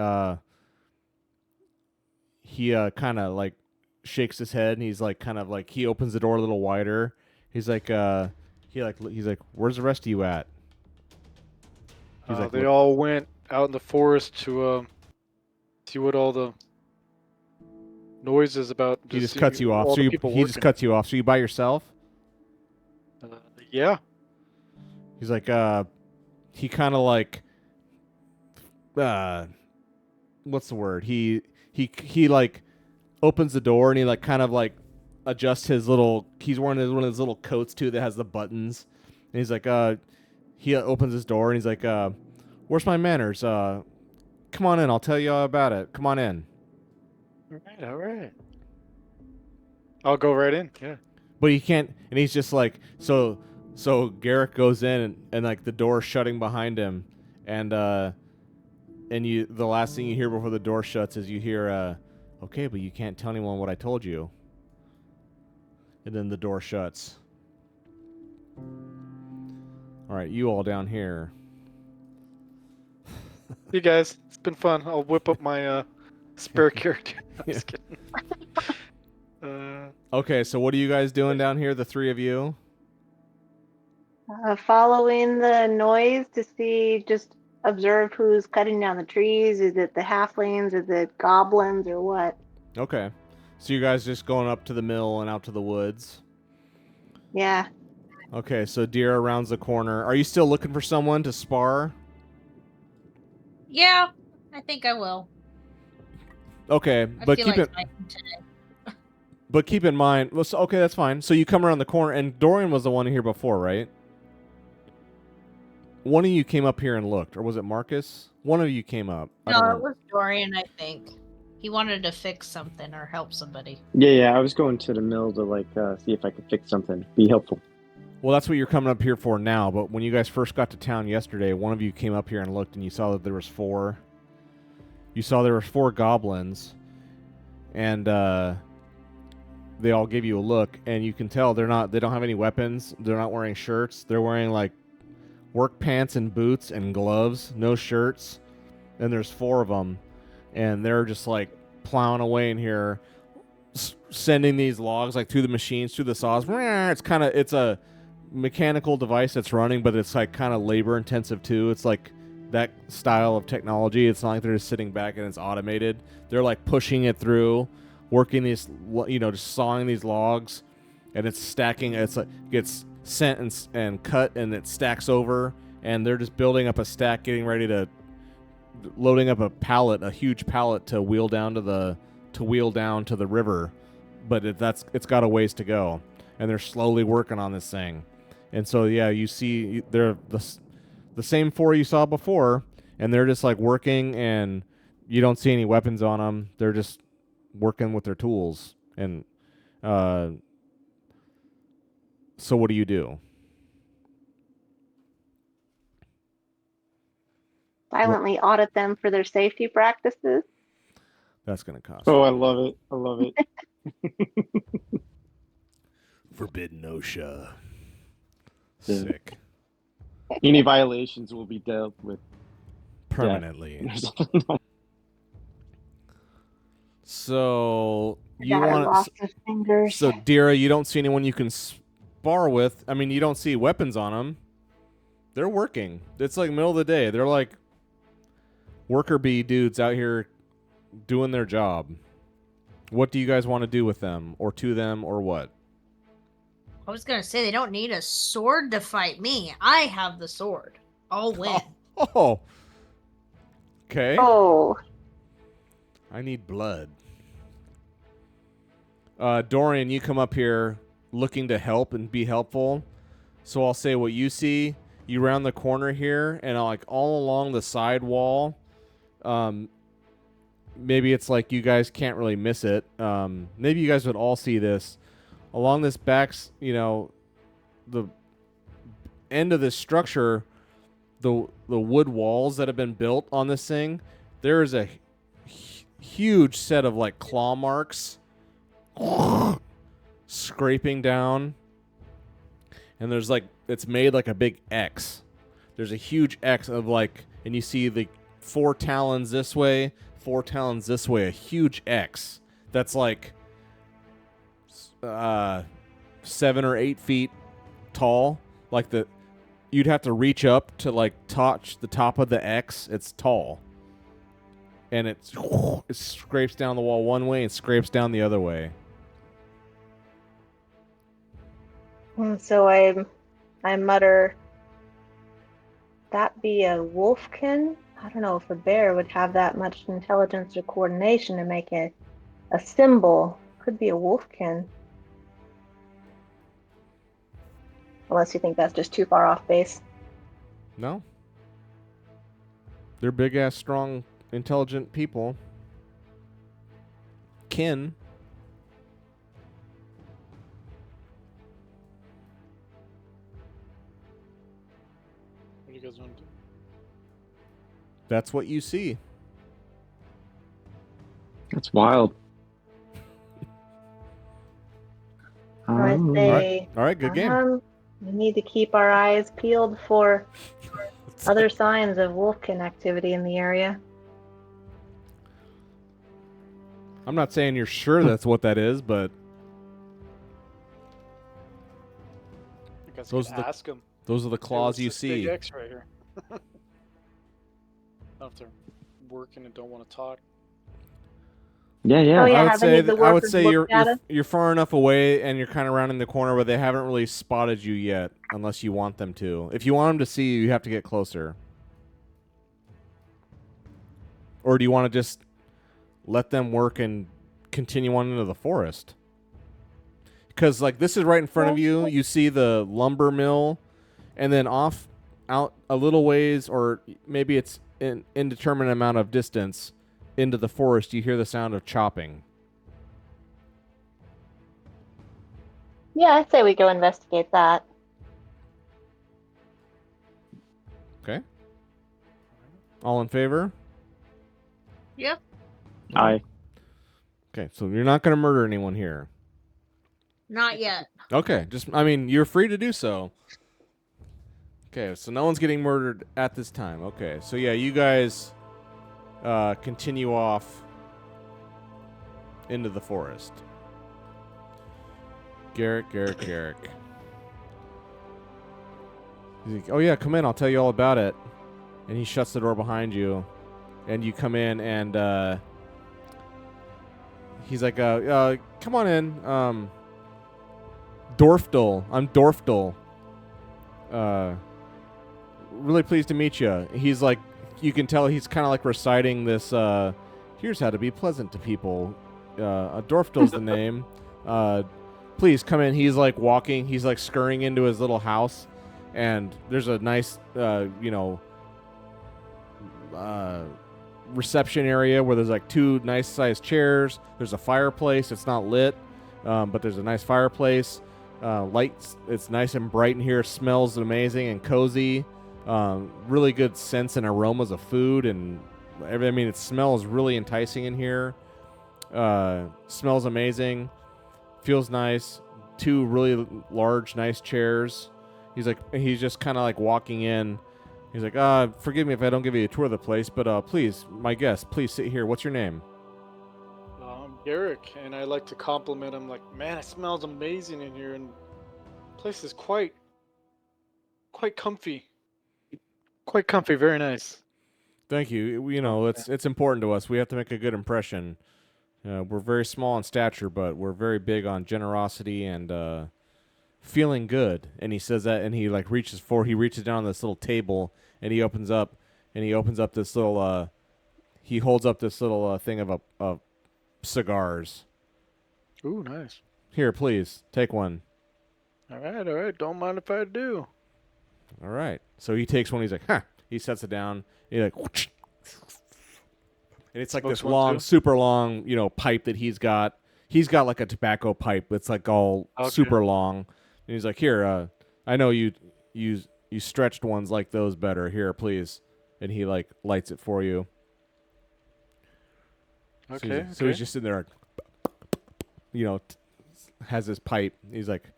he kind of like shakes his head and he's like kind of like he opens the door a little wider. He's like he's like, where's the rest of you at? He's like, They all went out in the forest to see what all the noise is about. He just cuts you off. So he just cuts you off. So you by yourself? Yeah. He's like he kind of like what's the word? He like opens the door and he like kind of like adjusts his little. He's wearing one of his little coats too that has the buttons. And he's like he opens his door and he's like where's my manners? Come on in. I'll tell you all about it. Come on in. All right. I'll go right in. Yeah. But he can't, and he's just like so Garrick goes in and like the door shutting behind him, and you the last thing you hear before the door shuts is you hear okay, but you can't tell anyone what I told you. And then the door shuts. All right, you all down here. You guys, it's been fun. I'll whip up my spare character. I'm just kidding. Okay, so what are you guys doing down here, the three of you? Following the noise to see, just observe who's cutting down the trees. Is it the halflings? Is it goblins or what? Okay, so you guys just going up to the mill and out to the woods. Yeah. Okay, so Dira rounds the corner. Are you still looking for someone to spar? Yeah, I think I will. Okay, but keep it. But keep in mind, well, so, okay, that's fine. So you come around the corner, and Dorian was the one here before, right? One of you came up here and looked, or was it Marcus? One of you came up. No, it was Dorian, I think. He wanted to fix something or help somebody. Yeah. I was going to the mill to like see if I could fix something, be helpful. Well, that's what you're coming up here for now. But when you guys first got to town yesterday, one of you came up here and looked, and you saw that there was 4. You saw there were 4 goblins, and they all give you a look, and you can tell they don't have any weapons. They're not wearing shirts. They're wearing like work pants and boots and gloves, no shirts. And there's 4 of them, and they're just like plowing away in here, sending these logs like through the machines, through the saws. It's a mechanical device that's running, but it's like kind of labor intensive too. It's like that style of technology. It's not like they're just sitting back and it's automated. They're like pushing it through, working these, just sawing these logs, and it's stacking. It's like gets sent and cut, and it stacks over, and they're just building up a stack, getting ready to loading up a huge pallet to wheel down to the river. But it's got a ways to go, and they're slowly working on this thing. And so yeah, you see they're the same 4 you saw before, and they're just like working, and you don't see any weapons on them. They're just working with their tools. And so what do you do? Silently audit them for their safety practices. That's going to cost. Oh, I love it. Forbidden OSHA. Yeah. Sick. Any violations will be dealt with Permanently. No. So you want lost his fingers. So Dira, you don't see anyone you can spar with. I mean, you don't see weapons on them. They're working. It's like middle of the day. They're like worker bee dudes out here doing their job. What do you guys want to do with them or to them or what? I was gonna say they don't need a sword to fight me. I have the sword. I'll win. Oh. Okay. Oh, I need blood. Dorian, you come up here looking to help and be helpful. So I'll say what you see. You round the corner here, and like all along the side wall, maybe it's like you guys can't really miss it. Maybe you guys would all see this. Along this back, the end of this structure, the wood walls that have been built on this thing, there is a huge set of like claw marks scraping down, and there's like it's made like a big X. There's a huge X of like, and you see the 4 talons this way, 4 talons this way, a huge X that's like 7 or 8 feet tall. Like you'd have to reach up to like touch the top of the X. It's tall, and it scrapes down the wall one way and scrapes down the other way. so I mutter, that be a wolfkin? I don't know if a bear would have that much intelligence or coordination to make a symbol. Could be a wolfkin. Unless you think that's just too far off base. No. They're big-ass, strong, intelligent people. Kin. What do you guys want to do? That's what you see. That's wild. I say, All right, good game. we need to keep our eyes peeled for other signs of wolfkin activity in the area. I'm not saying you're sure that's what that is, but I guess Those you are could the- ask them. those are the claws you see. Big X right here. If they're working and don't want to talk. Yeah, yeah. Oh, yeah. I would have any say of the I would workers say looked at us? you're far enough away and you're kind of rounding the corner where they haven't really spotted you yet, unless you want them to. If you want them to see you, you have to get closer. Or do you want to just let them work and continue on into the forest? Because like this is right in front of you. You see the lumber mill, and then off out a little ways, or maybe it's an indeterminate amount of distance into the forest, you hear the sound of chopping. Yeah, I'd say we go investigate that. Okay. All in favor? Yep. I Okay, so you're not going to murder anyone here. Not yet. Okay, you're free to do so. Okay, so no one's getting murdered at this time. Okay, so yeah, you guys continue off into the forest. Garrick. He's like, oh yeah, come in, I'll tell you all about it. And he shuts the door behind you, and you come in, and he's like, come on in. Dorfdal. I'm Dorfdal. Really pleased to meet you. He's like, you can tell he's kind of like reciting this, here's how to be pleasant to people. Dorfdal's the name. Please come in. He's like walking, he's like scurrying into his little house, and there's a nice, reception area where there's like 2 nice sized chairs. There's a fireplace. It's not lit, but there's a nice fireplace. Lights. It's nice and bright in here. Smells amazing and cozy. Really good scents and aromas of food and everything. I mean, it smells really enticing in here. Smells amazing. Feels nice. 2 really large, nice chairs. He's just kind of like walking in. He's like, forgive me if I don't give you a tour of the place, but please, my guest, please sit here. What's your name? I'm Garrick, and I like to compliment him. Like, man, it smells amazing in here, and the place is quite comfy. Quite comfy, very nice. Thank you. You know, it's important to us. We have to make a good impression. We're very small in stature, but we're very big on generosity and feeling good. And he says that, and he like he reaches down on this little table, and he opens up this little. He holds up this little thing of cigars. Ooh, nice. Here, please take one. All right. Don't mind if I do. All right. So he takes one. He's like, huh. He sets it down. He like, whoosh. And it's like Smokes this one long, too? super long, pipe that he's got. He's got like a tobacco pipe that's like all Okay. super long. And he's like, here, I know you stretched ones like those better. Here, please. And he like lights it for you. Okay. So he's just sitting there, has his pipe. He's like,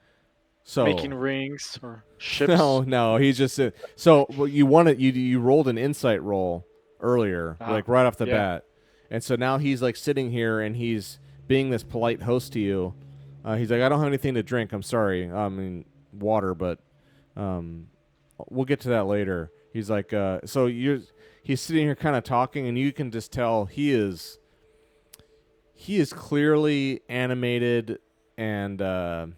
so making rings or ships. No, he's just so you rolled an insight roll earlier, like right off the bat, and so now he's like sitting here and he's being this polite host to you. He's like, I don't have anything to drink. I'm sorry. I mean water, but we'll get to that later. He's like, he's sitting here kind of talking, and you can just tell he is clearly animated and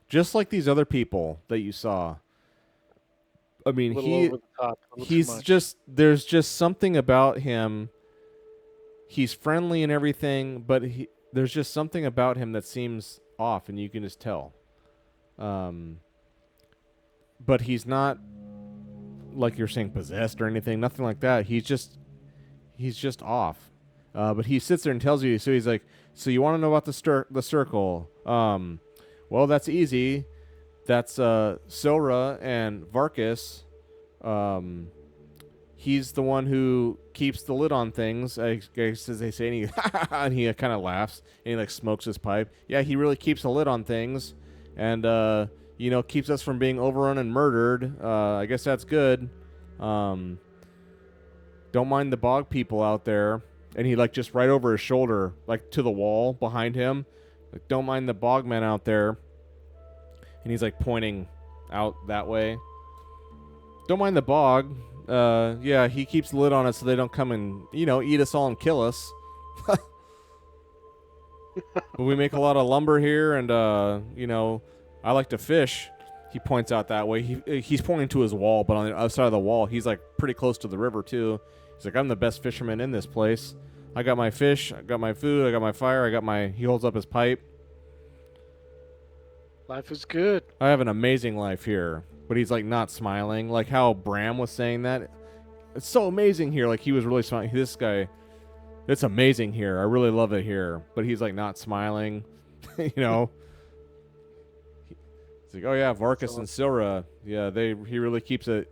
just like these other people that you saw. I mean, over the top, there's just something about him. He's friendly and everything, but there's just something about him that seems off, and you can just tell. But he's not, like you're saying, possessed or anything, nothing like that. He's just off. But he sits there and tells you, so he's like, so you want to know about the circle? Well, that's easy. That's Silra and Varkas. He's the one who keeps the lid on things, I guess as they say, and he kind of laughs, and he like smokes his pipe. Yeah, he really keeps the lid on things, and keeps us from being overrun and murdered. I guess that's good. Don't mind the bog people out there. And he like just right over his shoulder, like to the wall behind him. Like, don't mind the bogmen out there. And he's like pointing out that way. Don't mind the bog. Yeah, he keeps the lid on us so they don't come and, eat us all and kill us. But we make a lot of lumber here, and, I like to fish. He points out that way. He's pointing to his wall, but on the other side of the wall, he's like pretty close to the river too. He's like, I'm the best fisherman in this place. I got my fish, I got my food, I got my fire, he holds up his pipe. Life is good. I have an amazing life here. But he's like not smiling. Like how Bram was saying that. It's so amazing here. Like he was really smiling. This guy, it's amazing here. I really love it here. But he's like not smiling. He's like, oh yeah, Varkas and Silra. Yeah, he really keeps it.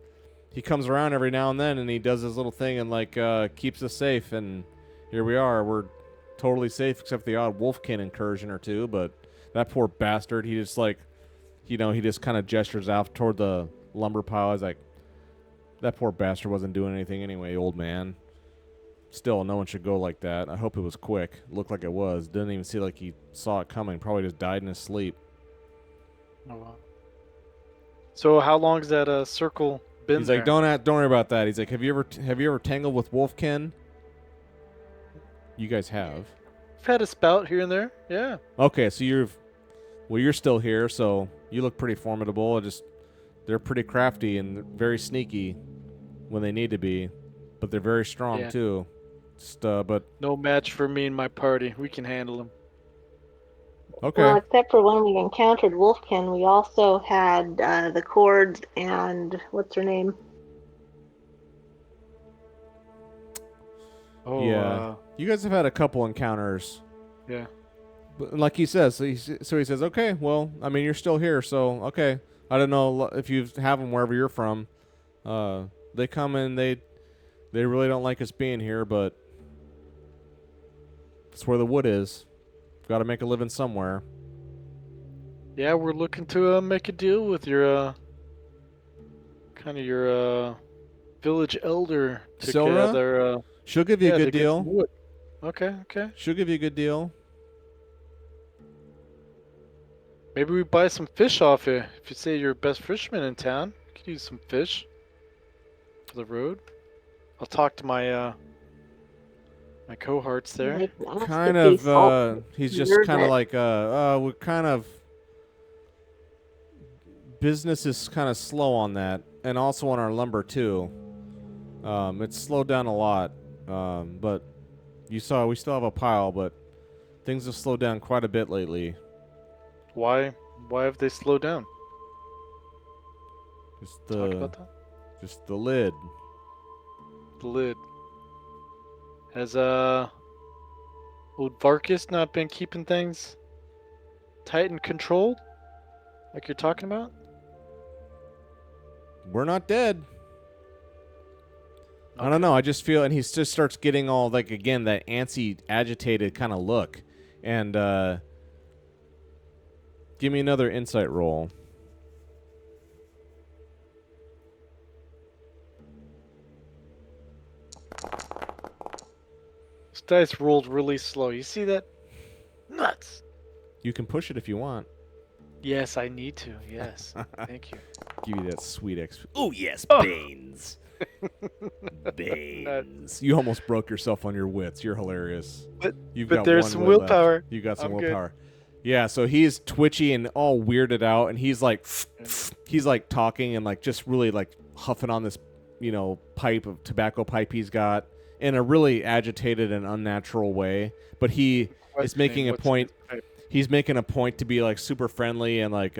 He comes around every now and then and he does his little thing and like keeps us safe, and here we are. We're totally safe except the odd wolfkin incursion or two, but that poor bastard, he just like, he just kind of gestures out toward the lumber pile. He's like, that poor bastard wasn't doing anything anyway, old man. Still, no one should go like that. I hope it was quick. Looked like it was. Didn't even see like he saw it coming. Probably just died in his sleep. Oh, wow. So how long has that circle been He's there? like, don't worry about that. He's like, have you ever tangled with wolfkin? You guys have. I've had a spout here and there. Yeah. Okay, so you're still here, so you look pretty formidable. They're pretty crafty and very sneaky when they need to be, but they're very strong too. But no match for me and my party. We can handle them. Okay. Well, except for when we encountered Wolfkin, we also had the Cords and what's her name? Oh, yeah. You guys have had a couple encounters. Yeah. But like he says, he says, okay, well, I mean, you're still here, so okay. I don't know if you have them wherever you're from. They come and they really don't like us being here, but that's where the wood is. Got to make a living somewhere. Yeah, we're looking to make a deal with your your village elder together. She'll give you a good deal. Okay. She'll give you a good deal. Maybe we buy some fish off you. If you say you're best fisherman in town, you could use some fish. for the road. I'll talk to my my cohorts there. Like, ask Kind if of, they salt he's just deserve kind of it. like, we're kind of, business is kind of slow on that, and also on our lumber too. It's slowed down a lot, but you saw we still have a pile, but things have slowed down quite a bit lately. Why have they slowed down? Just Talk about that. just the lid. The lid. Has old Varkas not been keeping things tight and controlled, like you're talking about? We're not dead. I Okay. don't know. I just feel, and he just starts getting all like again that antsy, agitated kind of look, and give me another insight roll. This dice rolled really slow. You see that? Nuts. You can push it if you want. Yes, I need to. Yes. Thank you. Give you that sweet XP. Oh yes, Oh. Banes. Banes. You almost broke yourself on your wits. You're hilarious. But You've but got there's one some wit left. willpower. You got some I'm good. willpower. Yeah, so he's twitchy and all weirded out, and he's like, he's like talking and like just really like huffing on this, pipe of tobacco pipe he's got in a really agitated and unnatural way. But he is making a What's point. his type? He's making a point to be like super friendly and like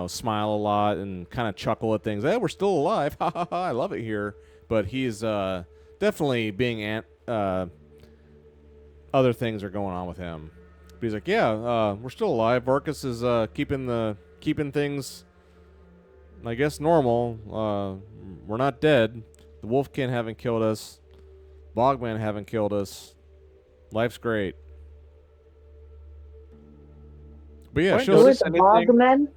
smile a lot and kind of chuckle at things. Hey, we're still alive. Ha ha ha! I love it here. But he's definitely being other things are going on with him. But he's like, yeah, we're still alive. Varkas is keeping things, I guess, normal. We're not dead. The Wolfkin haven't killed us. Bogman haven't killed us. Life's great. But yeah, Why show Who are notice the anything? bogmen?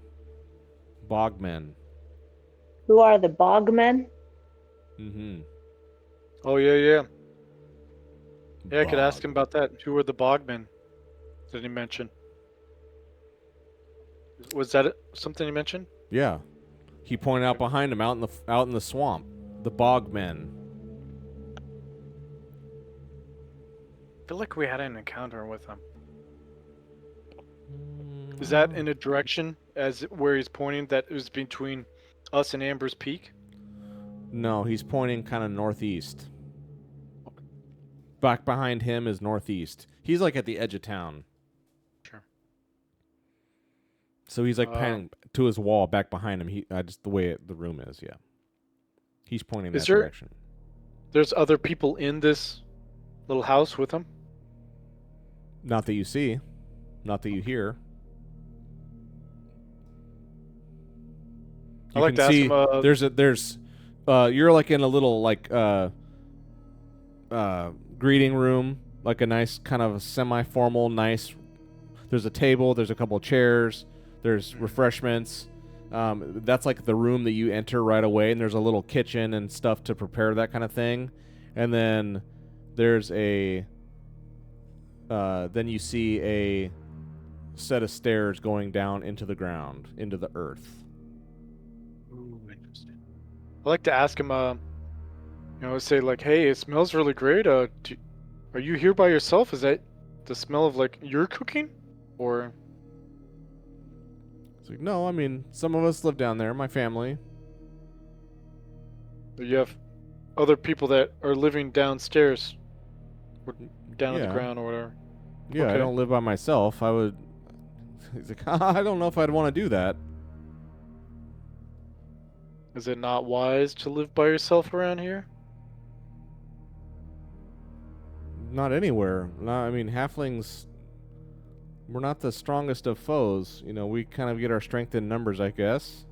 Bogmen. Who are the bogmen? Mm-hmm. Oh yeah. Yeah, I could ask him about that. Who were the bogmen? Did he mention? Was that something he mentioned? Yeah, he pointed out behind him, out in the swamp, the Bogmen. I feel like we had an encounter with him. Is that in a direction as where he's pointing that it was between us and Amber's Peak? No, he's pointing kind of northeast. Back behind him is northeast. He's like at the edge of town. Sure. So he's like panning to his wall back behind him. He just the way the room is. Yeah, he's pointing that direction. There's other people in this little house with him? Not that you see, not that you hear. I like to ask him. There's you're like in a little like greeting room, like a nice kind of semi-formal, nice. There's a table. There's a couple of chairs. There's refreshments. That's like the room that you enter right away, and there's a little kitchen and stuff to prepare that kind of thing. And then there's then you see a set of stairs going down into the ground, into the earth. Ooh, interesting. I like to ask him. Say like, "Hey, it smells really great. Are you here by yourself? Is that the smell of like your cooking, or?" It's like, no, I mean, some of us live down there, my family. You have other people that are living downstairs, or down on Yeah. the ground, or whatever. Yeah, I Okay. don't live by myself. I would. He's like, I don't know if I'd want to do that. Is it not wise to live by yourself around here? Not anywhere. I mean, halflings. We're not the strongest of foes. We kind of get our strength in numbers, I guess.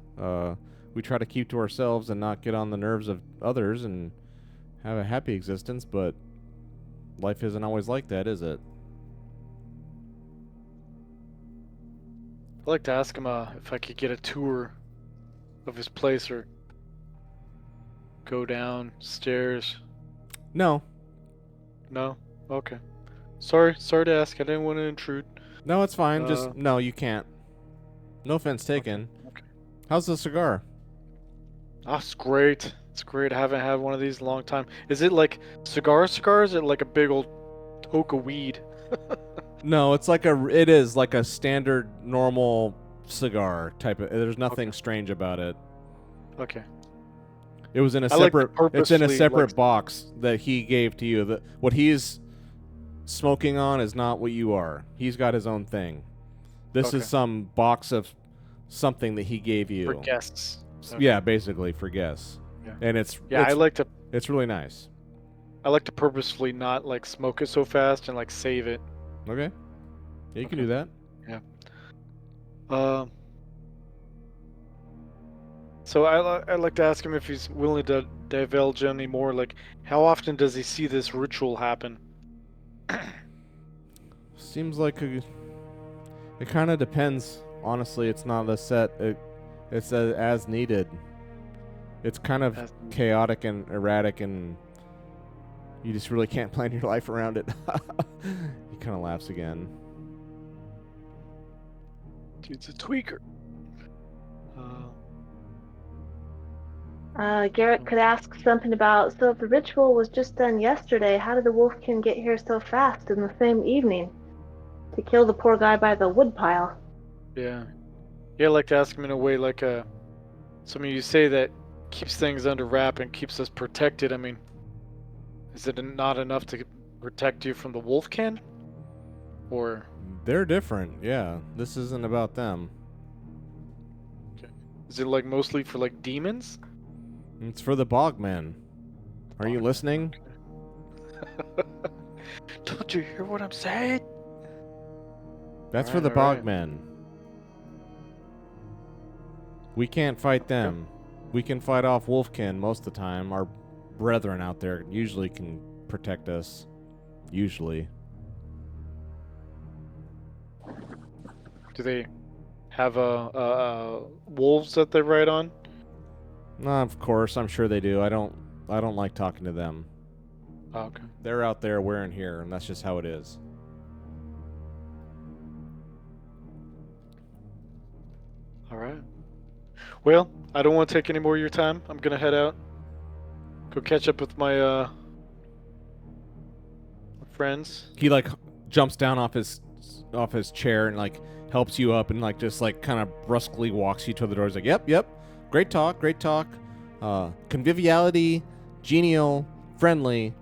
We try to keep to ourselves and not get on the nerves of others and have a happy existence, but life isn't always like that, is it? I'd like to ask him if I could get a tour of his place or go downstairs. No. No? Okay. Sorry to ask. I didn't want to intrude. No, it's fine. Just, no, you can't. No offense taken. Okay. How's the cigar? That's great. It's great. I haven't had one of these in a long time. Is it like cigars, or is it like a big old toke of weed? No, it is like a standard normal cigar type of. There's nothing strange about it. Okay. It was in a I like to separate. It's in a purposefully, separate box that he gave to you. What he's smoking on is not what you are. He's got his own thing. This Okay. is some box of something that he gave you. for guests. Okay. Yeah, basically for guests. Yeah. And it's I really nice. like to purposefully not like smoke it so fast and like save it. Okay. Yeah, you can Okay. do that. So I'd like to ask him if he's willing to divulge any more. Like, how often does he see this ritual happen? Seems like it kind of depends. Honestly, it's not a set. It's as needed. It's kind of As- chaotic and erratic, and you just really can't plan your life around it. He kind of laughs again. Dude's a tweaker. Garrett could ask something about, so if the ritual was just done yesterday, how did the Wolfkin get here so fast in the same evening to kill the poor guy by the woodpile? Yeah. Yeah, I'd like to ask him in a way like something you say that keeps things under wrap and keeps us protected. I mean, is it not enough to protect you from the Wolfkin? Or They're different. Yeah, this isn't about them. is it like mostly for like demons? It's for the Bogmen. Are you listening? Don't you hear what I'm saying? That's for the Alright. Bogmen. We can't fight them. We can fight off Wolfkin most of the time. Our brethren out there usually can protect us. Usually. Do they have wolves that they ride on? Of course, I'm sure they do. I don't like talking to them. Oh, okay. They're out there, we're in here, and that's just how it is. All right. Well, I don't want to take any more of your time. I'm gonna head out. Go catch up with my friends. He like jumps down off his chair and like helps you up and like just like kind of brusquely walks you to the door. He's like, "Yep. Great talk. Conviviality, genial, friendly.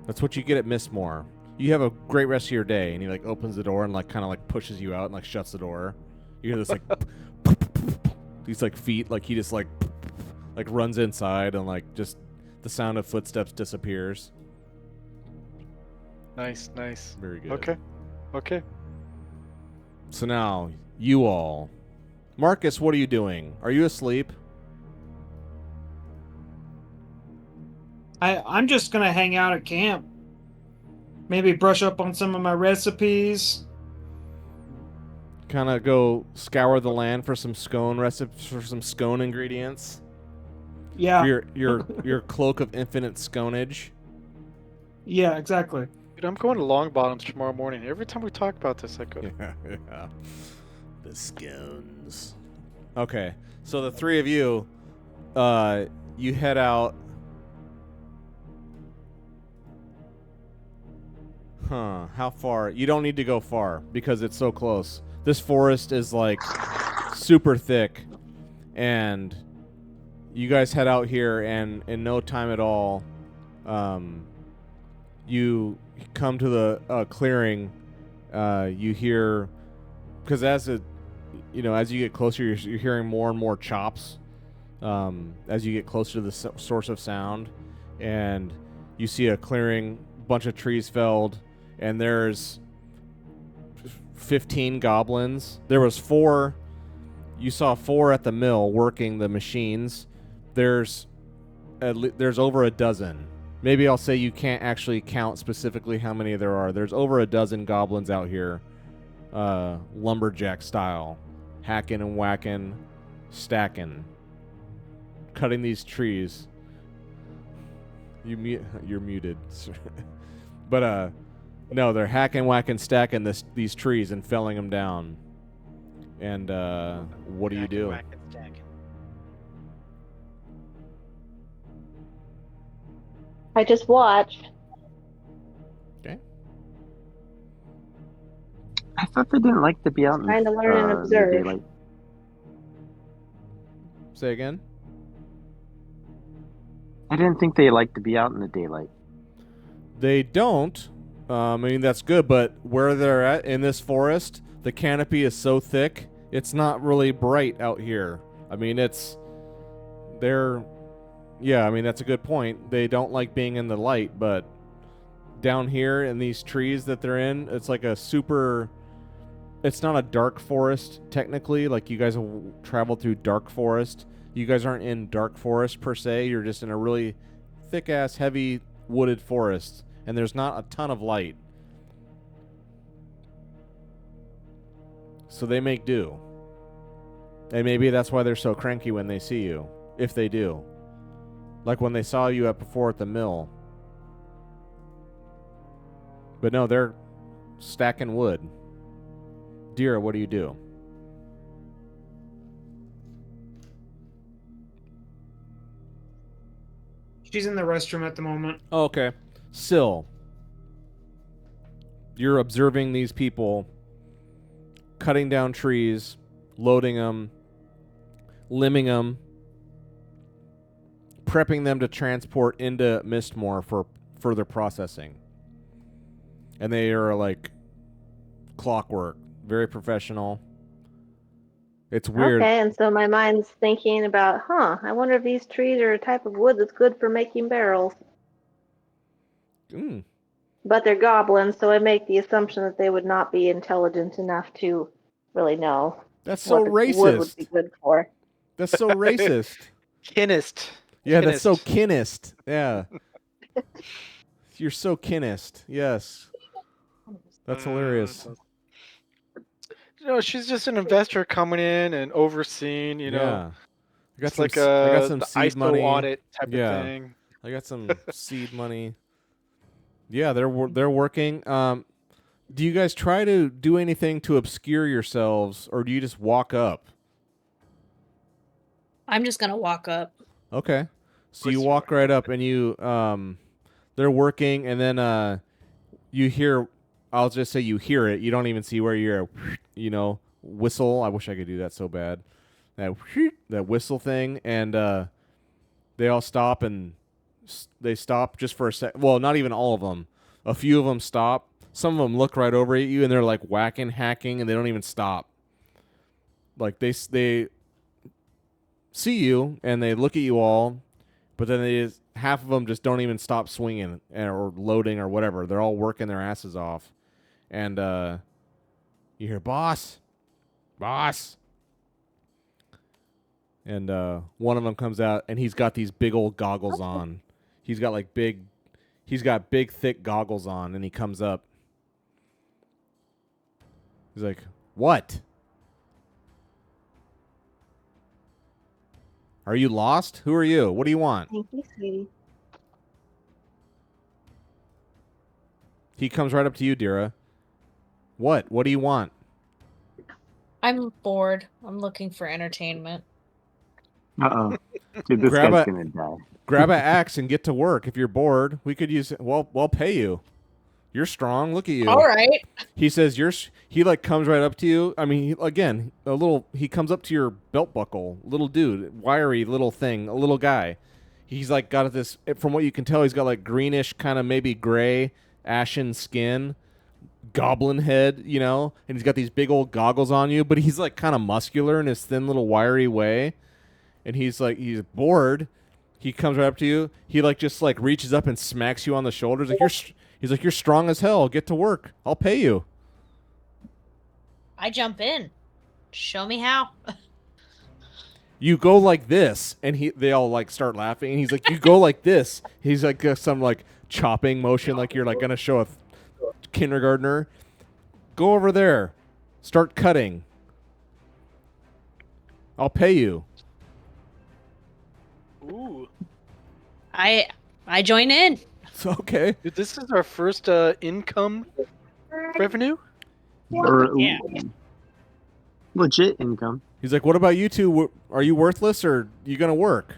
That's what you get at Mistmoor. You have a great rest of your day." And he like opens the door and like kind of like pushes you out and like shuts the door. You hear this like these like feet, like he just like runs inside and like just the sound of footsteps disappears. Nice. Very good. Okay. So now you all, Marcus, what are you doing? Are you asleep? I'm just gonna hang out at camp. Maybe brush up on some of my recipes. Kind of go scour the land for some scone for some scone ingredients. Yeah. For your cloak of infinite sconage. Yeah, exactly. Dude, I'm going to Long Bottoms tomorrow morning. Every time we talk about this, I go. Yeah. The scones. Okay, so the three of you, you head out. How far? You don't need to go far because it's so close. This forest is like super thick, and you guys head out here, and in no time at all, you come to the clearing. You hear, because as you get closer, you're hearing more and more chops as you get closer to the source of sound, and you see a clearing, bunch of trees felled, and there's 15 goblins. There was 4. You saw 4 at the mill working the machines. There's over a dozen. Maybe I'll say you can't actually count specifically how many there are. There's over a dozen goblins out here, lumberjack style, hacking and whacking, stacking, cutting these trees. You're muted, but no, they're hacking, whacking, stacking these trees and felling them down. And what do you do? I just watched. Okay. I thought they didn't like to be out Trying to learn and in the observe. daylight. Say again. I didn't think they liked to be out in the daylight. They don't. I mean, that's good, but where they're at in this forest, the canopy is so thick, it's not really bright out here. I mean, yeah, I mean, that's a good point. They don't like being in the light, but down here in these trees that they're in, it's like it's not a dark forest, technically. Like, you guys have traveled through dark forest. You guys aren't in dark forest, per se. You're just in a really thick-ass, heavy wooded forest, and there's not a ton of light. So they make do. And maybe that's why they're so cranky when they see you, if they do. Like when they saw you before at the mill. But no, they're stacking wood. Dira, what do you do? She's in the restroom at the moment. Oh, okay. Syl, you're observing these people cutting down trees, loading them, limbing them, prepping them to transport into Mistmoor for further processing. And they are like clockwork, very professional. It's weird. Okay, and so my mind's thinking about, I wonder if these trees are a type of wood that's good for making barrels. But they're goblins, so I make the assumption that they would not be intelligent enough to really know. That's so what racist. Wood would be good for. That's so racist. Kinnist. Yeah, that's so kinnist. Yeah. You're so kinnist. Yes. That's hilarious. She's just an investor coming in and overseeing, Yeah. I got it's some, like I got some the seed ISO money. audit type Yeah. of thing. I got some seed money. Yeah, they're working. Do you guys try to do anything to obscure yourselves, or do you just walk up? I'm just gonna walk up. Okay. So you walk right up, and you they're working, and then you hear. I'll just say you hear it. You don't even see where you're, whistle. I wish I could do that so bad. That whistle thing, and they all stop, and they stop just for a sec. Well, not even all of them. A few of them stop. Some of them look right over at you, and they're like whacking, hacking, and they don't even stop. Like they see you, and they look at you all, but then half of them just don't even stop swinging or loading or whatever. They're all working their asses off. And you hear, boss. And one of them comes out, and he's got these big old goggles on. He's got big, thick goggles on, and he comes up. He's like, what? Are you lost? Who are you? What do you want? Thank you, sweetie. He comes right up to you, Dira. What? What do you want? I'm bored. I'm looking for entertainment. Uh-oh. Dude, this guy's gonna die. Grab an axe and get to work. If you're bored, we could use it. We'll pay you. You're strong. Look at you. All right. He says he like comes right up to you. I mean, he comes up to your belt buckle. Little dude, wiry little thing, a little guy. He's like got this, from what you can tell, he's got like greenish, kind of maybe gray, ashen skin, goblin head, and he's got these big old goggles on you, but he's like kind of muscular in his thin little wiry way. And he's bored. He comes right up to you. He just reaches up and smacks you on the shoulders. He's like, you're strong as hell. Get to work. I'll pay you. I jump in. Show me how. You go like this, and they all start laughing. And he's like, you go like this. He's like some chopping motion, like you're gonna show a kindergartner. Go over there. Start cutting. I'll pay you. Ooh. I join in. It's okay. Dude, this is our first income revenue? Or Yeah. legit income. He's like, what about you two? Are you worthless, or you gonna work?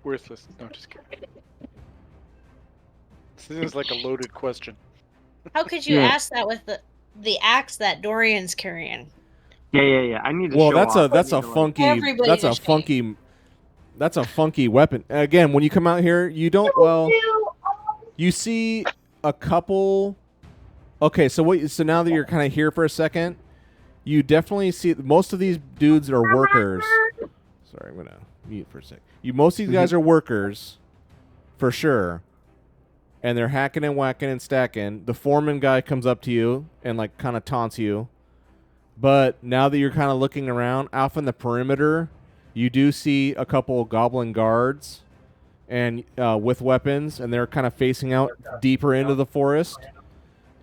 Worthless. No, just kidding. This seems like a loaded question. How could you Yeah. ask that with the axe that Dorian's carrying? Yeah. I need to Well, show that's off. that's I a need to, like- funky Everybody that's a just funky that's a funky weapon. Again, when you come out here, you don't you see a couple. Okay, so now that you're kind of here for a second, you definitely see most of these dudes are workers. Sorry, I'm gonna mute for a sec. Most of these guys are workers, for sure, and they're hacking and whacking and stacking. The foreman guy comes up to you and like kind of taunts you. But now that you're kind of looking around, off in the perimeter, you do see a couple goblin guards and with weapons, and they're kind of facing out deeper into the forest.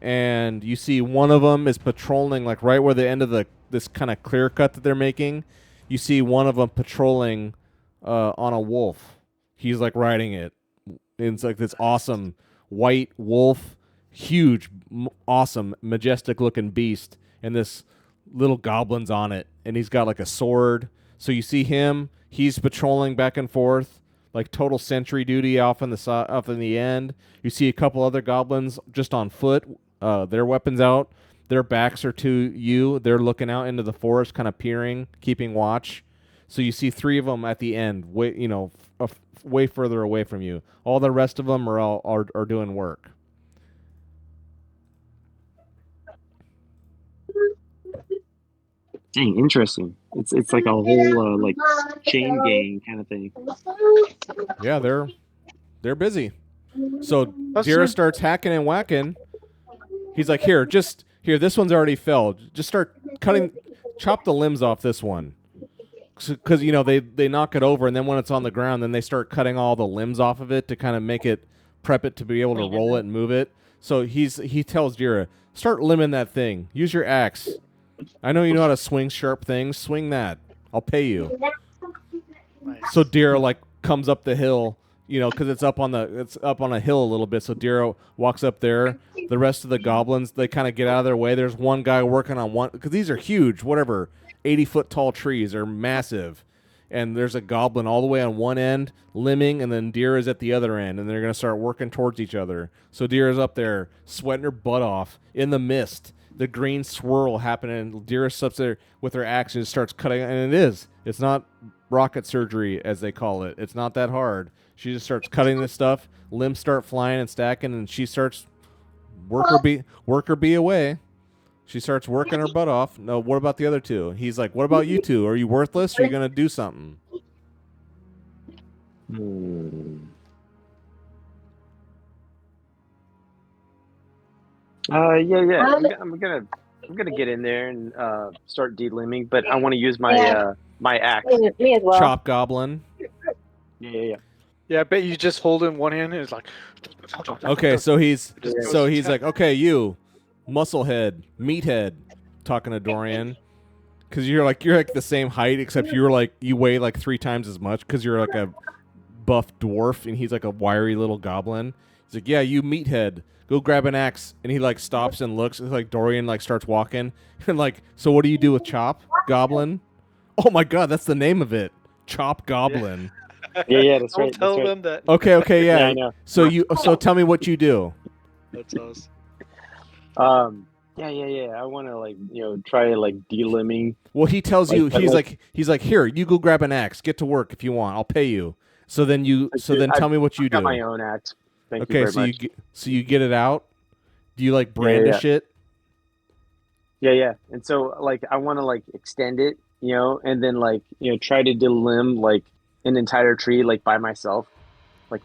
And you see one of them is patrolling, like right where the end of this kind of clear cut that they're making. You see one of them patrolling on a wolf. He's like riding it. And it's like this awesome white wolf, huge, awesome, majestic looking beast, and this little goblin's on it, and he's got like a sword. So you see him, he's patrolling back and forth, like total sentry duty off in the end. You see a couple other goblins just on foot, their weapons out, their backs are to you. They're looking out into the forest, kind of peering, keeping watch. So you see 3 of them at the end, way further away from you. All the rest of them are doing work. Dang, interesting. It's like a whole like chain gang kind of thing. Yeah, they're busy. So That's Jira good. starts hacking and whacking. He's like, here, this one's already fell. Just start chop the limbs off this one. Because, they knock it over, and then when it's on the ground, then they start cutting all the limbs off of it to kind of prep it to be able to roll it and move it. So he tells Jira, start limbing that thing. Use your axe. I know you know how to swing sharp things. Swing that. I'll pay you. Nice. So Dira like comes up the hill, because it's up on a hill a little bit. So Dira walks up there. The rest of the goblins, they kind of get out of their way. There's one guy working on one, because these are huge, 80-foot tall trees are massive, and there's a goblin all the way on one end limbing, and then Dira's at the other end, and they're gonna start working towards each other. So Dira's up there sweating her butt off in the mist. The green swirl happening. Dira up there with her axe and starts cutting, and it's not rocket surgery as they call it. It's not that hard. She just starts cutting this stuff. Limbs start flying and stacking, and she starts worker bee away. She starts working her butt off. No, what about the other 2? He's like, what about you 2? Are you worthless? Or are you gonna do something? Yeah. I'm gonna get in there and start delimbing, but I want to use my my axe. Me as well. Chop goblin. Yeah. Yeah, I bet you just hold it in one hand and it's like. Okay, so he's Just like, okay, you, musclehead, meathead, talking to Dorian, because you're like the same height, except you weigh like 3 times as much, because you're like a buff dwarf and he's like a wiry little goblin. He's like, yeah, you meathead, go grab an axe, and he like stops and looks. It's like Dorian like starts walking and like, so what do you do with Chop Goblin? Oh my god, that's the name of it, Chop Goblin. Yeah, that's right. Don't tell that's right. them that. Okay, yeah. I know. So tell me what you do. That's us. Yeah. I want to try like delimbing. Well, he tells you Like- he's like, here, you go grab an axe, get to work if you want, I'll pay you. So then tell me what you I got do. my own axe. Thank Okay, you very much. you get it out. Do you like brandish it? Yeah. And so like I want to like extend it, and then like try to delimb like an entire tree like by myself, like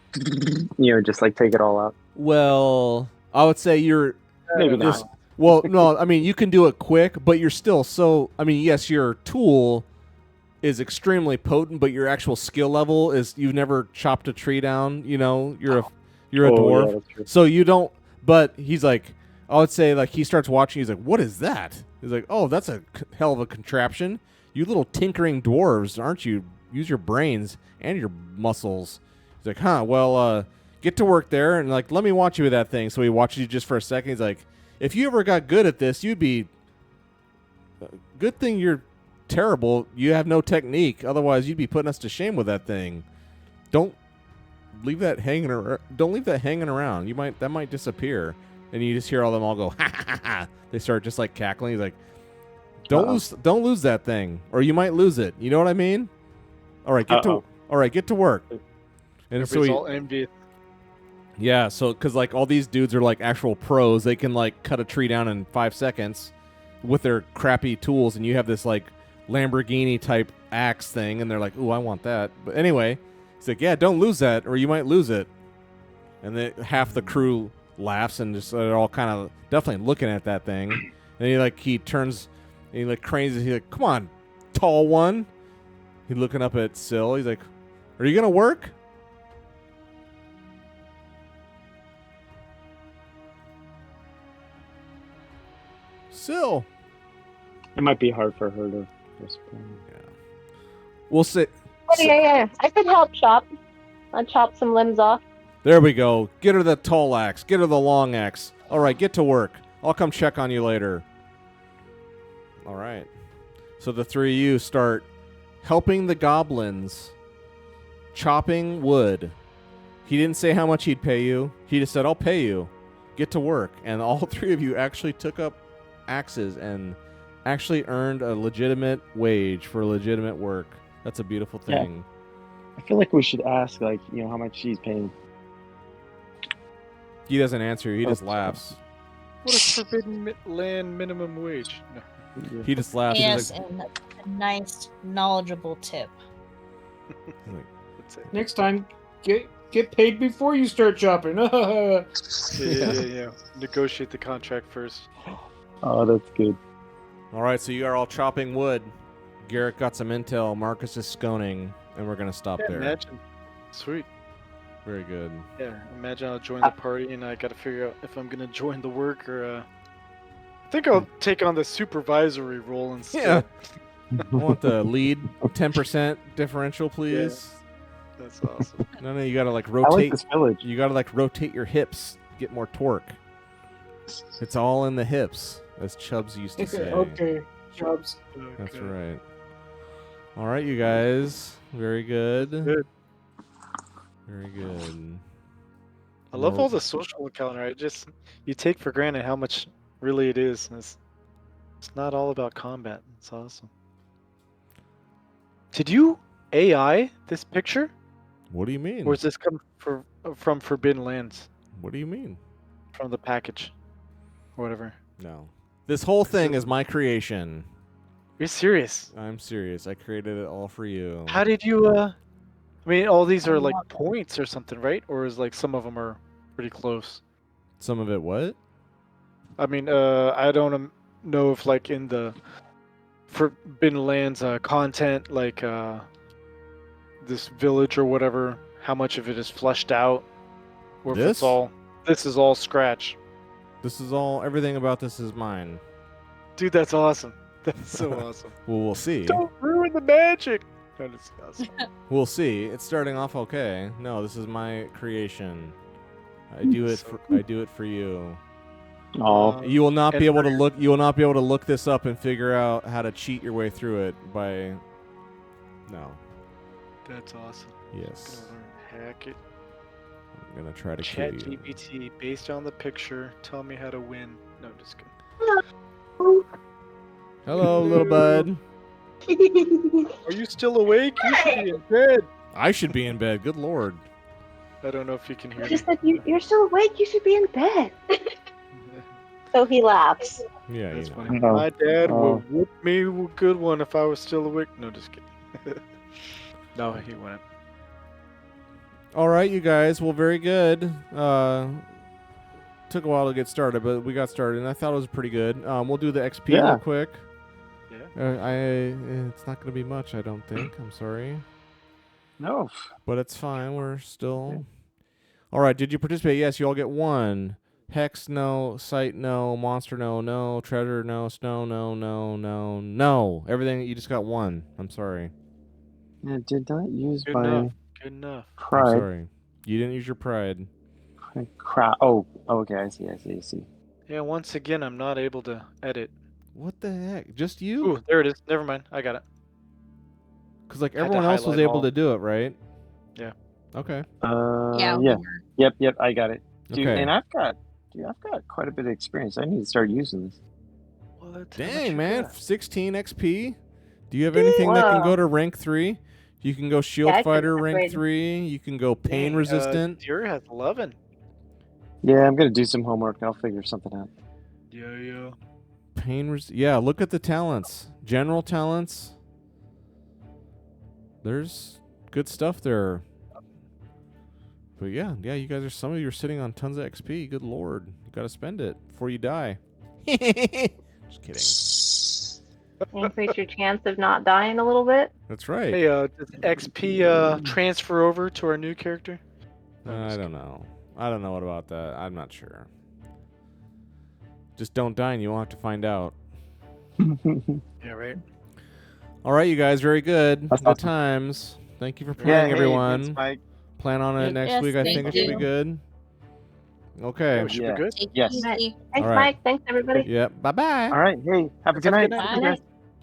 just like take it all out. Well, I would say you're Maybe just not. well, no, I mean you can do it quick, but you're still yes, your tool is extremely potent, but your actual skill level is you've never chopped a tree down. You're a dwarf, Yeah, that's true. so you don't. But he's like, I would say like he starts watching. He's like, what is that? He's like, oh, that's a hell of a contraption. You little tinkering dwarves, aren't you? Use your brains and your muscles. He's like, huh? Well, get to work there and like let me watch you with that thing. So he watches you just for a second. He's like, if you ever got good at this, you'd be. Good thing you're terrible. You have no technique. Otherwise, you'd be putting us to shame with that thing. Don't leave that hanging. Don't leave that hanging around. That might disappear, and you just hear all them all go ha ha ha ha. They start just like cackling. He's like, don't lose that thing, or you might lose it. You know what I mean? All right, get to work. And so all envious. yeah, so because like all these dudes are like actual pros, they can like cut a tree down in 5 seconds with their crappy tools, and you have this like Lamborghini type axe thing, and they're like, "Ooh, I want that." But anyway, he's like, "Yeah, don't lose that, or you might lose it." And then half the crew laughs, and just they're all kind of definitely looking at that thing. And he turns, and he like cranes. He's like, "Come on, tall one." He's looking up at Syl. He's like, "Are you gonna work?" Syl. It might be hard for her to respond. Yeah. We'll sit. Oh, yeah. I could help chop. I'll chop some limbs off. There we go. Get her the tall axe. Get her the long axe. All right, get to work. I'll come check on you later. All right. So the three of you start helping the goblins chopping wood. He didn't say how much he'd pay you. He just said, I'll pay you. Get to work. And all three of you actually took up axes and actually earned a legitimate wage for legitimate work. That's a beautiful thing. I feel like we should ask, like, how much she's paying. He doesn't answer. He just laughs. What is forbidden land minimum wage? No. He just laughs. Yes, He's like, and a nice, knowledgeable tip. Next time, get paid before you start chopping. Yeah. Negotiate the contract first. Oh, that's good. all right, so you are all chopping wood. Garrett got some intel. Marcus is sconing, and we're going to stop there. Imagine. Sweet. Very good. Yeah, imagine I'll join the party and I gotta figure out if I'm gonna join the work or I think I'll take on the supervisory role instead. Yeah. I want the lead 10% differential, please. Yeah, that's awesome. No, you gotta like I rotate. like this village. You gotta like rotate your hips, get more torque. It's all in the hips, as Chubbs used to say. Okay, Chubbs. That's Okay. right. All right, you guys. Very good. Good. Very good. I love all the social encounter. You take for granted how much really it is. It's not all about combat. It's awesome. Did you AI this picture? What do you mean? Or is this come from Forbidden Lands? What do you mean? From the package? Or whatever. No. This whole thing is my creation. You're serious? I'm serious. I created it all for you. How did you, I mean, all these are like points or something, right? Or is like some of them are pretty close? Some of it what? I mean, I don't know if like in the Forbidden Lands content, like this village or whatever, how much of it is fleshed out, or if This this is all scratch. everything about this is mine. Dude, that's awesome. That's so awesome. Well, we'll see. Don't ruin the magic. That is awesome. We'll see. It's starting off okay. No, this is my creation. I do it for you. Oh, You will not be and able to look. You will not be able to look this up and figure out how to cheat your way through it by. No. That's awesome. Yes. Gonna learn hack it. I'm gonna try to kill Chat you. GPT, based on the picture, tell me how to win. No, just kidding. Hello, little bud. Are you still awake? You should be in bed. I should be in bed. Good lord. I don't know if you can hear I me. just said, you're still awake. You should be in bed. So he laughs. Yeah, That's you know. funny. Oh. My dad Oh. would whoop me a good one if I was still awake. No, just kidding. No, he wouldn't. All right, you guys. Well, very good. Took a while to get started, but we got started, and I thought it was pretty good. We'll do the XP Yeah. real quick. Yeah. It's not going to be much, I don't think. I'm sorry. no. But it's fine. We're still... All right, did you participate? Yes, you all get 1. Hex, no. Sight, no. Monster, no. No. Treasure, no. Snow, no. No, no, no. Everything, you just got 1. I'm sorry. Yeah, did not use Good my enough. Good enough. I'm pride. sorry. You didn't use your pride. Oh, okay. I see. Yeah, once again, I'm not able to edit. What the heck? Just you? Ooh, there it is. Never mind. I got it. Because like Had to everyone else was highlight able all. to do it, right? Yeah. Okay. Yeah. Yeah. Yep. I got it. Dude, Okay. and I've got quite a bit of experience. I need to start using this. What? How much Dang, you man. got? 16 XP. Do you have anything that can Whoa. go to rank 3? You can go shield Yeah, I can fighter rank upgrade. 3. You can go pain Dang, resistant. Deer has 11. Yeah, I'm gonna do some homework. I'll figure something out. Yeah. Yeah, look at the talents. General talents. There's good stuff there. But yeah, you guys are, some of you are sitting on tons of XP. Good lord. You gotta spend it before you die. Just kidding. Increase your chance of not dying a little bit. That's right. Hey, does XP transfer over to our new character? I don't know. I don't know what about that. I'm not sure. Just don't die and you won't have to find out. Yeah, right. All right, you guys, very good. That's Good awesome. times. Thank you for Yeah, playing, hey, everyone. thanks, Mike. Plan on it next Yes, week. I thank think it should be you. good. Okay. Yeah, we should Yeah. be good. Take it Yes. easy. Thanks, All right. Mike. Thanks, everybody. Yep. Bye-bye. All right. Hey, have a good night. Have a Bye. good night.